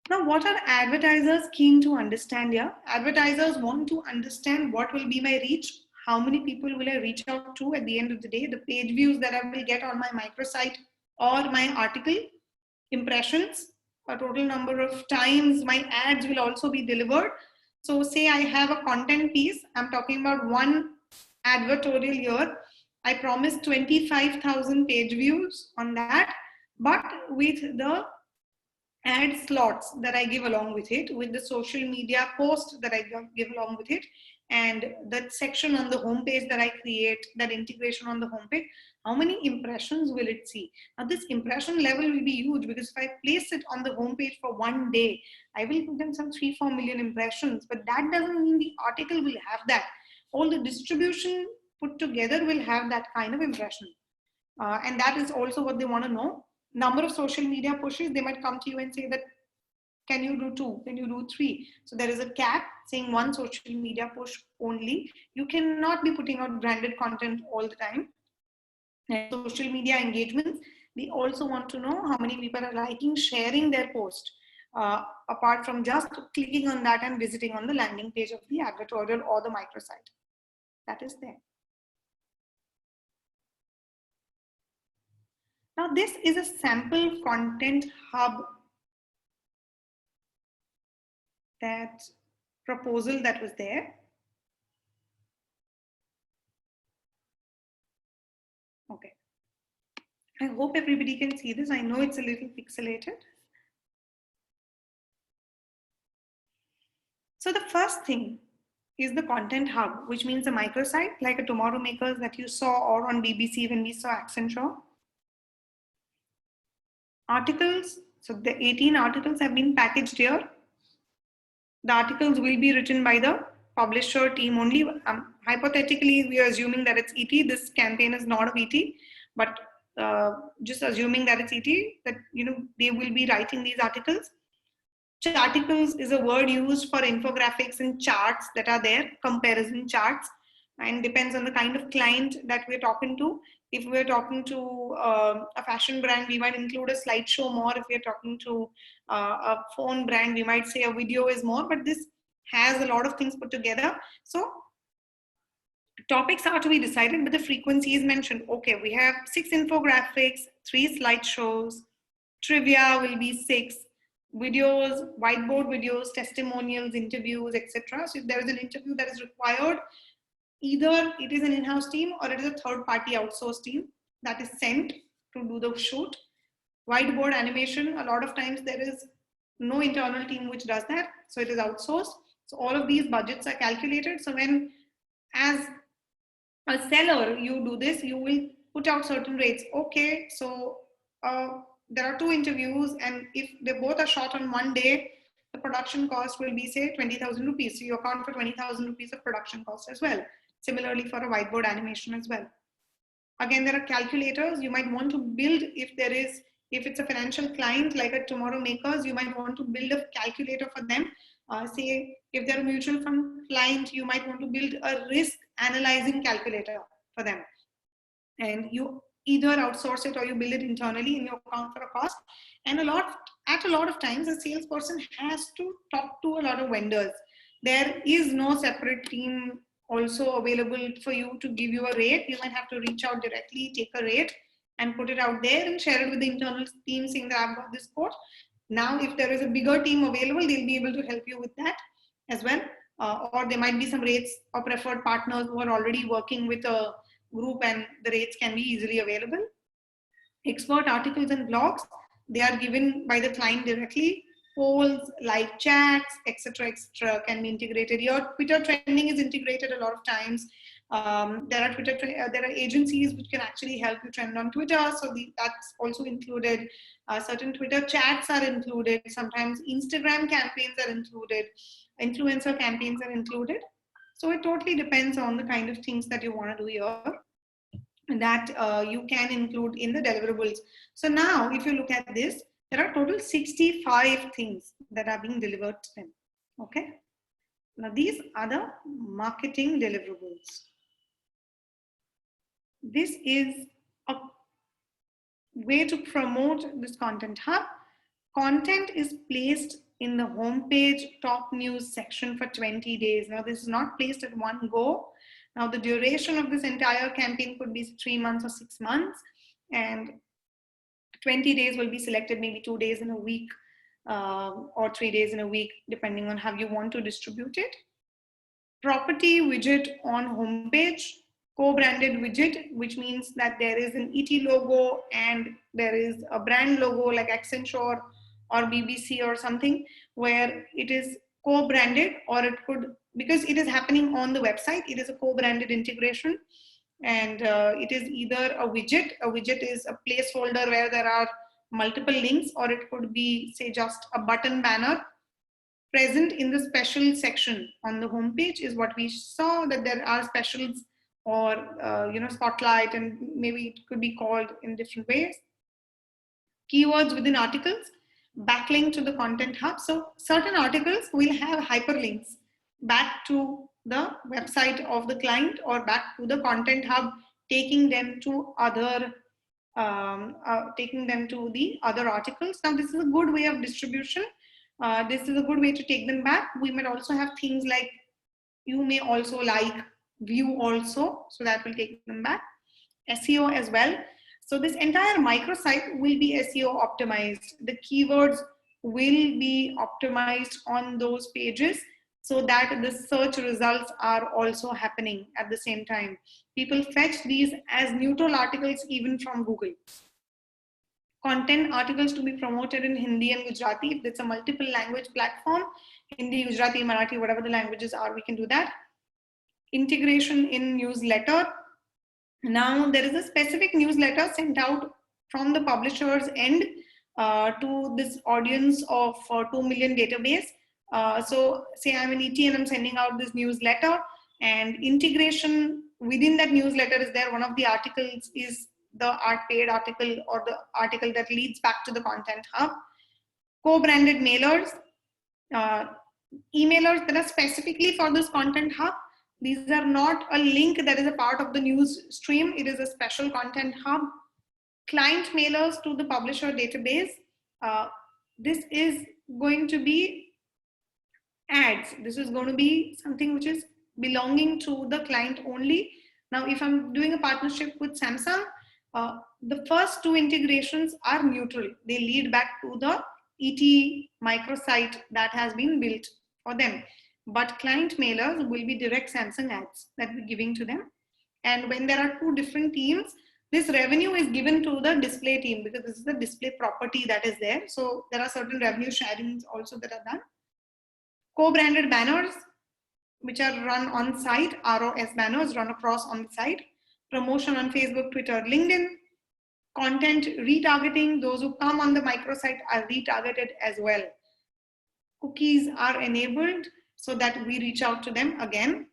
Now, what are advertisers keen to understand here? Advertisers want to understand what will be my reach, how many people will I reach out to at the end of the day, the page views that I will get on my microsite or my article, impressions, a total number of times my ads will also be delivered. So say I have a content piece, I'm talking about one advertorial here. I promise 25,000 page views on that, but with the ad slots that I give along with it, with the social media post that I give along with it, and that section on the homepage that I create, that integration on the homepage, how many impressions will it see? Now this impression level will be huge, because if I place it on the homepage for one day, I will put in some 3-4 million impressions, but that doesn't mean the article will have that. All the distribution put together will have that kind of impression. And that is also what they want to know. Number of social media pushes, they might come to you and say that, can you do 2? Can you do 3? So there is a cap saying 1 social media push only. You cannot be putting out branded content all the time. And social media engagements, they also want to know how many people are liking, sharing their post, apart from just clicking on that and visiting on the landing page of the advertorial or the microsite. That is there. Now, this is a sample content hub, that proposal that was there. Okay. I hope everybody can see this. I know it's a little pixelated. So the first thing is the content hub, which means a microsite like a Tomorrow Makers that you saw, or on BBC when we saw Accenture. Articles, so the 18 articles have been packaged here. The articles will be written by the publisher team only. Hypothetically, we are assuming that it's ET. This campaign is not of ET, but just assuming that it's ET, that they will be writing these articles. Charticles is a word used for infographics and charts that are there, comparison charts, and depends on the kind of client that we're talking to. If we're talking to a fashion brand, we might include a slideshow more. If we're talking to a phone brand, we might say a video is more, but this has a lot of things put together. So topics are to be decided, but the frequency is mentioned. Okay, we have 6 infographics, 3 slideshows, trivia will be 6, videos, whiteboard videos, testimonials, interviews, etc. So if there is an interview that is required, either it is an in-house team or it is a third-party outsourced team that is sent to do the shoot. Whiteboard animation, a lot of times there is no internal team which does that, so it is outsourced. So all of these budgets are calculated. So when, as a seller, you do this, you will put out certain rates. Okay, so there are 2 interviews, and if they both are shot on one day, the production cost will be, say, 20,000 rupees. So you account for 20,000 rupees of production cost as well. Similarly for a whiteboard animation as well. Again, there are calculators. You might want to build, if it's a financial client like a Tomorrow Makers, you might want to build a calculator for them. Say, if they're a mutual fund client, you might want to build a risk analyzing calculator for them. And you either outsource it or you build it internally and you account for a cost. And a lot of times, a salesperson has to talk to a lot of vendors. There is no separate team also available for you to give you a rate. You might have to reach out directly, take a rate, and put it out there and share it with the internal team, saying that I've got this quote. Now, if there is a bigger team available, they'll be able to help you with that as well. Or there might be some rates or preferred partners who are already working with a group, and the rates can be easily available. Expert articles and blogs, they are given by the client directly. Polls, live chats, etc., can be integrated. Your Twitter trending is integrated a lot of times. There are agencies which can actually help you trend on Twitter, so that's also included. Certain Twitter chats are included. Sometimes Instagram campaigns are included. Influencer campaigns are included. So it totally depends on the kind of things that you want to do here, that you can include in the deliverables. So now, if you look at this, there are total 65 things that are being delivered to them. Okay. Now these are the marketing deliverables. This is a way to promote this content hub. Content is placed in the homepage top news section for 20 days. Now this is not placed at one go. Now the duration of this entire campaign could be 3 months or 6 months, and 20 days will be selected, maybe 2 days in a week or 3 days in a week, depending on how you want to distribute it. Property widget on homepage, co-branded widget, which means that there is an ET logo and there is a brand logo like Accenture or BBC or something, where it is co-branded, or it could, because it is happening on the website, it is a co-branded integration. And it is either a widget. A widget is a placeholder where there are multiple links, or it could be, say, just a button banner present in the special section on the homepage. Is what we saw, that there are specials, or spotlight, and maybe it could be called in different ways. Keywords within articles, backlink to the content hub. So certain articles will have hyperlinks back to the website of the client or back to the content hub, taking them to the other articles. Now this is a good way of distribution. This is a good way to take them back. We might also have things like, you may also like view also, so that will take them back. SEO as well. So this entire microsite will be SEO optimized. The keywords will be optimized on those pages so that the search results are also happening at the same time. People fetch these as neutral articles even from Google. Content articles to be promoted in Hindi and Gujarati. If it's a multiple language platform, Hindi, Gujarati, Marathi, whatever the languages are, we can do that. Integration in newsletter. Now there is a specific newsletter sent out from the publisher's end to this audience of 2 million database. So say I'm an ET and I'm sending out this newsletter, and integration within that newsletter is there. One of the articles is the paid article or the article that leads back to the content hub. Co-branded mailers, emailers that are specifically for this content hub. These are not a link that is a part of the news stream. It is a special content hub. Client mailers to the publisher database. This is going to be ads. This is going to be something which is belonging to the client only. Now, if I'm doing a partnership with Samsung, the first two integrations are neutral. They lead back to the ET microsite that has been built for them. But client mailers will be direct Samsung ads that we're giving to them. And when there are two different teams, this revenue is given to the display team because this is the display property that is there. So there are certain revenue sharings also that are done. Co-branded banners, which are run on site, ROS banners run across on the site. Promotion on Facebook, Twitter, LinkedIn. Content retargeting, those who come on the microsite are retargeted as well. Cookies are enabled so that we reach out to them again.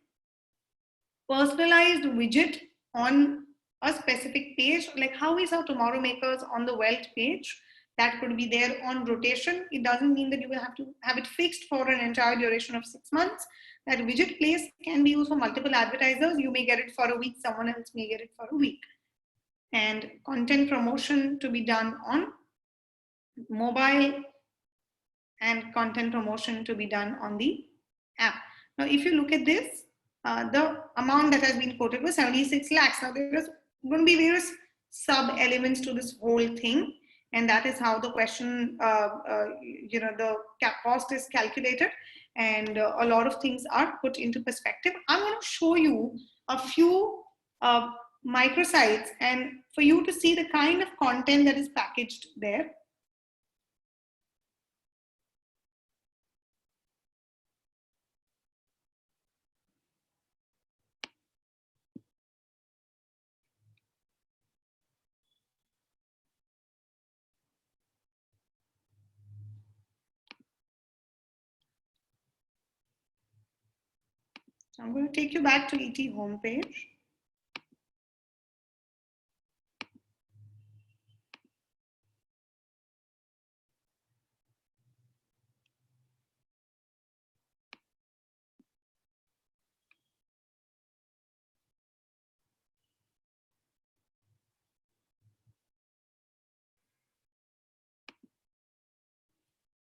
Personalized widget on a specific page, like how is our Tomorrow Makers on the Wealth page, that could be there on rotation. It doesn't mean that you will have to have it fixed for an entire duration of 6 months. That widget place can be used for multiple advertisers. You may get it for a week, someone else may get it for a week. And content promotion to be done on mobile and content promotion to be done on the app. Now, if you look at this, the amount that has been quoted was 76 lakhs. Now, there is going to be various sub elements to this whole thing. And that is how the question, the cost is calculated, and a lot of things are put into perspective. I'm going to show you a few microsites and for you to see the kind of content that is packaged there. So I'm going to take you back to ET homepage.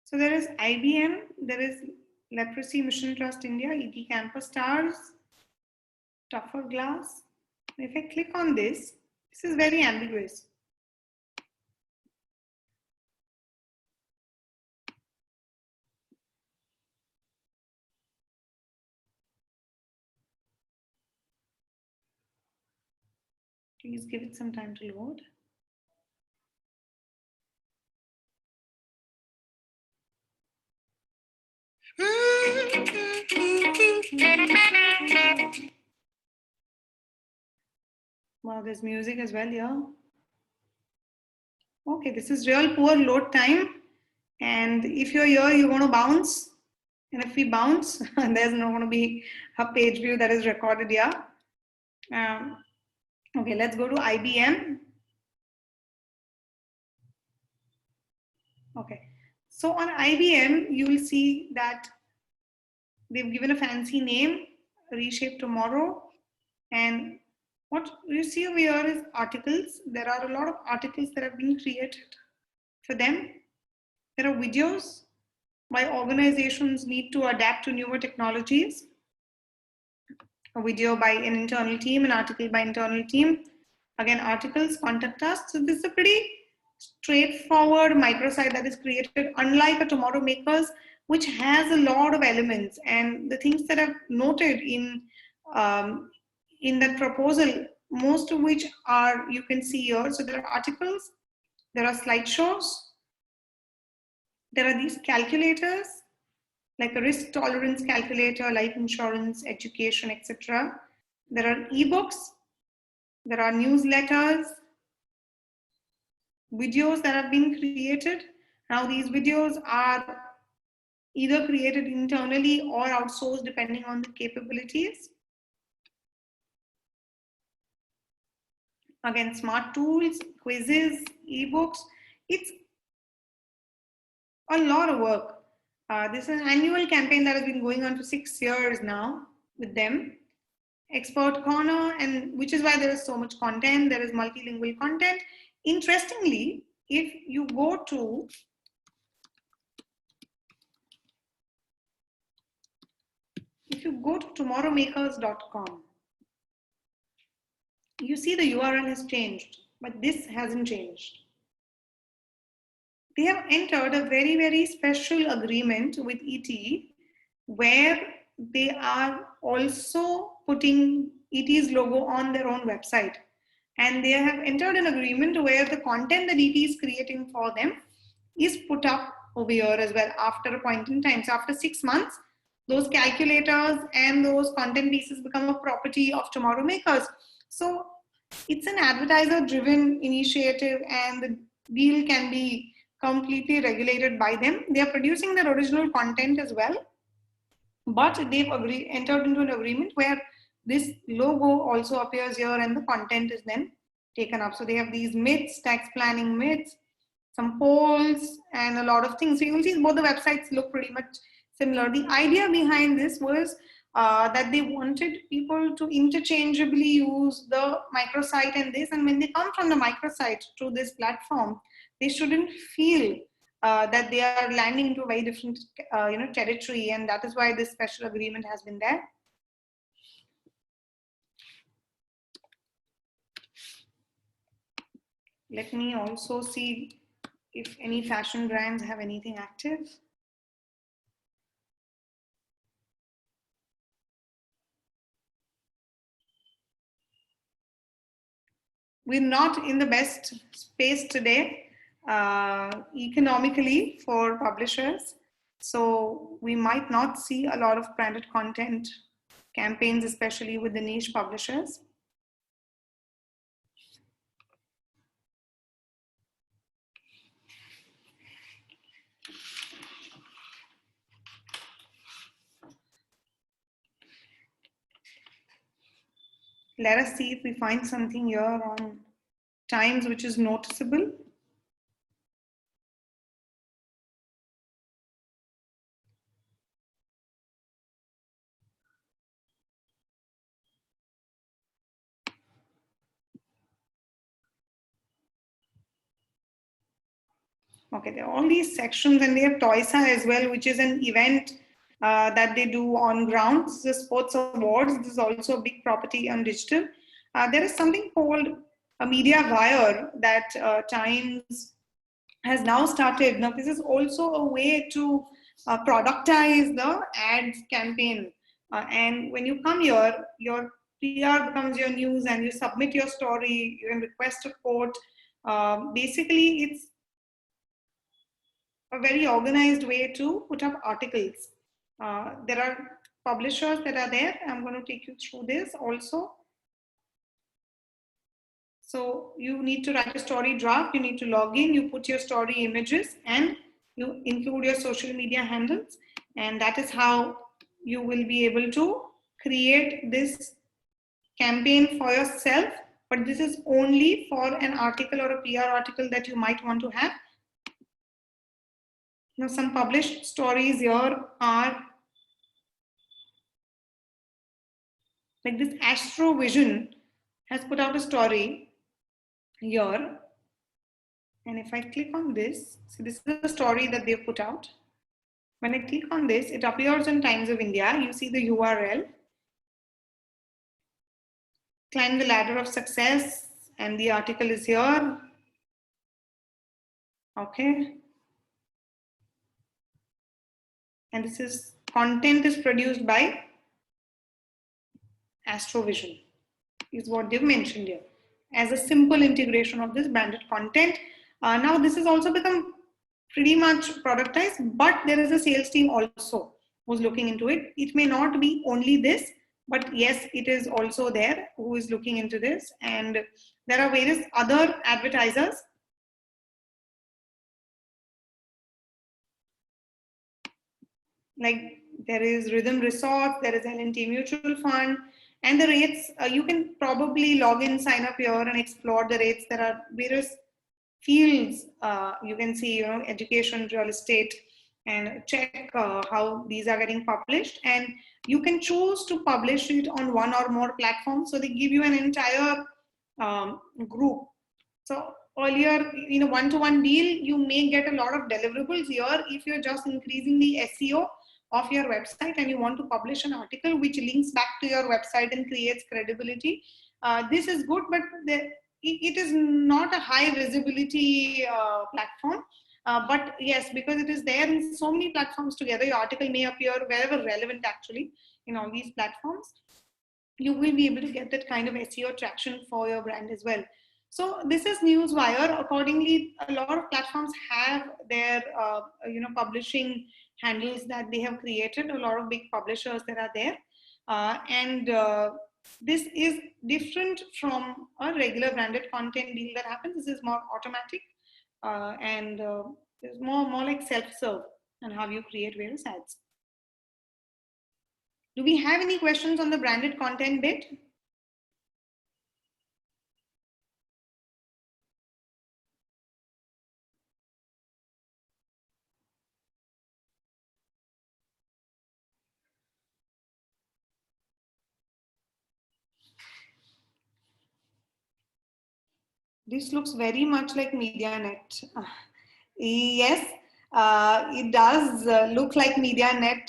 So there is IBM, there is Leprosy Mission Trust India, ET Campus Stars, Tougher Glass. If I click on this is very ambiguous. Please give it some time to load. Wow, there's music as well here. Okay, this is real poor load time. And if you're here, you're going to bounce. And if we bounce, there's not going to be a page view that is recorded here. Okay, let's go to IBM. Okay, so on IBM, you will see that they've given a fancy name, Reshape Tomorrow. And what you see over here is articles. There are a lot of articles that have been created for them. There are videos why organizations need to adapt to newer technologies. A video by an internal team, an article by internal team. Again, articles, contact us. So this is a pretty straightforward microsite that is created, unlike a Tomorrow Makers, which has a lot of elements. And the things that I've noted um, in that proposal, most of which are, you can see here. So there are articles, there are slideshows, there are these calculators, like a risk tolerance calculator, life insurance, education, etc. There are ebooks, there are newsletters, videos that have been created. Now these videos are either created internally or outsourced depending on the capabilities. Again, smart tools, quizzes, ebooks. It's a lot of work. This is an annual campaign that has been going on for 6 years now with them. Expert corner, and which is why there is so much content. There is multilingual content. Interestingly, if you go to tomorrowmakers.com, you see the URL has changed, but this hasn't changed. They have entered a very, very special agreement with ET where they are also putting ET's logo on their own website. And they have entered an agreement where the content that ET is creating for them is put up over here as well after a point in time. So after 6 months, those calculators and those content pieces become a property of Tomorrow Makers. So it's an advertiser driven initiative, and the deal can be completely regulated by them. They are producing their original content as well, but they've entered into an agreement where this logo also appears here and the content is then taken up. So they have these myths, tax planning myths, some polls, and a lot of things. So you will see both the websites look pretty much similar. The idea behind this was that they wanted people to interchangeably use the microsite and this, and when they come from the microsite to this platform, they shouldn't feel that they are landing into a very different territory, and that is why this special agreement has been there. Let me also see if any fashion brands have anything active. We're not in the best space today economically for publishers. So we might not see a lot of branded content campaigns, especially with the niche publishers. Let us see if we find something here on Times which is noticeable. Okay, there are all these sections, and they have Toysa as well, which is an event that they do on grounds, the sports awards. This is also a big property on digital. There is something called a media wire that Times has now started. Now, this is also a way to productize the ads campaign. And when you come here, your PR becomes your news, and you submit your story, you can request a quote. Basically, it's a very organized way to put up articles. There are publishers that are there. I'm going to take you through this also. So you need to write a story draft, you need to log in, you put your story images, and you include your social media handles. And that is how you will be able to create this campaign for yourself. But this is only for an article or a PR article that you might want to have. Now, some published stories here are like this. Astrovision has put out a story here. And if I click on this, so this is a story that they've put out. When I click on this, it appears on Times of India. You see the URL. Climb the ladder of success And the article is here. Okay. And this is content is produced by Astrovision, is what they've mentioned here as a simple integration of this branded content. Now, this has also become pretty much productized, but there is a sales team also who's looking into it. It may not be only this, but yes, it is also there who is looking into this. And there are various other advertisers. Like there is Rhythm Resorts, there is L&T Mutual Fund, and the rates, you can probably log in, sign up here and explore the rates. There are various fields, you can see, education, real estate, and check how these are getting published. And you can choose to publish it on one or more platforms. So they give you an entire group. So earlier, one-to-one deal, you may get a lot of deliverables here if you're just increasing the SEO of your website and you want to publish an article which links back to your website and creates credibility. This is good, but it is not a high visibility platform. But yes, because it is there in so many platforms together, your article may appear wherever relevant actually in all these platforms. You will be able to get that kind of SEO traction for your brand as well. So this is Newswire. Accordingly, a lot of platforms have their publishing handles that they have created. A lot of big publishers that are there, and this is different from a regular branded content deal that happens. This is more automatic, and it's more like self-serve and how you create various ads. Do we have any questions on the branded content bit? This looks very much like MediaNet. Yes, it does look like MediaNet,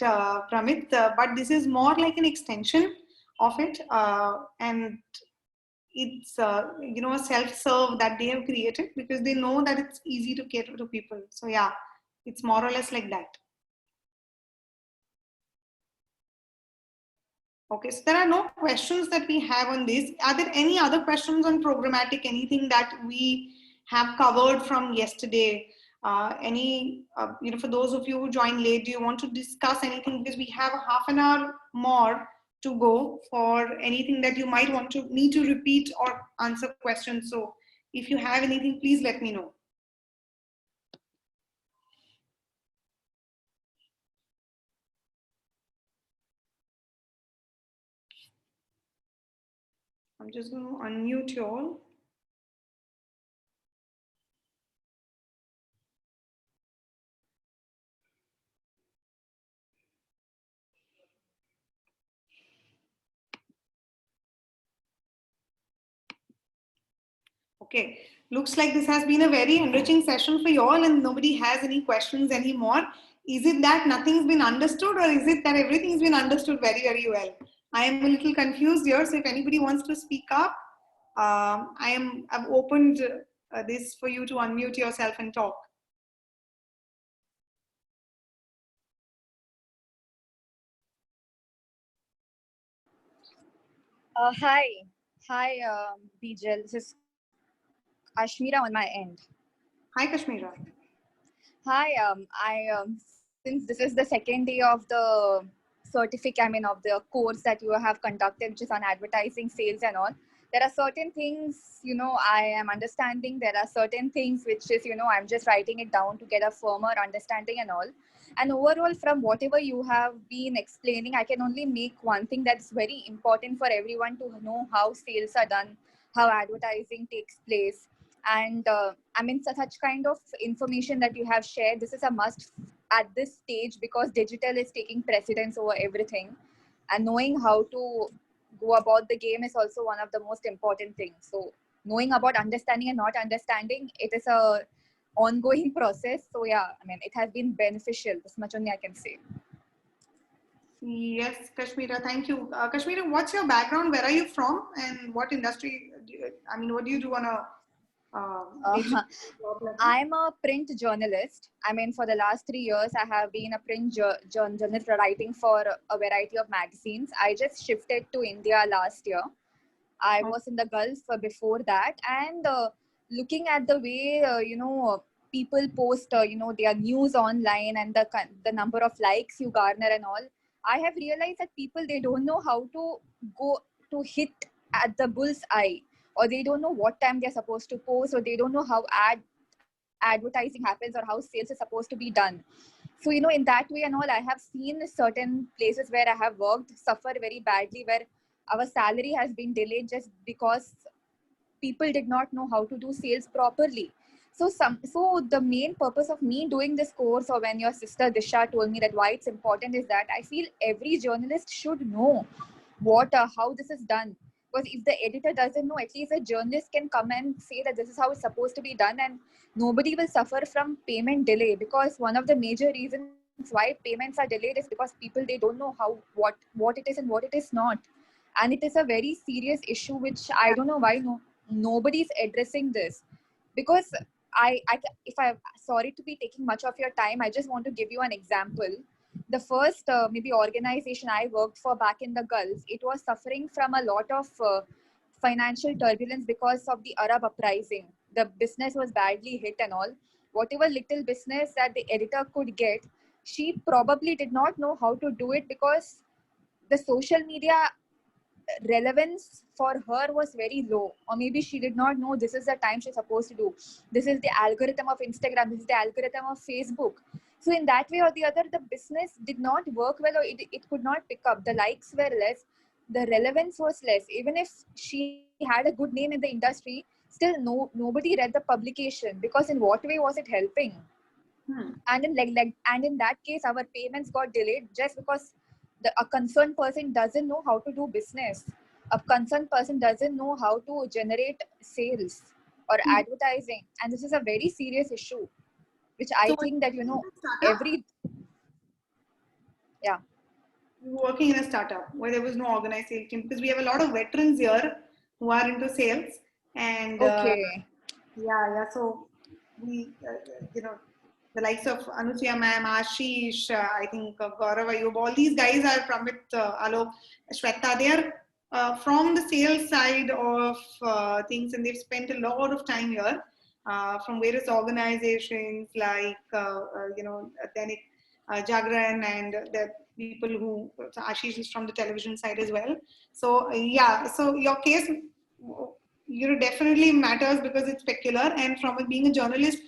Pramit, but this is more like an extension of it, and it's a self-serve that they have created because they know that it's easy to cater to people. So yeah, it's more or less like that. Okay, so there are no questions that we have on this. Are there any other questions on programmatic? Anything that we have covered from yesterday? For those of you who joined late, do you want to discuss anything? Because we have a half an hour more to go for anything that you might want to need to repeat or answer questions. So if you have anything, please let me know. I'm just going to unmute you all. Okay, looks like this has been a very enriching session for you all and nobody has any questions anymore. Is it that nothing's been understood or is it that everything's been understood very, very well? I am a little confused here, so if anybody wants to speak up, I've opened this for you to unmute yourself and talk. Hi, Bijal. This is Kashmira on my end. Hi, Kashmira. Hi, since this is the second day of the of the course that you have conducted, which is on advertising, sales, and all. There are certain things, I am understanding. There are certain things which is, I'm just writing it down to get a firmer understanding and all. And overall, from whatever you have been explaining, I can only make one thing that's very important for everyone to know how sales are done, how advertising takes place. And such kind of information that you have shared, this is a must at this stage because digital is taking precedence over everything. And knowing how to go about the game is also one of the most important things. So knowing about understanding and not understanding, it is a ongoing process. So yeah, it has been beneficial. This much only I can say. Yes, Kashmira, thank you. Kashmira, what's your background? Where are you from? And what industry? I mean, what do you do on a day-to-day Uh, job level? I'm a print journalist. I mean, for the last 3 years, I have been a print journalist writing for a variety of magazines. I just shifted to India last year. I Oh, was in the Gulf before that, and looking at the way people post their news online and the number of likes you garner and all, I have realized that people, they don't know how to go to hit at the bull's eye, or they don't know what time they're supposed to post, or they don't know how advertising happens, or how sales is supposed to be done. So in that way and all, I have seen certain places where I have worked suffer very badly, where our salary has been delayed just because people did not know how to do sales properly. So the main purpose of me doing this course, or when your sister Disha told me that why it's important, is that I feel every journalist should know what how this is done. Because if the editor doesn't know, at least a journalist can come and say that this is how it's supposed to be done, and nobody will suffer from payment delay. Because one of the major reasons why payments are delayed is because people, they don't know how what it is and what it is not. And it is a very serious issue, which I don't know why nobody's addressing this. Because if I, sorry to be taking much of your time, I just want to give you an example. The first maybe organization I worked for back in the Gulf, it was suffering from a lot of financial turbulence because of the Arab uprising. The business was badly hit and all. Whatever little business that the editor could get, she probably did not know how to do it, because the social media relevance for her was very low, or maybe she did not know this is the time she's supposed to do, this is the algorithm of Instagram, this is the algorithm of Facebook. So in that way or the other, the business did not work well, or it could not pick up. The likes were less, the relevance was less. Even if she had a good name in the industry, still nobody read the publication, because in what way was it helping? hmm. And and in that case, our payments got delayed just because a concerned person doesn't know how to do business. A concerned person doesn't know how to generate sales or Hmm. advertising, and this is a very serious issue, which I So, think that startup? every yeah. You were working in a startup where there was no organized sales team, because we have a lot of veterans here who are into sales, and Okay. yeah. So we, the likes of Anusuya ma'am, Ashish, I think Gaurav Ayub, all these guys are from it, Alok, Shweta. They are from the sales side of things, and they've spent a lot of time here from various organizations like, Dainik Jagran, and the people who, so Ashish is from the television side as well. So yeah, so your case, definitely matters because it's peculiar, and from being a journalist,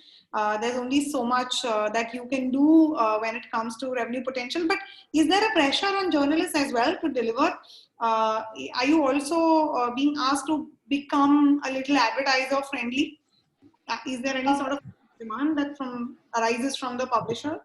there's only so much that you can do when it comes to revenue potential. But is there a pressure on journalists as well to deliver? Are you also being asked to become a little advertiser friendly? Is there any sort of demand that from arises from the publisher?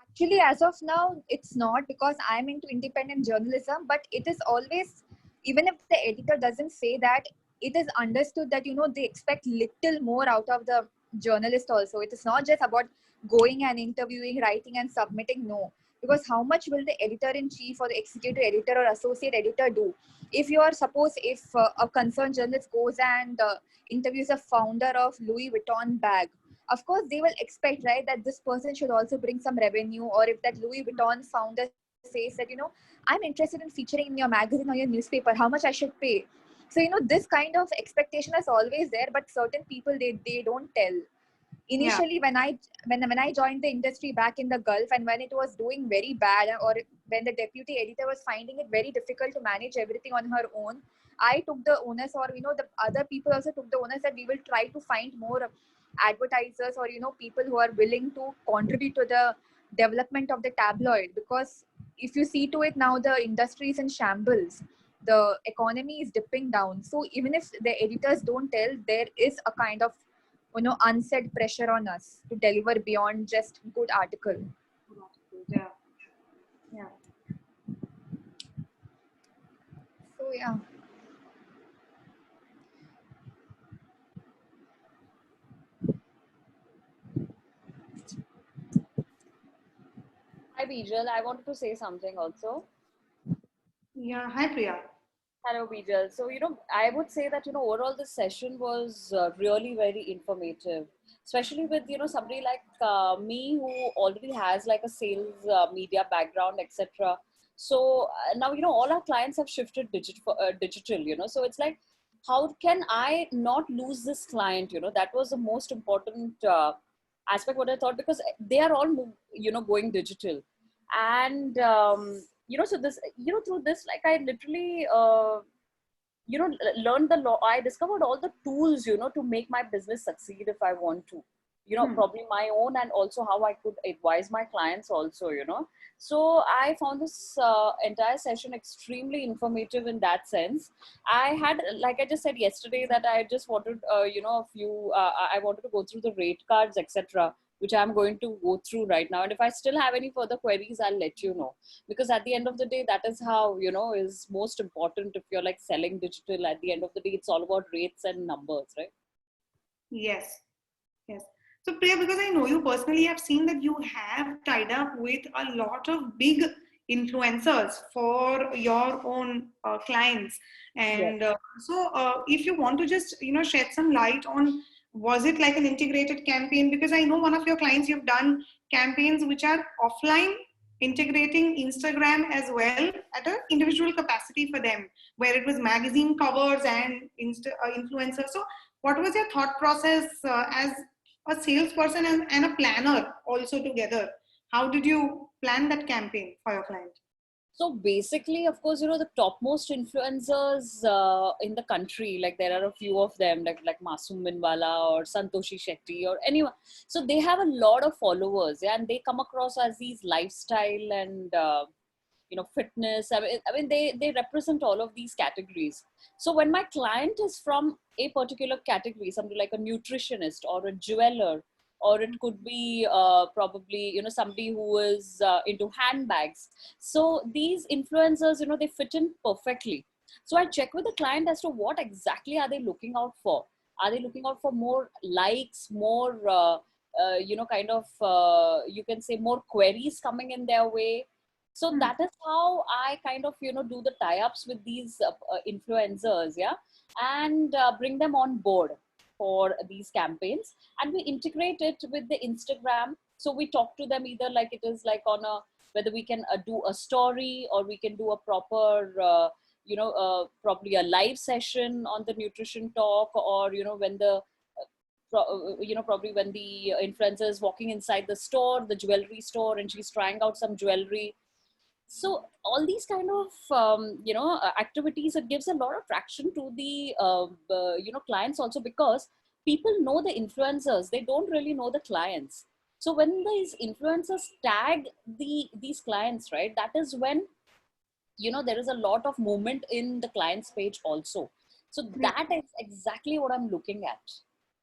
Actually, as of now, it's not, because I'm into independent journalism, but it is always, even if the editor doesn't say that, it is understood that, they expect little more out of the journalist also. It is not just about going and interviewing, writing and submitting, no. Because how much will the editor in chief or the executive editor or associate editor do? If you are, suppose, if a concerned journalist goes and interviews a founder of Louis Vuitton bag, of course they will expect, right, that this person should also bring some revenue. Or if that Louis Vuitton founder says that, I'm interested in featuring in your magazine or your newspaper, how much I should pay. So this kind of expectation is always there, but certain people, they don't tell. Yeah. Initially, when I joined the industry back in the Gulf, and when it was doing very bad, or when the deputy editor was finding it very difficult to manage everything on her own, I took the onus, or the other people also took the onus, that we will try to find more advertisers, or people who are willing to contribute to the development of the tabloid. Because if you see to it, now the industry is in shambles, the economy is dipping down. So even if the editors don't tell, there is a kind of unsaid pressure on us to deliver beyond just good article. Yeah. Yeah. So yeah. Bijal. I wanted to say something also. Yeah, hi Priya. Hello, Bijal. So, I would say that, overall this session was really very informative, especially with, somebody like me who already has like a sales media background, etc. So now, all our clients have shifted digital, so it's like, how can I not lose this client? That was the most important aspect what I thought, because they are all, going digital. And, so this, through this, like I literally, learned the law. I discovered all the tools, to make my business succeed if I want to, probably my own, and also how I could advise my clients also, so I found this entire session extremely informative in that sense. I had, like I just said yesterday, that I just wanted, a few, I wanted to go through the rate cards, etc., which I'm going to go through right now. And if I still have any further queries, I'll let you know, because at the end of the day, that is how, is most important. If you're like selling digital, at the end of the day, it's all about rates and numbers, right? Yes, yes. So Priya, because I know you personally, I've seen that you have tied up with a lot of big influencers for your own clients. Yes. And if you want to just, shed some light on, was it like an integrated campaign? Because I know one of your clients, you've done campaigns which are offline, integrating Instagram as well at an individual capacity for them, where it was magazine covers and influencers. So what was your thought process as a salesperson and a planner also together? How did you plan that campaign for your client? So basically, of course, the topmost influencers in the country, like there are a few of them, like Masum Binwala or Santoshi Shetty or anyone. So they have a lot of followers, yeah, and they come across as these lifestyle and fitness. I mean they represent all of these categories. So when my client is from a particular category, somebody like a nutritionist or a jeweler, or it could be probably somebody who is into handbags, so these influencers, they fit in perfectly. So I check with the client as to what exactly are they looking out for. Are they looking out for more likes, more kind of you can say more queries coming in their way? So that is how I kind of do the tie-ups with these influencers, yeah, and bring them on board for these campaigns, and we integrate it with the Instagram. So we talk to them either like it is like on a, whether we can do a story, or we can do a proper probably a live session on the nutrition talk, or when the probably when the influencer is walking inside the store, the jewelry store, and she's trying out some jewelry. So all these kind of activities, it gives a lot of traction to the clients also, because people know the influencers, they don't really know the clients. So when these influencers tag these clients, right, that is when there is a lot of movement in the client's page also. So that is exactly what I'm looking at,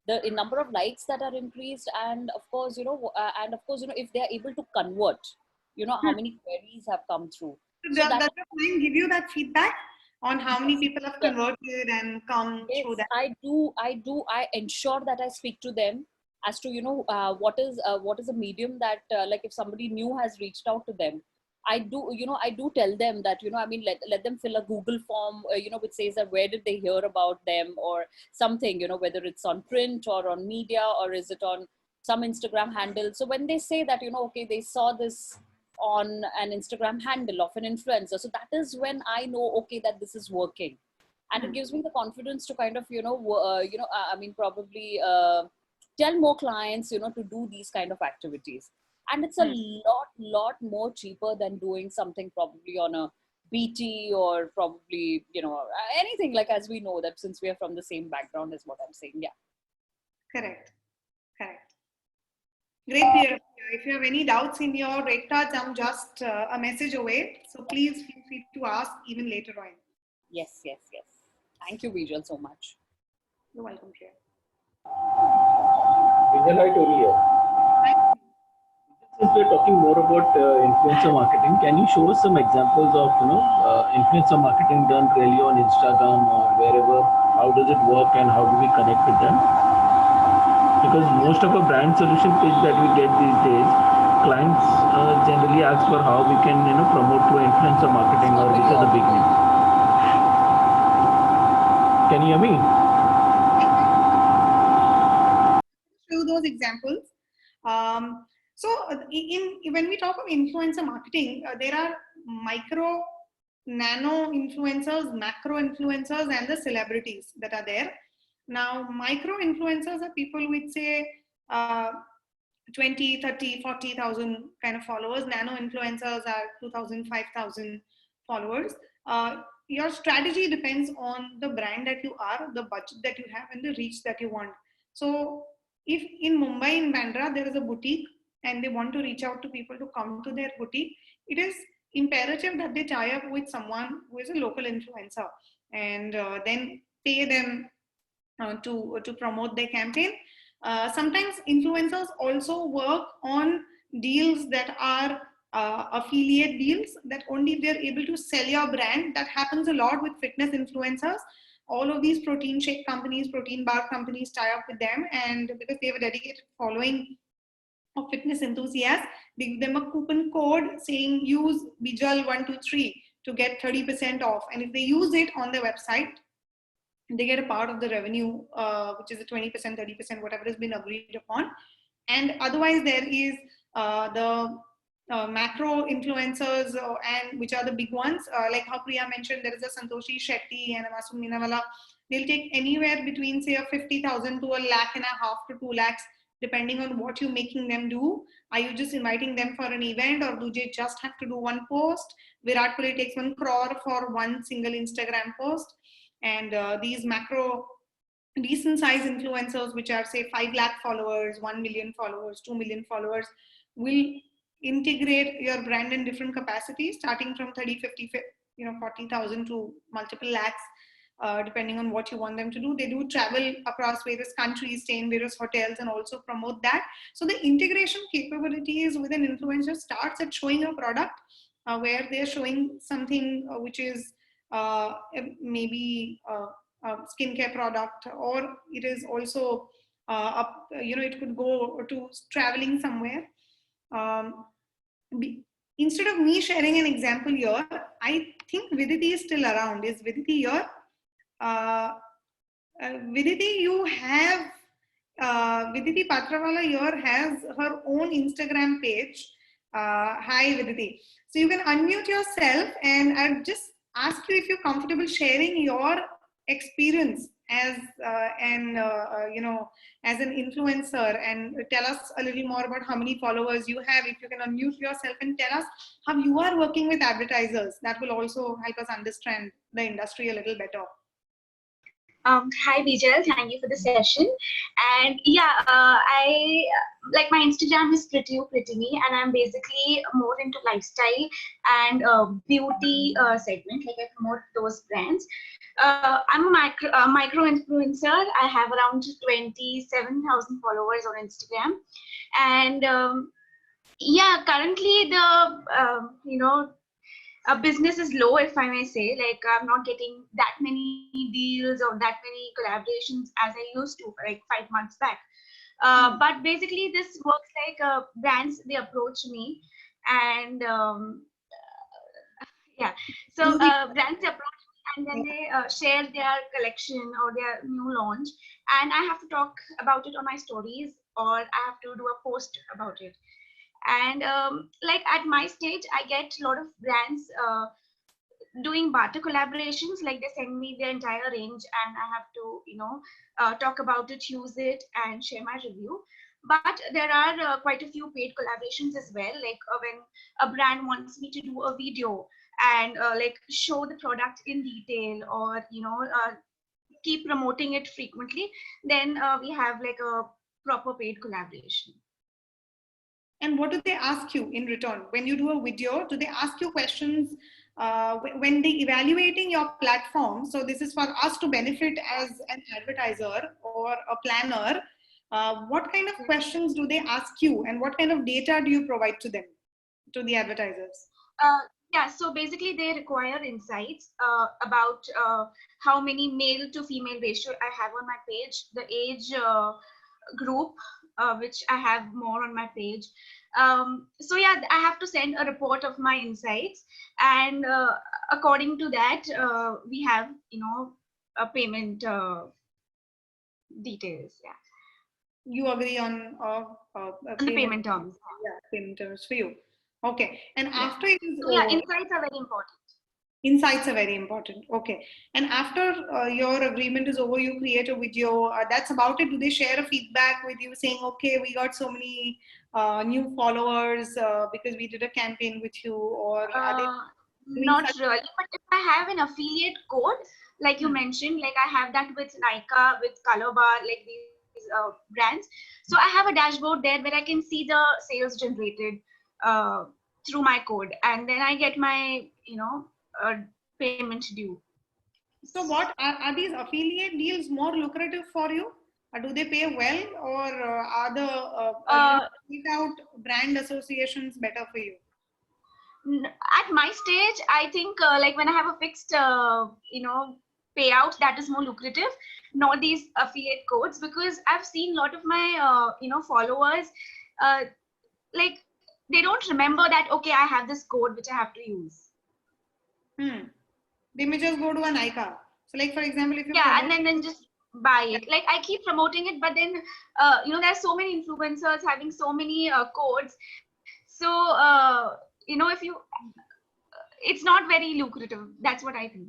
the number of likes that are increased, and of course if they are able to convert, how many queries have come through. So So that does your client give you that feedback on how many yes, people have yes, converted and come through yes, that? I ensure that I speak to them as to what is a medium that like if somebody new has reached out to them, I do tell them that let them fill a Google form which says that where did they hear about them, or something, whether it's on print or on media, or is it on some Instagram handle. So when they say that okay, they saw this on an Instagram handle of an influencer, so that is when I know, okay, that this is working. And it gives me the confidence to kind of probably tell more clients to do these kind of activities. And it's a lot more cheaper than doing something probably on a BT, or probably anything, like, as we know that since we are from the same background, is what I'm saying. Yeah. Correct. Correct. Great, Priya. If you have any doubts in your rate cards, I'm just a message away. So please feel free to ask even later on. Yes, yes, yes. Thank you, Bijal, so much. You're welcome, Priya. Bijal, hi, Tony here. Since we're talking more about influencer marketing, can you show us some examples of influencer marketing done really on Instagram or wherever? How does it work and how do we connect with them? Because most of a brand solution pitch that we get these days clients generally ask for how we can promote through influencer marketing, or which are the big names. Can you hear me? Show those examples. So when we talk of influencer marketing, there are micro, nano influencers, macro influencers, and the celebrities that are there. Now, micro influencers are people with say 20, 30, 40,000 kind of followers. Nano influencers are 2,000, 5,000 followers. Your strategy depends on the brand that you are, the budget that you have, and the reach that you want. So if in Mumbai, in Bandra, there is a boutique and they want to reach out to people to come to their boutique, it is imperative that they tie up with someone who is a local influencer and then pay them to promote their campaign. Sometimes influencers also work on deals that are affiliate deals, that only if they're able to sell your brand. That happens a lot with fitness influencers. All of these protein shake companies, protein bar companies tie up with them, and because they have a dedicated following of fitness enthusiasts, they give them a coupon code saying use Bijal 123 to get 30% off. And if they use it on their website, they get a part of the revenue, which is a 20%, 30%, whatever has been agreed upon. And otherwise, there is the macro influencers, and which are the big ones. Like how Priya mentioned, there is a Santoshi Shetty and a Masum Minawala. They'll take anywhere between say a 50,000 to a lakh and a half to 2 lakhs, depending on what you're making them do. Are you just inviting them for an event, or do they just have to do one post? Virat Kohli takes 1 crore for one single Instagram post. And these macro decent size influencers, which are say 5 lakh followers, 1 million followers, 2 million followers, will integrate your brand in different capacities, starting from 30, 50, 40,000 to multiple lakhs, depending on what you want them to do. They do travel across various countries, stay in various hotels, and also promote that. So the integration capabilities with an influencer starts at showing a product where they're showing something which is maybe a skincare product, or it is also it could go to traveling somewhere. Instead of me sharing an example here, I think Viditi is still around. Is Viditi here? Viditi, you have Viditi Patrawala here has her own Instagram page. Hi Viditi. So you can unmute yourself, and I'll just ask you if you're comfortable sharing your experience as as an influencer, and tell us a little more about how many followers you have. If you can unmute yourself and tell us how you are working with advertisers, that will also help us understand the industry a little better. Hi Bijal, thank you for the session. And yeah, I like my Instagram is Pretty You Pretty Me, and I'm basically more into lifestyle and beauty segment. Like I promote those brands. I'm a micro influencer. I have around 27,000 followers on Instagram, and yeah, currently the business is low, if I may say. Like I'm not getting that many deals or that many collaborations as I used to like 5 months back. But basically this works like brands, they approach me, and yeah, so brands approach me, and then they share their collection or their new launch, and I have to talk about it on my stories, or I have to do a post about it. And like at my stage, I get a lot of brands doing barter collaborations. Like they send me their entire range, and I have to talk about it, use it, and share my review. But there are quite a few paid collaborations as well. Like when a brand wants me to do a video and like show the product in detail, or keep promoting it frequently, then we have like a proper paid collaboration. And what do they ask you in return? When you do a video, do they ask you questions when they evaluating your platform? So this is for us to benefit as an advertiser or a planner. What kind of questions do they ask you, and what kind of data do you provide to them, to the advertisers? Yeah, so basically they require insights about how many male to female ratio I have on my page, the age group, which I have more on my page, So yeah, I have to send a report of my insights, and according to that, we have a payment details. Yeah, You agree on and the payment, payment terms. yeah, payment terms for you. Okay. And Yeah. after it is So yeah, over, insights are very important. insights are very important. Okay. And after your agreement is over, you create a video. That's about it. Do they share a feedback with you saying, okay, we got so many new followers because we did a campaign with you, or are they Uh, doing Not such? really, but if I have an affiliate code, like you Hmm. mentioned, like I have that with Nika, with Color Bar, like these brands. So I have a dashboard there where I can see the sales generated uh, through my code, and then I get my uh, payment due. So what are these affiliate deals more lucrative for you? Do they pay well, or are the straight out brand associations better for you? At my stage, I think like when I have a fixed payout, that is more lucrative, not these affiliate codes, because I've seen a lot of my followers uh, like they don't remember that, okay, I have this code which I have to use. Hmm. They may just go to an ICA. So, like for example, if you Yeah, promote, and then just buy it. Like I keep promoting it, but then there's so many influencers having so many codes. So if you it's not very lucrative. That's what I think.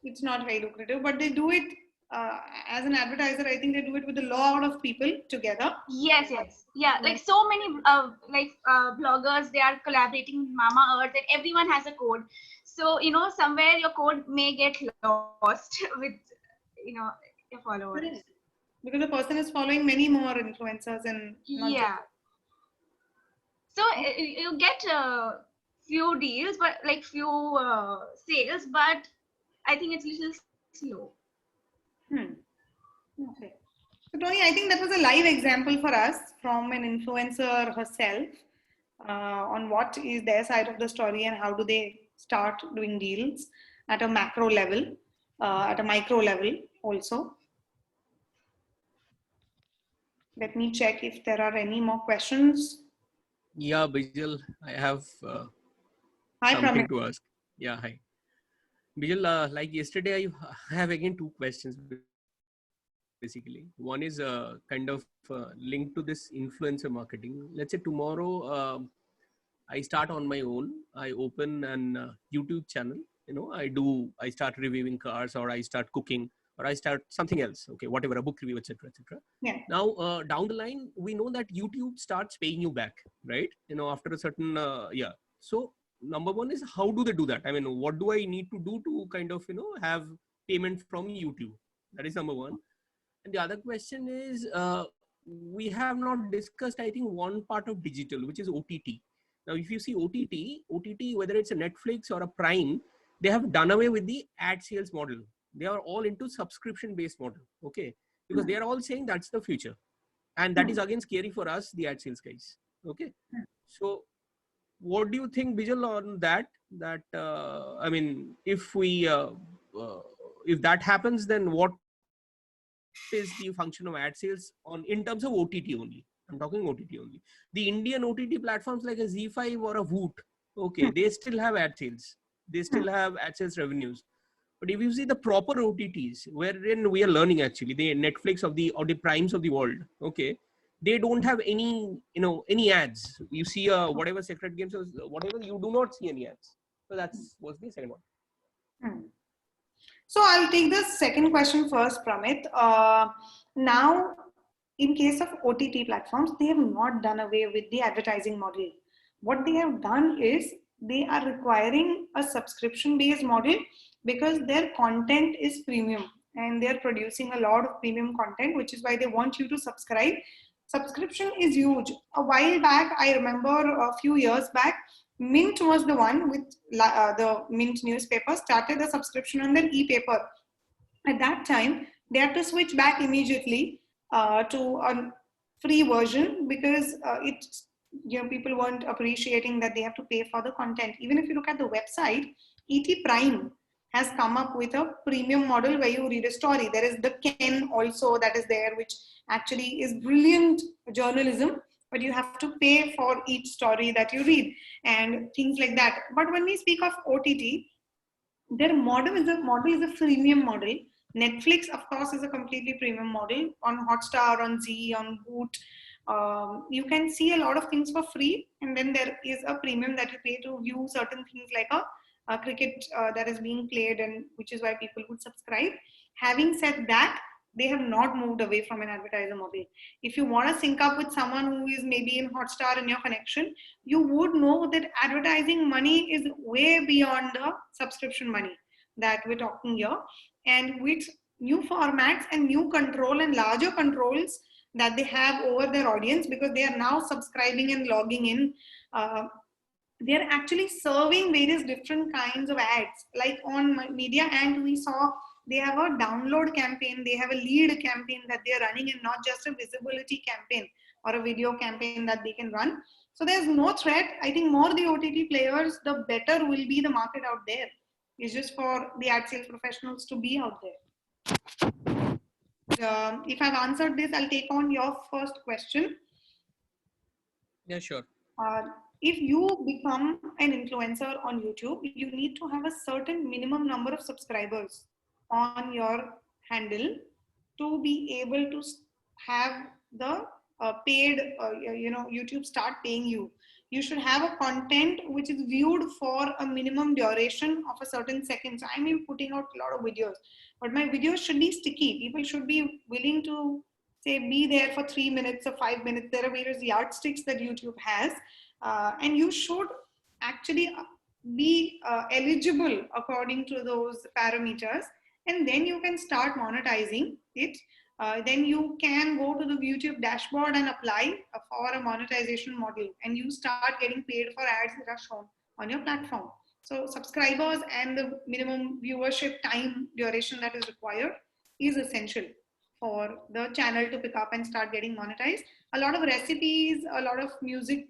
it's not very lucrative, but they do it as an advertiser. I think they do it with a lot of people together. Yes, yes. Yeah, like so many bloggers, they are collaborating with Mama Earth, and everyone has a code. So, somewhere your code may get lost with, your followers. Correct. Because the person is following many more influencers and not just. Yeah. So you get few deals, but like few sales, but I think it's a little slow. Hmm. Okay. So, Tony, I think that was a live example for us from an influencer herself on what is their side of the story and how do they start doing deals at a macro level, at a micro level also. Let me check if there are any more questions. Yeah, Bijal, I have Hi, something Pramit. to ask. Yeah, hi. Bijal, like yesterday, I have again two questions basically. One is kind of linked to this influencer marketing. Let's say tomorrow I start on my own. I open an YouTube channel. I start reviewing cars, or I start cooking, or I start something else. Okay, whatever, a book review, etc., etc. Yeah. Now, down the line, we know that YouTube starts paying you back, right? After a certain yeah. So number one is, how do they do that? I mean, what do I need to do to kind of have payment from YouTube? That is number one. And the other question is, we have not discussed, I think, one part of digital, which is OTT. Now, if you see OTT, whether it's a Netflix or a Prime, they have done away with the ad sales model. They are all into subscription-based model, okay? Because they are all saying that's the future. And that is again scary for us, the ad sales guys, okay? So what do you think, Bijal, on that? That, I mean, uh, if that happens, then what is the function of ad sales in terms of OTT only? I'm talking OTT only. The Indian OTT platforms like a Z5 or a Voot, okay, they still have ad sales. They still have ad sales revenues. But if you see the proper OTTs, wherein we are learning actually, the Netflix or the primes of the world, okay, they don't have any ads. You see whatever Sacred Games or whatever, you do not see any ads. So that's was the second one. Hmm. So I'll take the second question first, Pramit. Now, in case of OTT platforms, they have not done away with the advertising model. What they have done is they are requiring a subscription-based model because their content is premium and they're producing a lot of premium content, which is why they want you to subscribe. Subscription is huge. A while back, I remember a few years back, Mint was the one with the Mint newspaper started the subscription on their e-paper. At that time, they had to switch back immediately to a free version because people weren't appreciating that they have to pay for the content. Even if you look at the website, ET Prime has come up with a premium model where you read a story. There is the Ken also that is there, which actually is brilliant journalism but you have to pay for each story that you read and things like that. But when we speak of OTT, their model is a freemium model. Netflix, of course, is a completely premium model. On Hotstar, on Z, on Boot, you can see a lot of things for free, and then there is a premium that you pay to view certain things like a cricket that is being played, and which is why people would subscribe. Having said that, they have not moved away from an advertiser model. If you want to sync up with someone who is maybe in Hotstar in your connection, you would know that advertising money is way beyond the subscription money that we're talking here. And with new formats and new control and larger controls that they have over their audience, because they are now subscribing and logging in, uh, they're actually serving various different kinds of ads. Like on media, and we saw they have a download campaign, they have a lead campaign that they're running, and not just a visibility campaign or a video campaign that they can run. So there's no threat. I think more the OTT players, the better will be the market out there. It's just for the ad sales professionals to be out there. If I've answered this, I'll take on your first question. Yeah, sure. If you become an influencer on YouTube, you need to have a certain minimum number of subscribers on your handle to be able to have the paid, YouTube start paying you. You should have a content which is viewed for a minimum duration of a certain seconds. I may be putting out a lot of videos, but my videos should be sticky. People should be willing to say be there for 3 minutes or 5 minutes. There are various yardsticks that YouTube has, and you should actually be eligible according to those parameters, and then you can start monetizing it. Then you can go to the YouTube dashboard and apply for a monetization model, and you start getting paid for ads that are shown on your platform. So subscribers and the minimum viewership time duration that is required is essential for the channel to pick up and start getting monetized. A lot of recipes, a lot of music,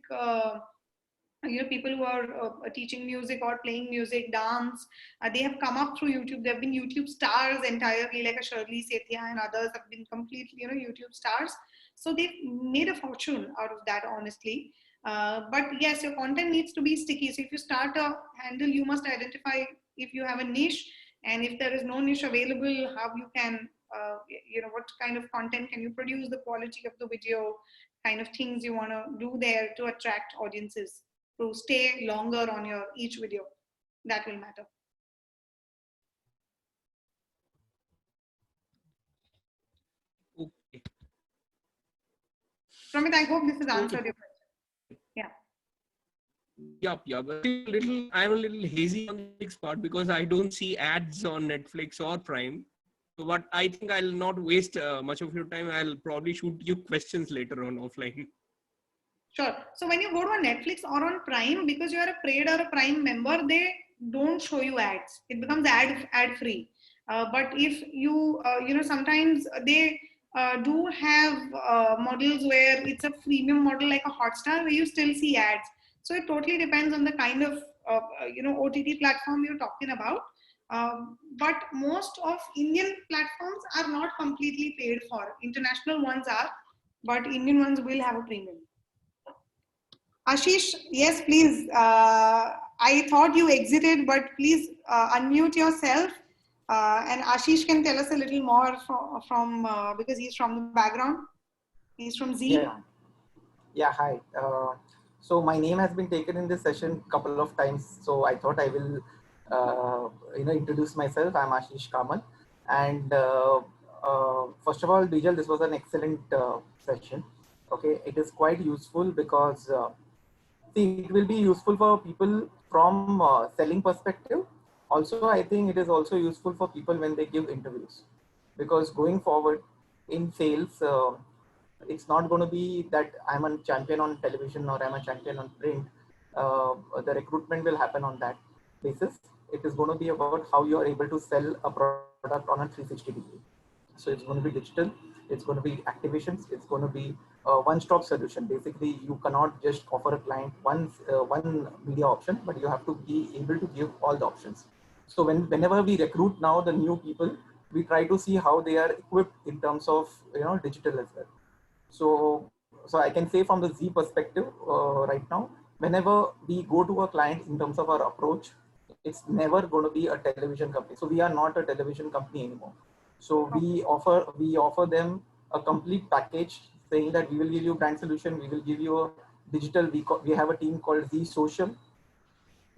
people who are teaching music or playing music, dance, they have come up through YouTube. They have been YouTube stars entirely, like a Shirley Sethia and others have been completely, YouTube stars. So they've made a fortune out of that, honestly. But yes, your content needs to be sticky. So if you start a handle, you must identify if you have a niche, and if there is no niche available, how you can, what kind of content can you produce, the quality of the video, kind of things you want to do there to attract audiences to stay longer on your each video. That will matter. Okay. Pramit, I hope this has answered your question. Yeah. Yeah. But I'm a little hazy on the Netflix part because I don't see ads on Netflix or Prime. So, but I think I'll not waste much of your time. I'll probably shoot you questions later on offline. Sure. So when you go to a Netflix or on Prime, because you're a paid or a Prime member, they don't show you ads. It becomes ad free. But if you, sometimes they do have models where it's a freemium model like a Hotstar where you still see ads. So it totally depends on the kind of, OTT platform you're talking about. But most of Indian platforms are not completely paid for. International ones are, but Indian ones will have a premium. Ashish, yes, please. I thought you exited, but please unmute yourself. And Ashish can tell us a little more from because he's from the background. He's from Z. Yeah. Hi. So my name has been taken in this session a couple of times. So I thought I will, introduce myself. I'm Ashish Kamal. And first of all, Bijal, this was an excellent session. Okay, it is quite useful because see, it will be useful for people from selling perspective. Also, I think it is also useful for people when they give interviews, because going forward in sales, it's not going to be that I'm a champion on television or I'm a champion on print. The recruitment will happen on that basis. It is going to be about how you are able to sell a product on a 360 degree. So it's going to be digital, it's going to be activations, it's going to be a one-stop solution. Basically, you cannot just offer a client one media option, but you have to be able to give all the options. So whenever we recruit now the new people, we try to see how they are equipped in terms of digital as well. So so I can say from the Z perspective right now, whenever we go to a client in terms of our approach, it's never going to be a television company. So we are not a television company anymore. So we offer them a complete package saying that we will give you brand solution, we will give you a digital. We have a team called Z Social,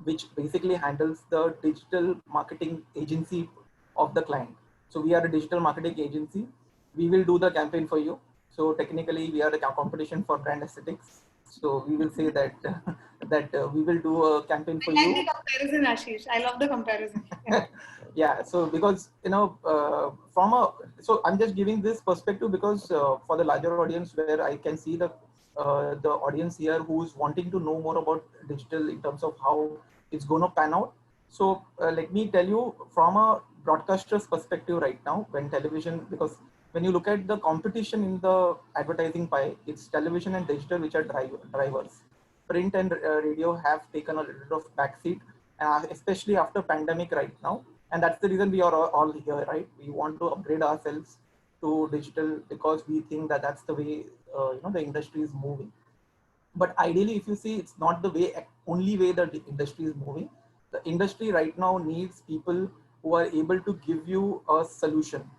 which basically handles the digital marketing agency of the client. So we are a digital marketing agency. We will do the campaign for you. So technically, we are a competition for brand aesthetics. So we will say that we will do a campaign for I like you. the comparison, Ashish. I love the comparison. Yeah. So because so I'm just giving this perspective because for the larger audience, where I can see the audience here who's wanting to know more about digital in terms of how it's going to pan out. So let me tell you from a broadcaster's perspective right now, when television, because when you look at the competition in the advertising pie, it's television and digital which are drivers. Print and radio have taken a little bit of backseat, especially after pandemic right now. And that's the reason we are all here, right? We want to upgrade ourselves to digital because we think that that's the way the industry is moving. But ideally, if you see, it's not the only way that the industry is moving. The industry right now needs people who are able to give you a solution.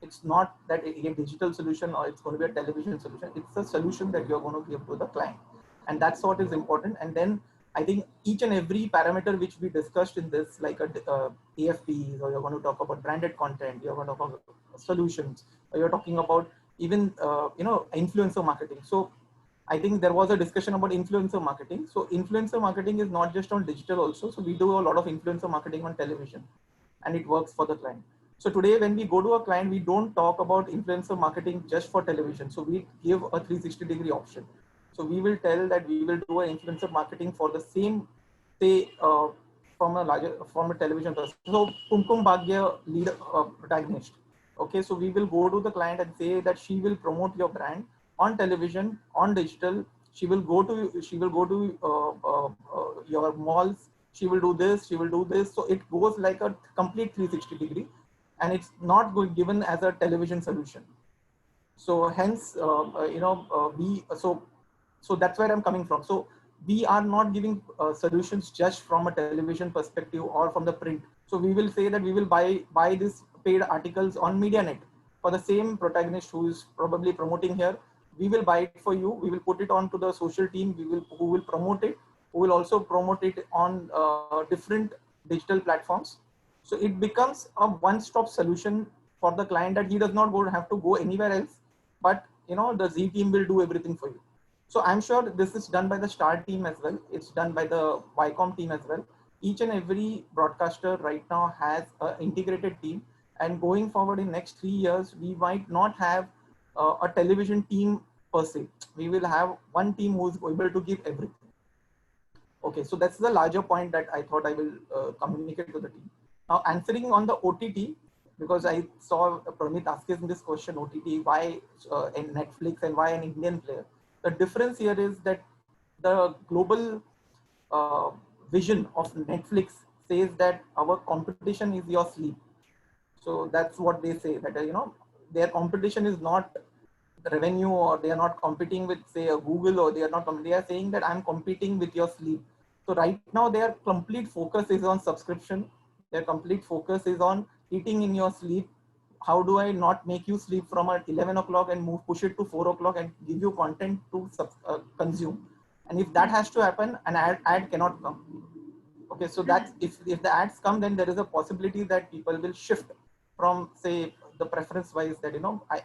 It's not that a digital solution or it's going to be a television solution. It's a solution that you're going to give to the client, and that's what is important. And then I think each and every parameter which we discussed in this, like AFPs, or you're going to talk about branded content, you're going to talk about solutions, or you're talking about even influencer marketing. So I think there was a discussion about influencer marketing. So influencer marketing is not just on digital also. So we do a lot of influencer marketing on television, and it works for the client. So today when we go to a client, we don't talk about influencer marketing just for television. So we give a 360-degree option. So we will tell that we will do an influencer marketing for the same, say, from a television perspective. So Kumkum Bhagya lead protagonist. Okay, so we will go to the client and say that she will promote your brand on television, on digital. She will go to your malls. She will do this. She will do this. So it goes like a complete 360-degree, and it's not given as a television solution. So hence, so that's where I'm coming from. So we are not giving solutions just from a television perspective or from the print. So we will say that we will buy this paid articles on MediaNet for the same protagonist who is probably promoting here. We will buy it for you. We will put it onto the social team. Who will promote it. Who will also promote it on different digital platforms. So it becomes a one-stop solution for the client, that he does not have to go anywhere else, but the Z team will do everything for you. So I'm sure this is done by the Star team as well. It's done by the Viacom team as well. Each and every broadcaster right now has an integrated team, and going forward in next 3 years, we might not have a television team per se. We will have one team who is able to give everything. Okay, so that's the larger point that I thought I will communicate to the team. Now, answering on the OTT, because I saw Pramit asking this question, OTT, why in Netflix and why an Indian player? The difference here is that the global vision of Netflix says that our competition is your sleep. So that's what they say, that their competition is not revenue, or they are not competing with, say, a Google, or they are saying that I'm competing with your sleep. So right now their complete focus is on subscription. Their complete focus is on eating in your sleep. How do I not make you sleep from at 11 o'clock and push it to 4 o'clock and give you content to consume? And if that has to happen, an ad cannot come. Okay, so that's if the ads come, then there is a possibility that people will shift from, say, the preference wise, that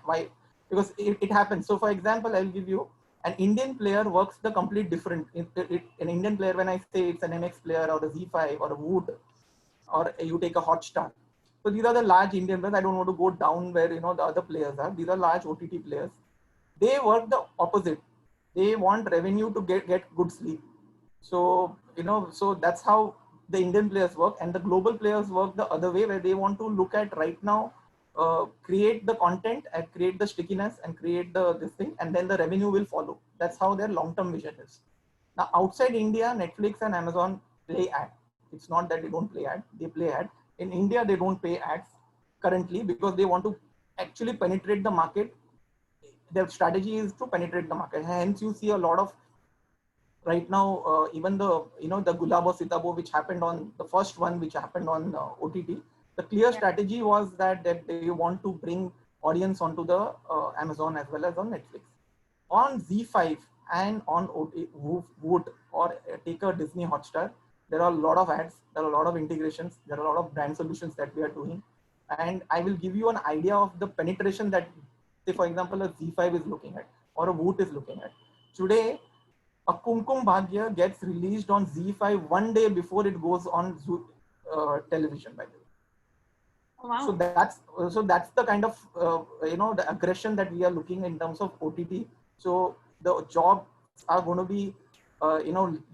why, because it happens. So for example, I'll give you an Indian player works the complete different. An Indian player, when I say it's an MX player or a Z5 or a Wood, or you take a Hotstar. So these are the large Indian players. I don't want to go down where the other players are. These are large OTT players. They work the opposite. They want revenue to get good sleep. So so that's how the Indian players work, and the global players work the other way, where they want to look at right now, create the content and create the stickiness and create this thing, and then the revenue will follow. That's how their long-term vision is. Now outside India, Netflix and Amazon play ad. It's not that they don't play ad, they play ad. In India, they don't pay ads currently because they want to actually penetrate the market their strategy is to penetrate the market. Hence, you see a lot of right now, even the the Gulabo Sitabo, which happened on the first one, which happened on OTT. The clear strategy was that they want to bring audience onto the Amazon as well as on Netflix. On Z5 and on Woot or take a Disney Hotstar, there are a lot of ads, there are a lot of integrations, there are a lot of brand solutions that we are doing. And I will give you an idea of the penetration that, say, for example, a Z5 is looking at or a Woot is looking at. Today, a Kumkum Bhagya gets released on Z5 one day before it goes on television, by the way. Oh, wow. So that's the kind of the aggression that we are looking in terms of OTT. So the jobs are going to be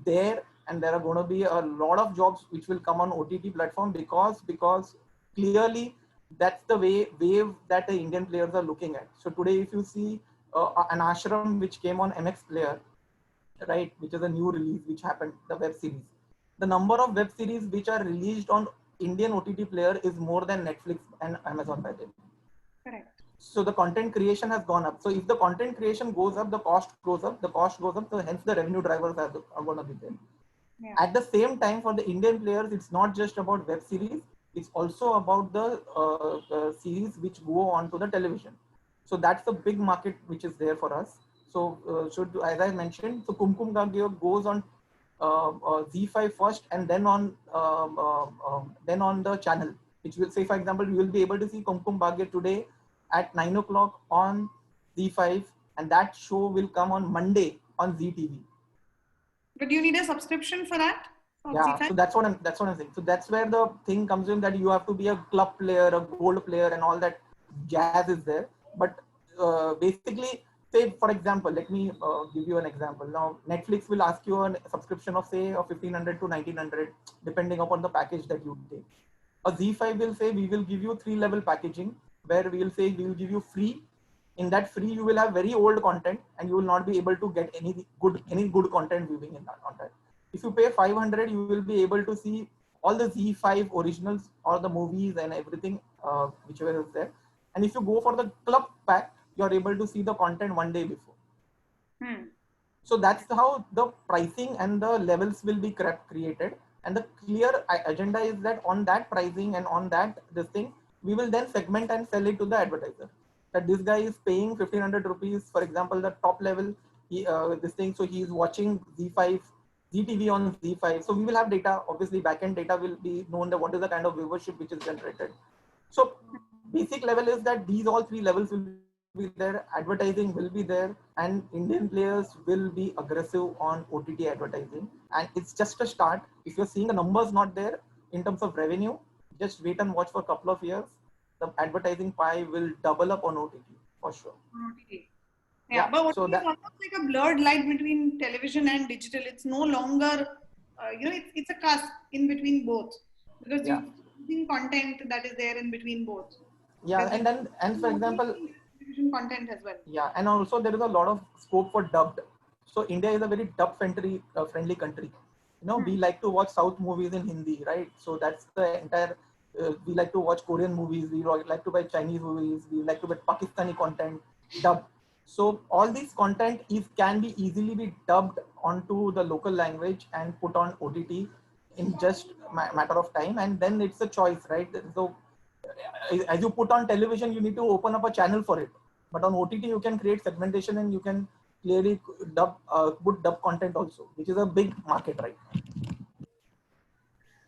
there, and there are going to be a lot of jobs which will come on OTT platform because clearly that's the wave that the Indian players are looking at. So today, if you see an Ashram which came on MX Player, right, which is a new release which happened, the web series. The number of web series which are released on Indian OTT player is more than Netflix and Amazon by then. Correct. So the content creation has gone up. So if the content creation goes up, the cost goes up. The cost goes up, so hence the revenue drivers are going to be there. Yeah. At the same time, for the Indian players, it's not just about web series. It's also about the series which go on to the television. So that's the big market which is there for us. So, as I mentioned, so Kumkum Bhagya goes on Z5 first, and then on the channel, which will say, for example, you will be able to see Kumkum Bhagya today at 9 o'clock on Z5, and that show will come on Monday on ZTV. But do you need a subscription for that? Yeah, so that's what I'm saying. So that's where the thing comes in, that you have to be a club player, a gold player, and all that jazz is there. But basically, say for example, let me give you an example. Now, Netflix will ask you a subscription of say of 1500 to 1900, depending upon the package that you take. A Z5 will say we will give you 3-level packaging, where we will say we will give you free. In that free, you will have very old content, and you will not be able to get any good content viewing in that content. If you pay 500, you will be able to see all the Z5 originals, all the movies and everything, whichever is there. And if you go for the club pack, you are able to see the content one day before. So that's how the pricing and the levels will be created. And the clear agenda is that on that pricing and on that this thing, we will then segment and sell it to the advertiser. That this guy is paying 1500 rupees, for example, the top level, this thing. So he is watching Z5, ZTV on Z5. So we will have data. Obviously, backend data will be known that what is the kind of viewership which is generated. So basic level is that these all three levels will be there. Advertising will be there, and Indian players will be aggressive on OTT advertising. And it's just a start. If you're seeing the numbers not there in terms of revenue, just wait and watch for a couple of years. The advertising pie will double up on OTT for sure. OTT. Yeah, but so OTT that, is almost like a blurred line between television and digital. It's no longer, it's a cusp in between both, because you're using content that is there in between both. Yeah, and for example, television content as well. Yeah, and also there is a lot of scope for dubbed. So India is a very dub friendly country. We like to watch South movies in Hindi, right? So that's the entire. We like to watch Korean movies. We like to buy Chinese movies. We like to buy Pakistani content dubbed. So all these content can be easily be dubbed onto the local language and put on OTT in just matter of time, and then it's a choice, right? So as you put on television, you need to open up a channel for it. But on OTT, you can create segmentation, and you can clearly put dub content also, which is a big market right now.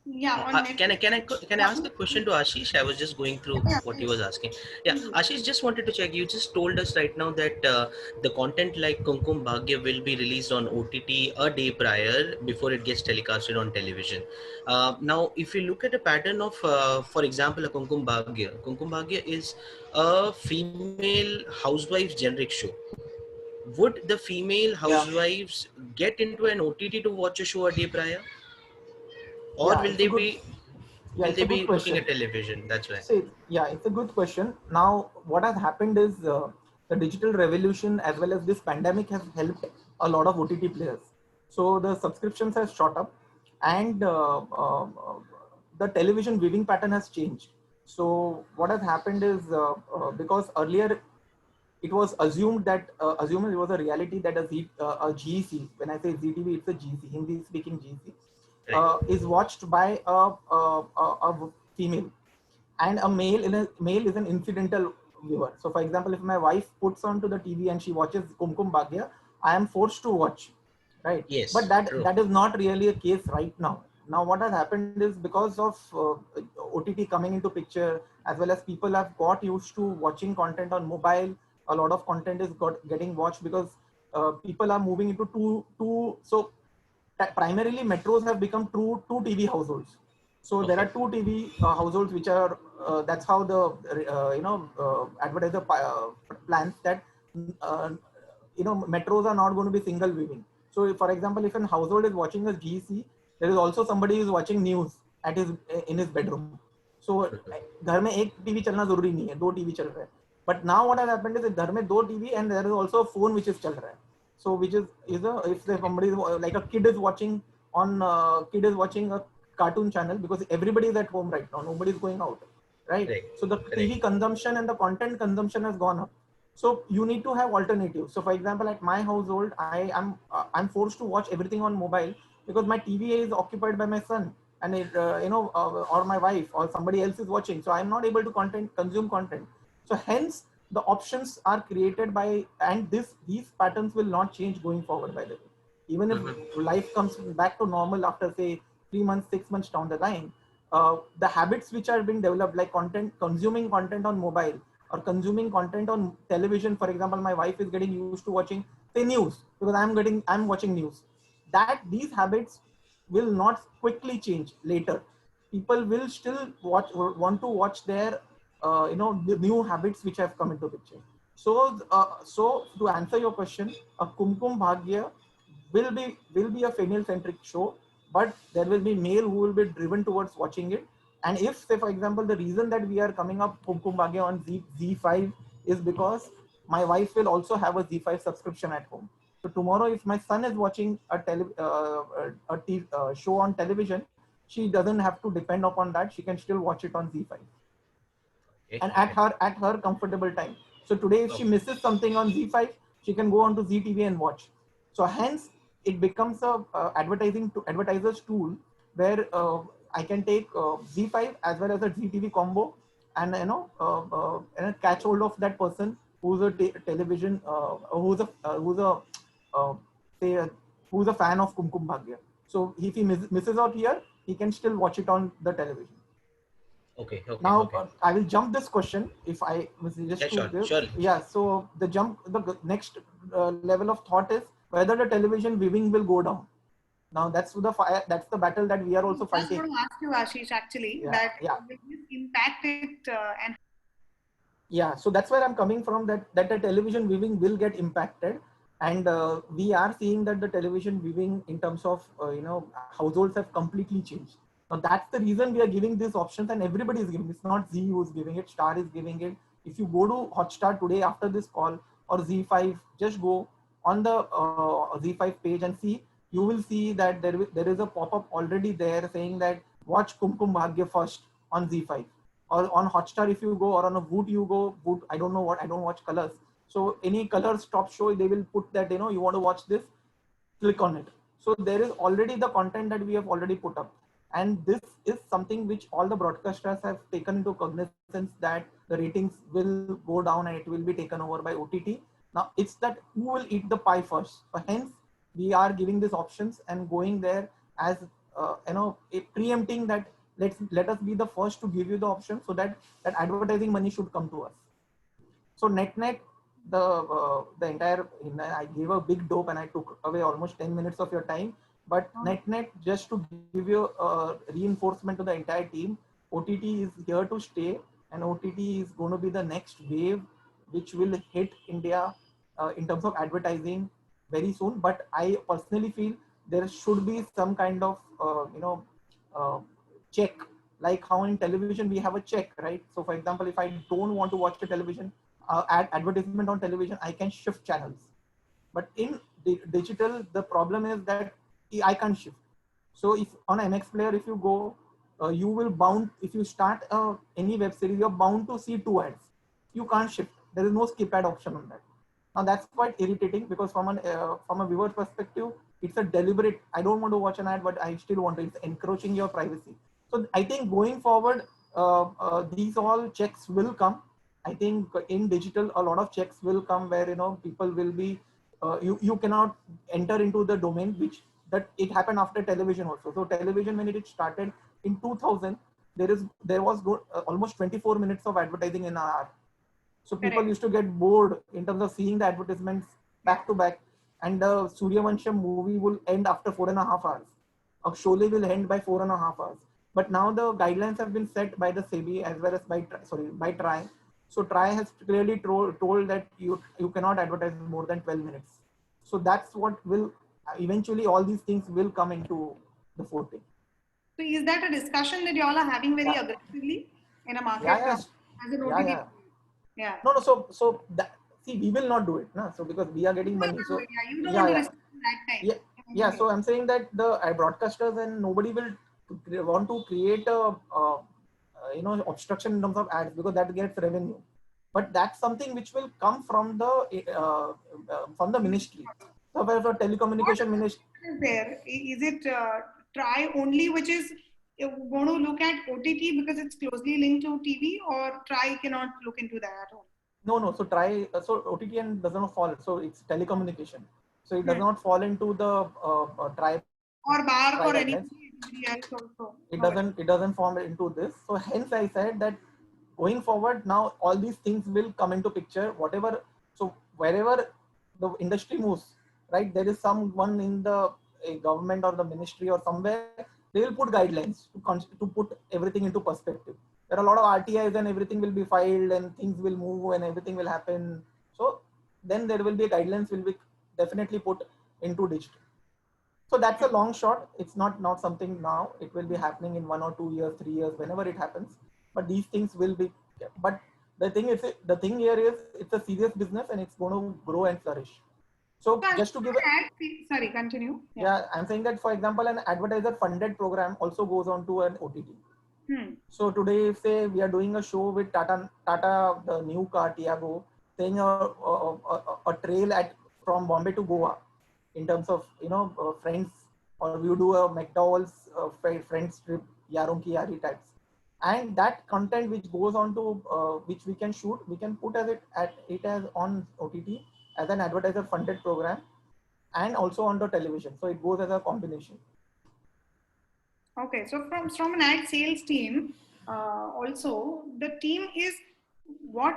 Yeah. Can I ask a question to Ashish? I was just going through what he was asking. Yeah, Ashish, just wanted to check. You just told us right now that the content like Kumkum Bhagya will be released on OTT a day prior before it gets telecasted on television. Now, if you look at a pattern of, for example, a Kumkum Bhagya is a female housewife generic show. Would the female housewives get into an OTT to watch a show a day prior? Or will they be looking at television? That's why. It's a good question. Now, what has happened is the digital revolution as well as this pandemic has helped a lot of OTT players. So the subscriptions have shot up, and the television viewing pattern has changed. So what has happened is because earlier it was assumed that assumed it was a reality that a GC, when I say ZTV, it's a GC, Hindi speaking GC, Right. is watched by a female, and a male is an incidental viewer. So, for example, if my wife puts onto the TV and she watches Kumkum Bhagya, I am forced to watch, right? But Yes. True. that is not really a case right now. Now, what has happened is because of OTT coming into picture, as well as people have got used to watching content on mobile. A lot of content is getting watched because people are moving into two. So primarily metros have become two TV households. So there are Okay. two TV households which are that's how the advertiser plans that uh, metros are not going to be single viewing. So for example, if a household is watching a GC, there is also somebody who is watching news at his in his bedroom. So घर में एक TV चलना जरूरी नहीं है, दो TV चल रहे हैं. But now what has happened is घर में दो TV and there is also a phone which is चल रहा है. So which is a, if somebody is, like a kid is watching on kid is watching a cartoon channel, because everybody is at home right now, nobody is going out, right? Right. So the TV consumption and the content consumption has gone up. So you need to have alternatives. So for example, at my household, I'm forced to watch everything on mobile because my TV is occupied by my son, and or my wife or somebody else is watching. So I'm not able to consume content. So hence the options are created by, and these patterns will not change going forward, by the way. Even if life comes back to normal after say 3 months, 6 months down the line, the habits which are being developed, like consuming content on mobile or consuming content on television. For example, my wife is getting used to watching say news because I'm watching news. That these habits will not quickly change later. People will still want to watch their the new habits which have come into picture. So to answer your question, a Kumkum Bhagya will be a female centric show, but there will be male who will be driven towards watching it. And if, say for example, the reason that we are coming up Kumkum Bhagya on Z5 is because my wife will also have a Z5 subscription at home. So tomorrow, if my son is watching a show on television, she doesn't have to depend upon that. She can still watch it on Z5 Okay. and at her comfortable time. So today, if she misses something on Z5, she can go on to ZTV and watch. So hence, it becomes a advertiser's tool where I can take Z5 as well as a ZTV combo, and and catch hold of that person who's a television uh, say who's a fan of Kumkum Bhagya. So if he misses out here, he can still watch it on the television. Okay. Okay. Now Okay. I will jump this question if I just Yeah. to Sure. give. Surely. Yeah, so the next level of thought is whether the television viewing will go down. Now that's the battle that we are also I was fighting. going to ask you, Ashish, actually, Yeah, that yeah. will this impact it and Yeah, so that's where I'm coming from, that the television viewing will get impacted. And we are seeing that the television viewing in terms of households have completely changed. Now that's the reason we are giving these options, and everybody is giving. It's not Z who's giving it, Star is giving it. If you go to Hotstar today after this call, or Z5, just go on the Z5 page and see. You will see that there is a pop-up already there saying that watch Kumkum Bhagya first on Z5, or on Hotstar. If you go, or on a Voot you go. Voot, I don't know what, I don't watch colors. So any colors top show, they will put that, you want to watch this, click on it. So there is already the content that we have already put up. And this is something which all the broadcasters have taken into cognizance, that the ratings will go down and it will be taken over by OTT. Now it's that who will eat the pie first. So hence we are giving these options and going there as preempting that, let us be the first to give you the option, so that advertising money should come to us. So net, the entire, I gave a big dope and I took away almost 10 minutes of your time. But net, just to give you reinforcement to the entire team, OTT is here to stay, and OTT is going to be the next wave which will hit India in terms of advertising very soon. But I personally feel there should be some kind of uh, check, like how in television we have a check, right? So for example, if I don't want to watch the television advertisement on television, I can shift channels. But in digital, the problem is that I can't shift. So if on MX Player, if you go, you will bound, if you start any web series, you're bound to see two ads. You can't shift. There is no skip ad option on that. Now that's quite irritating because from a viewer perspective, it's a deliberate. I don't want to watch an ad, but I still want to. It's encroaching your privacy. So I think going forward, these all checks will come. I think in digital, a lot of checks will come where people will be. You cannot enter into the domain which that it happened after television also. So television when it started in 2000, there was almost 24 minutes of advertising in an hour. So people Correct. used to get bored in terms of seeing the advertisements back to back, and the Suryavansham movie will end after 4.5 hours. A Sholay will end by 4.5 hours. But now the guidelines have been set by the SEBI as well as by TRAI. So TRAI has clearly told that you cannot advertise more than 12 minutes. So that's what will eventually all these things will come into the forte. So is that a discussion that you all are having very Yeah, aggressively in a yeah, market yeah, as an yeah, OTT? yeah. Yeah. No. So that, see, we will not do it, no. So because we are getting You will money. not do So it. Yeah, you don't yeah, want to yeah. risk that time. Yeah, yeah. So I'm saying that the broadcasters and nobody will want to create obstruction in terms of ads because that gets revenue. But that's something which will come from the ministry. So where the What telecommunication ministry. is there? Is it try only, which is going to look at OTT because it's closely linked to TV, or try cannot look into that at all? No. So try. So OTT does not fall. So it's telecommunication. So it does Hmm. not fall into the try Or Bark or guidelines. anybody else also? it No. doesn't it doesn't form into this. So hence I said that going forward now all these things will come into picture whatever. So wherever the industry moves, right, there is someone in the government or the ministry or somewhere, they will put guidelines to put everything into perspective. There are a lot of RTIs and everything will be filed and things will move and everything will happen. So then there will be guidelines will be definitely put into digital. So that's a long shot. It's not something now. It will be happening in 1 or 2 years, 3 years, whenever it happens. But these things will be. But the thing here is it's a serious business and it's going to grow and flourish. So So just to give a, sorry, continue. Yeah. yeah, I'm saying that for example, an advertiser funded program also goes on to an OTT. Hmm. So today, if say we are doing a show with Tata, the new car Tiago, saying a trail from Bombay to Goa, in terms of friends, or we do a McDowell's friends trip, Yaron Ki Yari types, and that content which goes on to which we can shoot, we can put it as on OTT as an advertiser funded program, and also on the television. So it goes as a combination. Okay, so from an ad sales team, also the team is what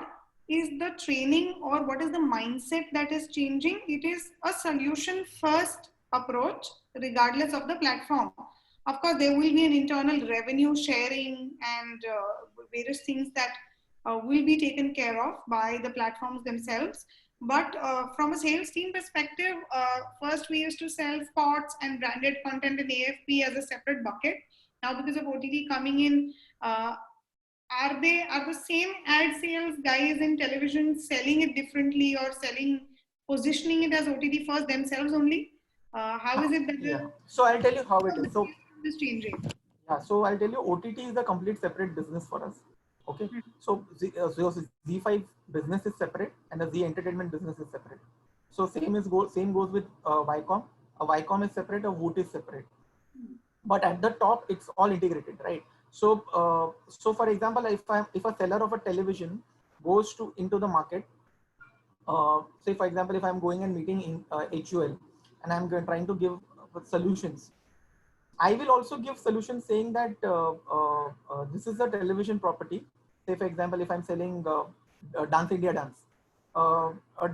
is the training or what is the mindset that is changing? It is a solution first approach, regardless of the platform. Of course, there will be an internal revenue sharing and various things that will be taken care of by the platforms themselves. But from a sales team perspective, first we used to sell spots and branded content in AFP as a separate bucket. Now, because of OTT coming in, are the same ad sales guys in television selling it differently or positioning it as OTT first themselves only? How is it that Yeah. So I'll tell you how it is. So is changing? yeah, so I'll tell you, OTT is a complete separate business for us. Okay, Hmm. so Z5 business is separate and the Z Entertainment business is separate. So same goes with Viacom. A Viacom is separate, a Voot is separate. But at the top, it's all integrated, right? So for example, if a seller of a television goes into the market, say for example, if I'm going and meeting in HUL and trying to give solutions, I will also give solutions saying that this is a television property. Say, for example, if I'm selling Dance India Dance,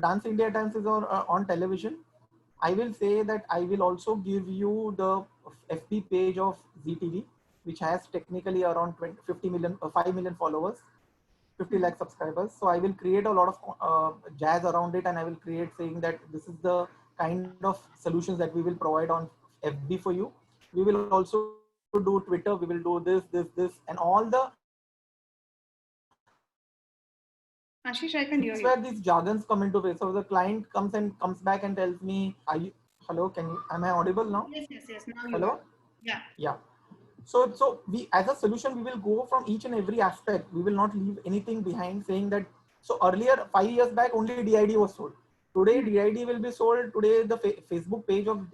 Dance India Dance is on television. I will say that I will also give you the FB page of ZTV, which has technically around 50 million, 5 million followers, 50 lakh subscribers. So I will create a lot of jazz around it, and I will create saying that this is the kind of solutions that we will provide on FB for you. We will also do Twitter. We will do this, and all the Ashish, I can this hear is you. where these jargons come into play. So the client comes back and tells me, "Are you hello? Am I audible now? Yes. Now you are. Hello, Yeah. yeah." So we, as a solution, we will go from each and every aspect. We will not leave anything behind, saying that So earlier, 5 years back, only DID was sold. Today, DID will be sold. Today, the Facebook page of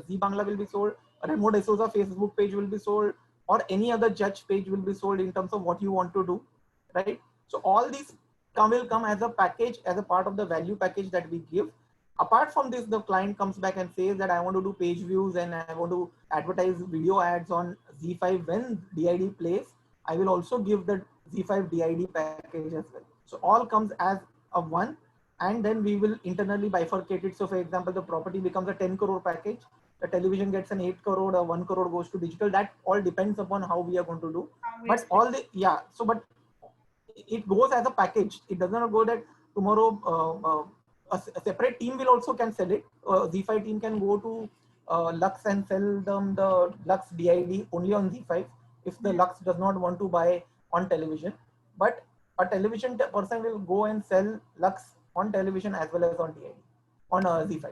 Zee Bangla will be sold. A Remote D'Souza Facebook page will be sold, or any other judge page will be sold in terms of what you want to do, right? So all these will come as a package, as a part of the value package that we give. Apart from this, the client comes back and says that I want to do page views and I want to advertise video ads on Z5 when DID plays. I will also give the Z5 DID package as well. So all comes as a one, and then we will internally bifurcate it. So for example, the property becomes a 10 crore package. The television gets an 8 crore, or 1 crore goes to digital. That all depends upon how we are going to do. But all the, yeah, so but it goes as a package. It does not go that tomorrow a separate team will also can sell it. Z5 team can go to Lux and sell them the Lux DID only on Z5 if the Lux does not want to buy on television. But a television person will go and sell Lux on television as well as on DID on Z5.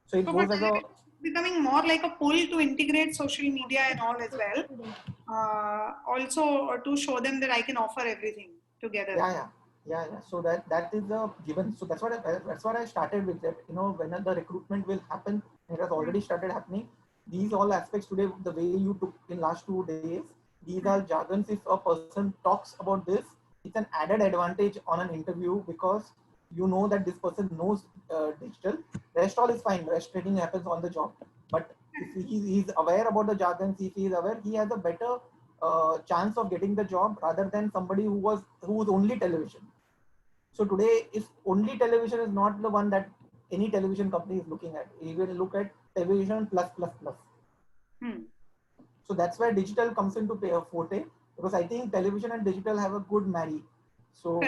So it So, goes but as a, becoming more like a pull to integrate social media and all as well. Also to show them that I can offer everything together. yeah. So that is a given. So that's what I started with, that when the recruitment will happen, it has already started happening. These all aspects today, the way you took in last 2 days, these are jargons. If a person talks about this, it's an added advantage on an interview, because you know that this person knows digital. Rest all is fine. Rest training happens on the job. But if he's aware about the jargons, if he is aware, he has a better chance of getting the job rather than somebody who was only television. So today, if only television is not the one that any television company is looking at, he will look at television plus plus plus. So that's where digital comes into play, a forte, because I think television and digital have a good marry. So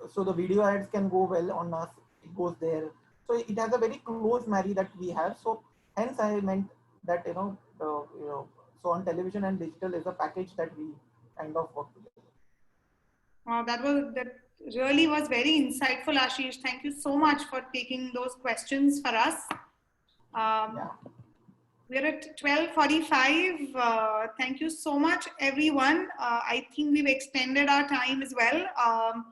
so the video ads can go well on us. It goes there. So it has a very close marry that we have. So hence I meant that so on television and digital is a package that we kind of work together. That really was very insightful, Ashish. Thank you so much for taking those questions for us. We're at 12:45. Thank you so much, everyone. I think we've extended our time as well.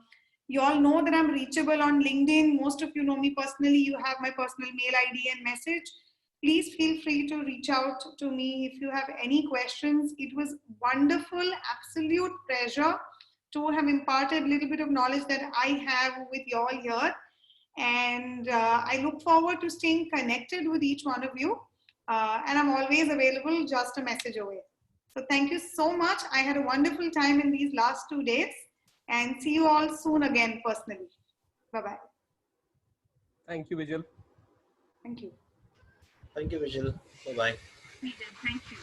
You all know that I'm reachable on LinkedIn. Most of you know me personally. You have my personal mail ID and message. Please feel free to reach out to me if you have any questions. It was wonderful, absolute pleasure to have imparted a little bit of knowledge that I have with you all here. And I look forward to staying connected with each one of you. And I'm always available, just a message away. So thank you so much. I had a wonderful time in these last 2 days, and see you all soon again personally. Bye-bye. Thank you, Bijal. Thank you. Thank you, Bijal. Bye-bye. Thank you.